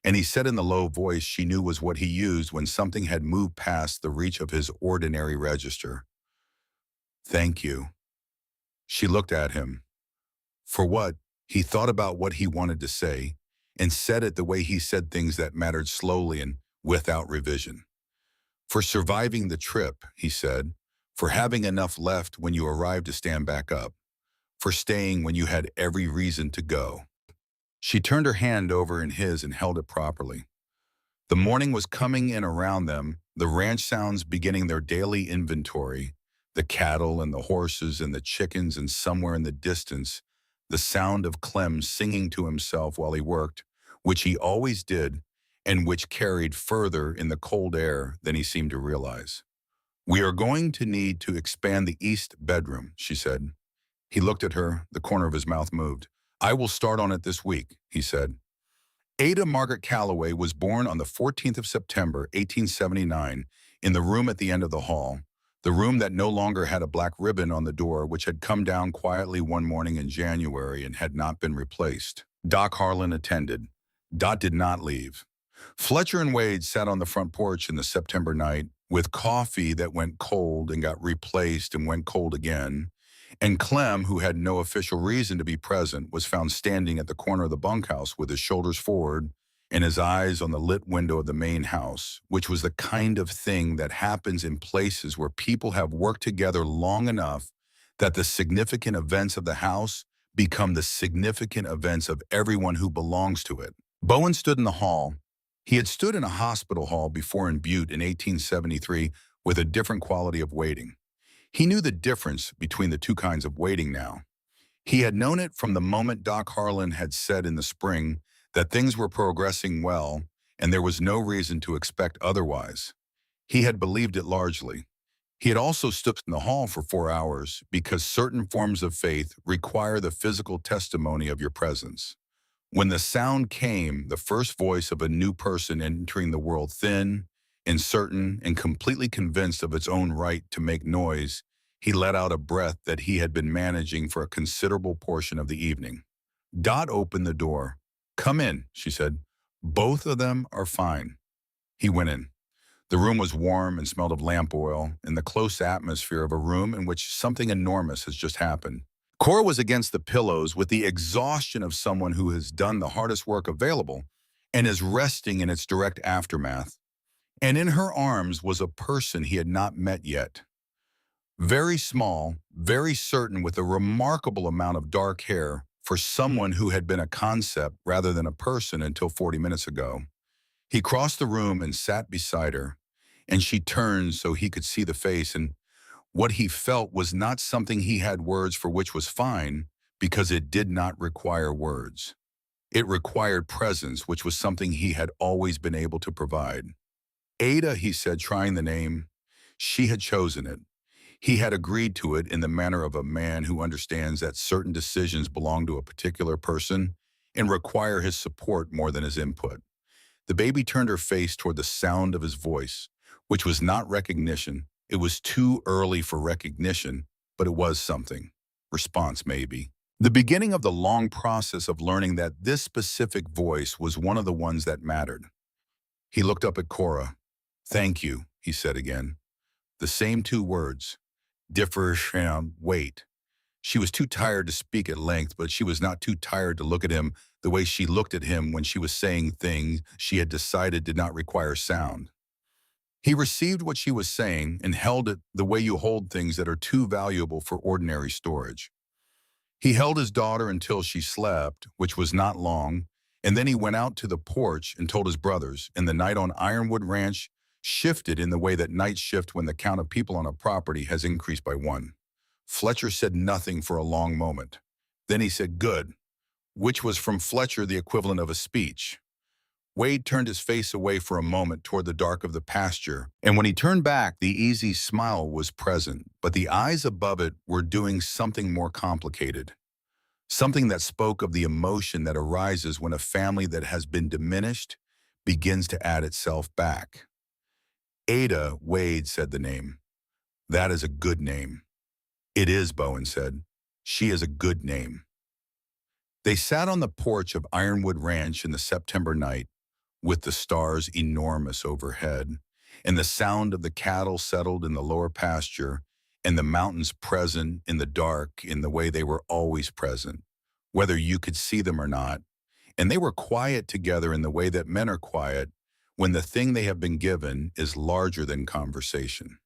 Speaker 1: And he said in the low voice she knew was what he used when something had moved past the reach of his ordinary register, "Thank you." She looked at him. For what? He thought about what he wanted to say and said it the way he said things that mattered slowly and without revision. For surviving the trip, he said. For having enough left when you arrived to stand back up. For staying when you had every reason to go. She turned her hand over in his and held it properly. The morning was coming in around them, the ranch sounds beginning their daily inventory, the cattle and the horses and the chickens, and somewhere in the distance, the sound of Clem singing to himself while he worked, which he always did, and which carried further in the cold air than he seemed to realize. "We are going to need to expand the east bedroom," she said. He looked at her, the corner of his mouth moved. "I will start on it this week," he said. Ada Margaret Calloway was born on the 14th of September, 1879, in the room at the end of the hall, the room that no longer had a black ribbon on the door, which had come down quietly one morning in January and had not been replaced. Doc Harlan attended. Dot did not leave. Fletcher and Wade sat on the front porch in the September night with coffee that went cold and got replaced and went cold again, and Clem, who had no official reason to be present, was found standing at the corner of the bunkhouse with his shoulders forward and his eyes on the lit window of the main house, which was the kind of thing that happens in places where people have worked together long enough that the significant events of the house become the significant events of everyone who belongs to it. Bowen stood in the hall. He had stood in a hospital hall before in Butte in 1873 with a different quality of waiting. He knew the difference between the two kinds of waiting now. He had known it from the moment Doc Harlan had said in the spring that things were progressing well and there was no reason to expect otherwise. He had believed it largely. He had also stood in the hall for 4 hours because certain forms of faith require the physical testimony of your presence. When the sound came, the first voice of a new person entering the world, thin, uncertain, and completely convinced of its own right to make noise, he let out a breath that he had been managing for a considerable portion of the evening. Dot opened the door. "Come in," she said. "Both of them are fine." He went in. The room was warm and smelled of lamp oil, in the close atmosphere of a room in which something enormous has just happened. Cora was against the pillows with the exhaustion of someone who has done the hardest work available and is resting in its direct aftermath. And in her arms was a person he had not met yet. Very small, very certain, with a remarkable amount of dark hair for someone who had been a concept rather than a person until 40 minutes ago. He crossed the room and sat beside her, and she turned so he could see the face, and what he felt was not something he had words for, which was fine, because it did not require words. It required presence, which was something he had always been able to provide. "Ada," he said, trying the name. She had chosen it. He had agreed to it in the manner of a man who understands that certain decisions belong to a particular person and require his support more than his input. The baby turned her face toward the sound of his voice, which was not recognition. It was too early for recognition, but it was something. Response, maybe. The beginning of the long process of learning that this specific voice was one of the ones that mattered. He looked up at Cora. "Thank you," he said again. The same two words. Wait. She was too tired to speak at length, but she was not too tired to look at him the way she looked at him when she was saying things she had decided did not require sound. He received what she was saying and held it the way you hold things that are too valuable for ordinary storage. He held his daughter until she slept, which was not long, and then he went out to the porch and told his brothers, and the night on Ironwood Ranch shifted in the way that nights shift when the count of people on a property has increased by 1. Fletcher said nothing for a long moment. Then he said, "Good," which was from Fletcher the equivalent of a speech. Wade turned his face away for a moment toward the dark of the pasture, and when he turned back, the easy smile was present, but the eyes above it were doing something more complicated. Something that spoke of the emotion that arises when a family that has been diminished begins to add itself back. "Ada," Wade said the name. "That is a good name." "It is," Bowen said. "She is a good name." They sat on the porch of Ironwood Ranch in the September night, with the stars enormous overhead, and the sound of the cattle settled in the lower pasture, and the mountains present in the dark in the way they were always present, whether you could see them or not. And they were quiet together in the way that men are quiet when the thing they have been given is larger than conversation.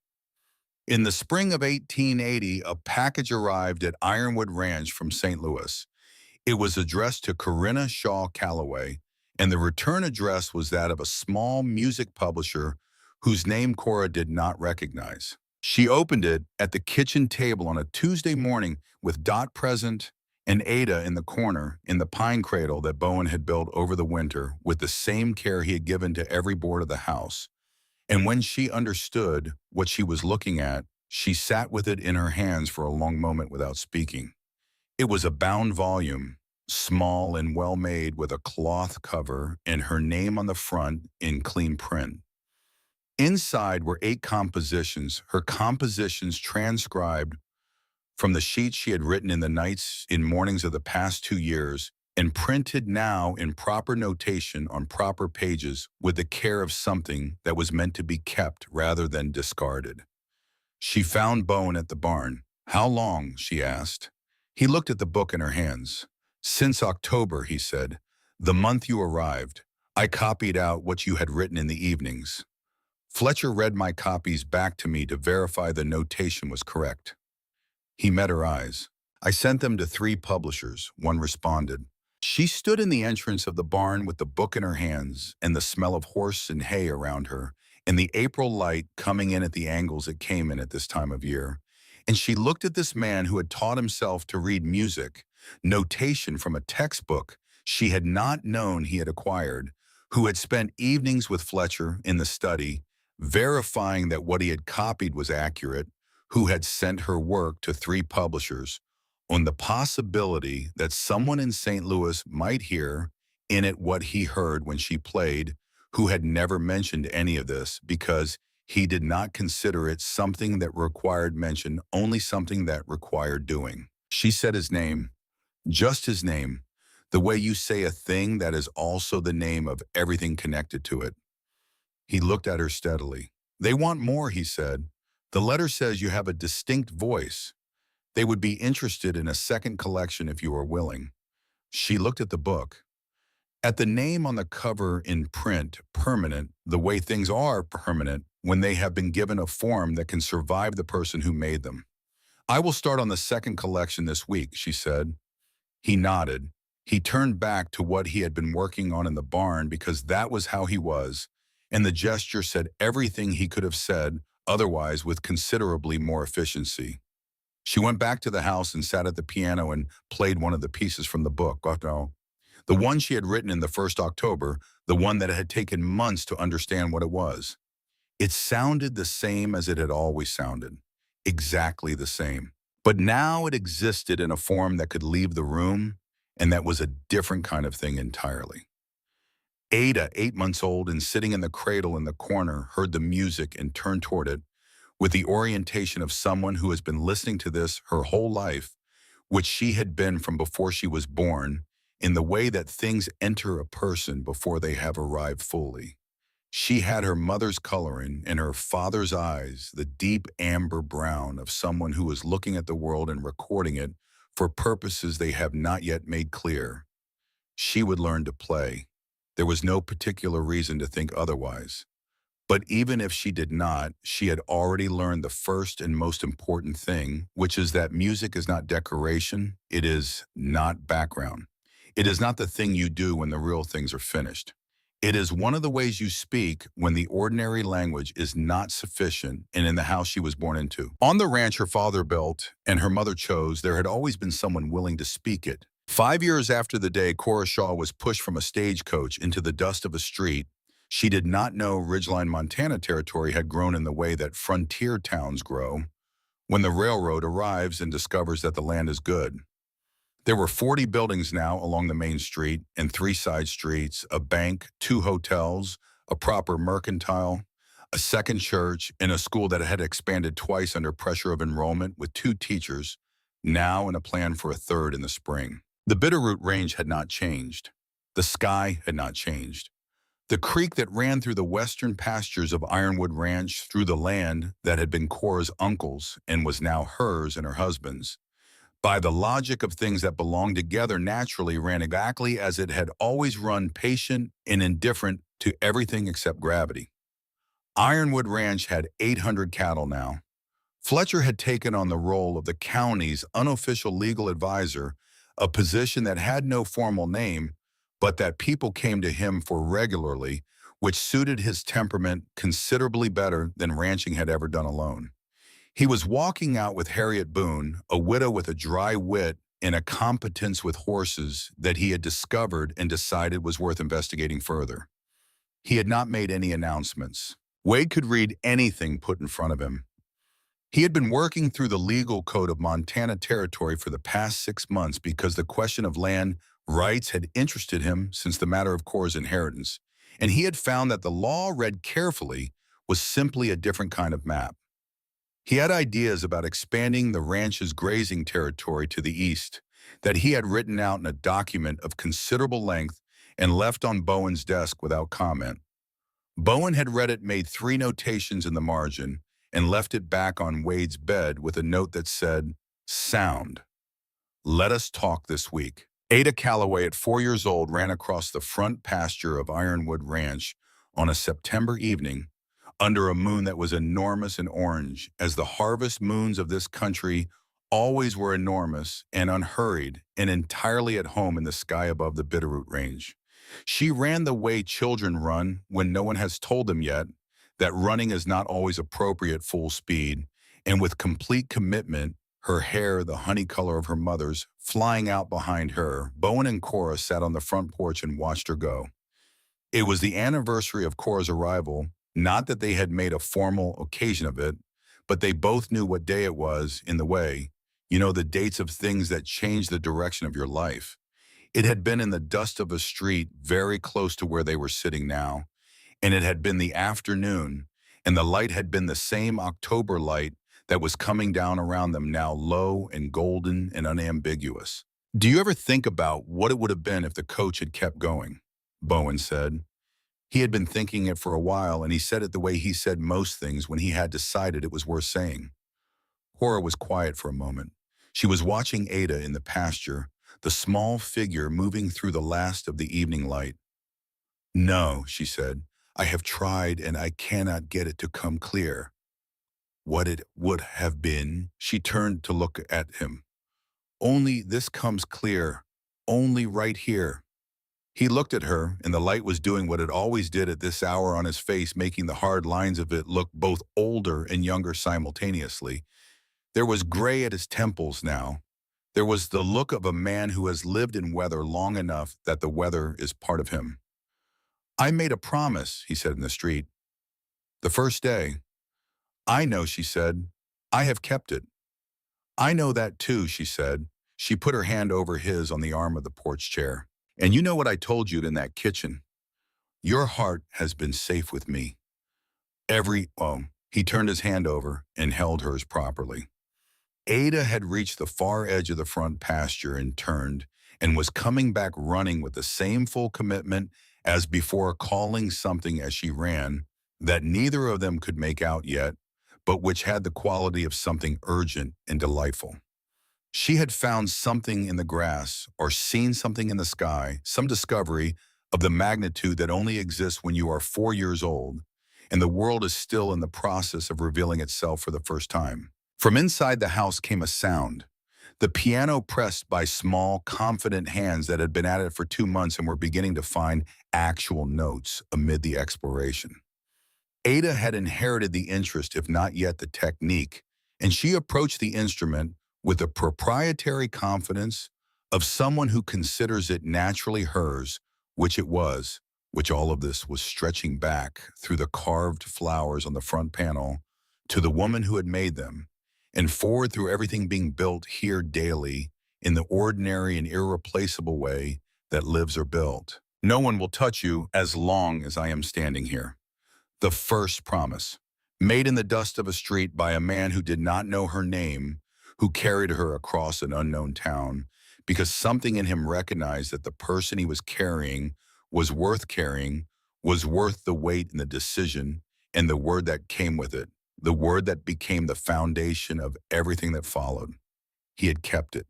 Speaker 1: In the spring of 1880, a package arrived at Ironwood Ranch from St. Louis. It was addressed to Corinna Shaw Calloway, and the return address was that of a small music publisher whose name Cora did not recognize. She opened it at the kitchen table on a Tuesday morning with Dot present and Ada in the corner in the pine cradle that Bowen had built over the winter with the same care he had given to every board of the house. And when she understood what she was looking at, she sat with it in her hands for a long moment without speaking. It was a bound volume, small and well-made with a cloth cover and her name on the front in clean print. Inside were 8 compositions, her compositions transcribed from the sheets she had written in the nights and mornings of the past 2 years and printed now in proper notation on proper pages with the care of something that was meant to be kept rather than discarded. She found Bowen at the barn. "How long?" she asked. He looked at the book in her hands. "Since October," he said, "the month you arrived. I copied out what you had written in the evenings." Fletcher read my copies back to me to verify the notation was correct. He met her eyes. "I sent them to 3 publishers," one responded. She stood in the entrance of the barn with the book in her hands and the smell of horse and hay around her and the April light coming in at the angles it came in at this time of year. And she looked at this man who had taught himself to read music, notation from a textbook she had not known he had acquired, who had spent evenings with Fletcher in the study, verifying that what he had copied was accurate, who had sent her work to 3 publishers, on the possibility that someone in St. Louis might hear in it what he heard when she played, who had never mentioned any of this because he did not consider it something that required mention, only something that required doing. She said his name, just his name, the way you say a thing that is also the name of everything connected to it. He looked at her steadily. "They want more," he said. "The letter says you have a distinct voice. They would be interested in a second collection if you are willing." She looked at the book. At the name on the cover in print, permanent, the way things are permanent when they have been given a form that can survive the person who made them. "I will start on the second collection this week," she said. He nodded. He turned back to what he had been working on in the barn because that was how he was, and the gesture said everything he could have said otherwise with considerably more efficiency. She went back to the house and sat at the piano and played one of the pieces from the book, the one she had written in the first October, the one that had taken months to understand what it was. It sounded the same as it had always sounded, exactly the same. But now it existed in a form that could leave the room, and that was a different kind of thing entirely. Ada, 8 months old and sitting in the cradle in the corner, heard the music and turned toward it with the orientation of someone who has been listening to this her whole life, which she had been from before she was born, in the way that things enter a person before they have arrived fully. She had her mother's coloring and her father's eyes, the deep amber brown of someone who is looking at the world and recording it for purposes they have not yet made clear. She would learn to play. There was no particular reason to think otherwise. But even if she did not, she had already learned the first and most important thing, which is that music is not decoration, it is not background. It is not the thing you do when the real things are finished. It is one of the ways you speak when the ordinary language is not sufficient, and in the house she was born into. On the ranch her father built and her mother chose, there had always been someone willing to speak it. 5 years after the day Cora Shaw was pushed from a stagecoach into the dust of a street, she did not know Ridgeline, Montana territory had grown in the way that frontier towns grow when the railroad arrives and discovers that the land is good. There were 40 buildings now along the main street and 3 side streets, a bank, 2 hotels, a proper mercantile, a second church, and a school that had expanded twice under pressure of enrollment with 2 teachers, now and a plan for a third in the spring. The Bitterroot Range had not changed. The sky had not changed. The creek that ran through the western pastures of Ironwood Ranch through the land that had been Cora's uncle's and was now hers and her husband's, by the logic of things that belonged together naturally ran exactly as it had always run, patient and indifferent to everything except gravity. Ironwood Ranch had 800 cattle now. Fletcher had taken on the role of the county's unofficial legal advisor, a position that had no formal name, but that people came to him for regularly, which suited his temperament considerably better than ranching had ever done alone. He was walking out with Harriet Boone, a widow with a dry wit and a competence with horses that he had discovered and decided was worth investigating further. He had not made any announcements. Wade could read anything put in front of him. He had been working through the legal code of Montana Territory for the past 6 months because the question of land rights had interested him since the matter of Cora's inheritance, and he had found that the law read carefully was simply a different kind of map. He had ideas about expanding the ranch's grazing territory to the east that he had written out in a document of considerable length and left on Bowen's desk without comment. Bowen had read it, made 3 notations in the margin, and left it back on Wade's bed with a note that said, "Sound. Let us talk this week." Ada Calloway, at 4 years old, ran across the front pasture of Ironwood Ranch on a September evening under a moon that was enormous and orange, as the harvest moons of this country always were enormous and unhurried and entirely at home in the sky above the Bitterroot Range. She ran the way children run when no one has told them yet that running is not always appropriate full speed, and with complete commitment, her hair the honey color of her mother's, flying out behind her. Bowen and Cora sat on the front porch and watched her go. It was the anniversary of Cora's arrival, not that they had made a formal occasion of it, but they both knew what day it was in the way, the dates of things that change the direction of your life. It had been in the dust of a street very close to where they were sitting now, and it had been the afternoon, and the light had been the same October light that was coming down around them now, low and golden and unambiguous. "Do you ever think about what it would have been if the coach had kept going?" Bowen said. He had been thinking it for a while, and he said it the way he said most things when he had decided it was worth saying. Cora was quiet for a moment. She was watching Ada in the pasture, the small figure moving through the last of the evening light. "No," she said, "I have tried and I cannot get it to come clear." "What it would have been?" She turned to look at him. "Only this comes clear, only right here." He looked at her, and the light was doing what it always did at this hour on his face, making the hard lines of it look both older and younger simultaneously. There was gray at his temples now. There was the look of a man who has lived in weather long enough that the weather is part of him. "I made a promise," he said in the street. "The first day." "I know," she said. "I have kept it." "I know that too," she said. She put her hand over his on the arm of the porch chair. "And you know what I told you in that kitchen? Your heart has been safe with me. He turned his hand over and held hers properly. Ada had reached the far edge of the front pasture and turned, and was coming back running with the same full commitment as before, calling something as she ran that neither of them could make out yet, but which had the quality of something urgent and delightful. She had found something in the grass or seen something in the sky, some discovery of the magnitude that only exists when you are 4 years old, and the world is still in the process of revealing itself for the first time. From inside the house came a sound, the piano pressed by small, confident hands that had been at it for 2 months and were beginning to find actual notes amid the exploration. Ada had inherited the interest, if not yet the technique, and she approached the instrument with the proprietary confidence of someone who considers it naturally hers, which it was, which all of this was stretching back through the carved flowers on the front panel to the woman who had made them, and forward through everything being built here daily in the ordinary and irreplaceable way that lives are built. No one will touch you as long as I am standing here. The first promise, made in the dust of a street by a man who did not know her name, who carried her across an unknown town, because something in him recognized that the person he was carrying was worth carrying, was worth the weight in the decision and the word that came with it, the word that became the foundation of everything that followed. He had kept it.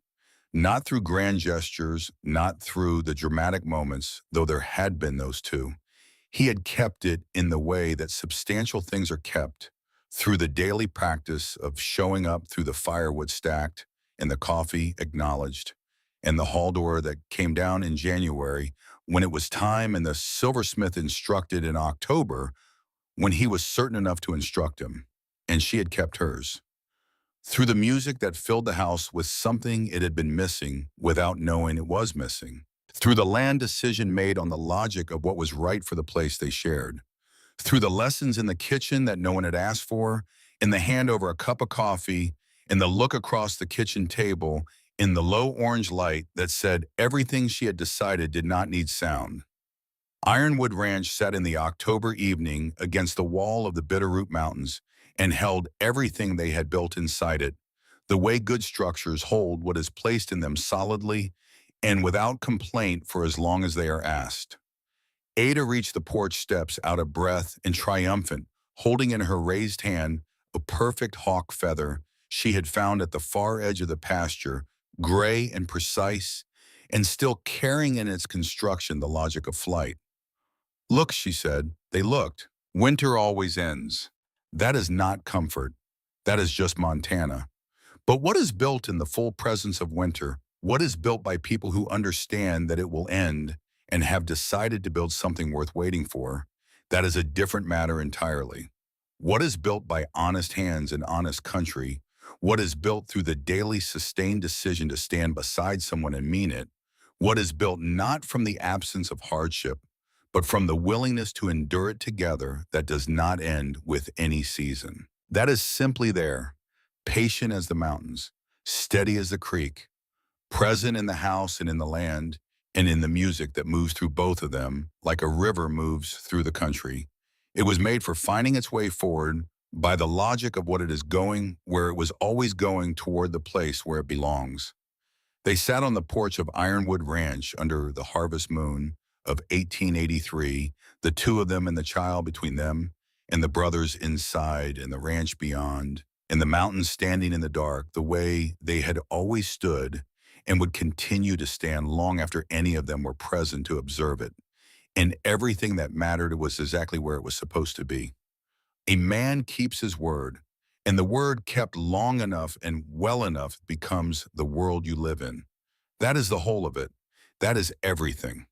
Speaker 1: Not through grand gestures, not through the dramatic moments, though there had been those too. He had kept it in the way that substantial things are kept, through the daily practice of showing up, through the firewood stacked and the coffee acknowledged, and the hall door that came down in January when it was time, and the silversmith instructed in October when he was certain enough to instruct him. And she had kept hers. Through the music that filled the house with something it had been missing without knowing it was missing. Through the land decision made on the logic of what was right for the place they shared. Through the lessons in the kitchen that no one had asked for, in the hand over a cup of coffee, in the look across the kitchen table, in the low orange light that said everything she had decided did not need sound. Ironwood Ranch sat in the October evening against the wall of the Bitterroot Mountains and held everything they had built inside it, the way good structures hold what is placed in them solidly and without complaint for as long as they are asked. Ada reached the porch steps out of breath and triumphant, holding in her raised hand a perfect hawk feather she had found at the far edge of the pasture, gray and precise, and still carrying in its construction the logic of flight. Look, she said. They looked. Winter always ends. That is not comfort. That is just Montana. But what is built in the full presence of winter? What is built by people who understand that it will end and have decided to build something worth waiting for? That is a different matter entirely. What is built by honest hands and honest country? What is built through the daily sustained decision to stand beside someone and mean it? What is built not from the absence of hardship, but from the willingness to endure it together that does not end with any season. That is simply there, patient as the mountains, steady as the creek, present in the house and in the land, and in the music that moves through both of them like a river moves through the country. It was made for finding its way forward by the logic of what it is going, where it was always going toward the place where it belongs. They sat on the porch of Ironwood Ranch under the harvest moon of 1883, the two of them and the child between them, and the brothers inside and the ranch beyond, and the mountains standing in the dark the way they had always stood and would continue to stand long after any of them were present to observe it. And everything that mattered was exactly where it was supposed to be. A man keeps his word, and the word kept long enough and well enough becomes the world you live in. That is the whole of it. That is everything.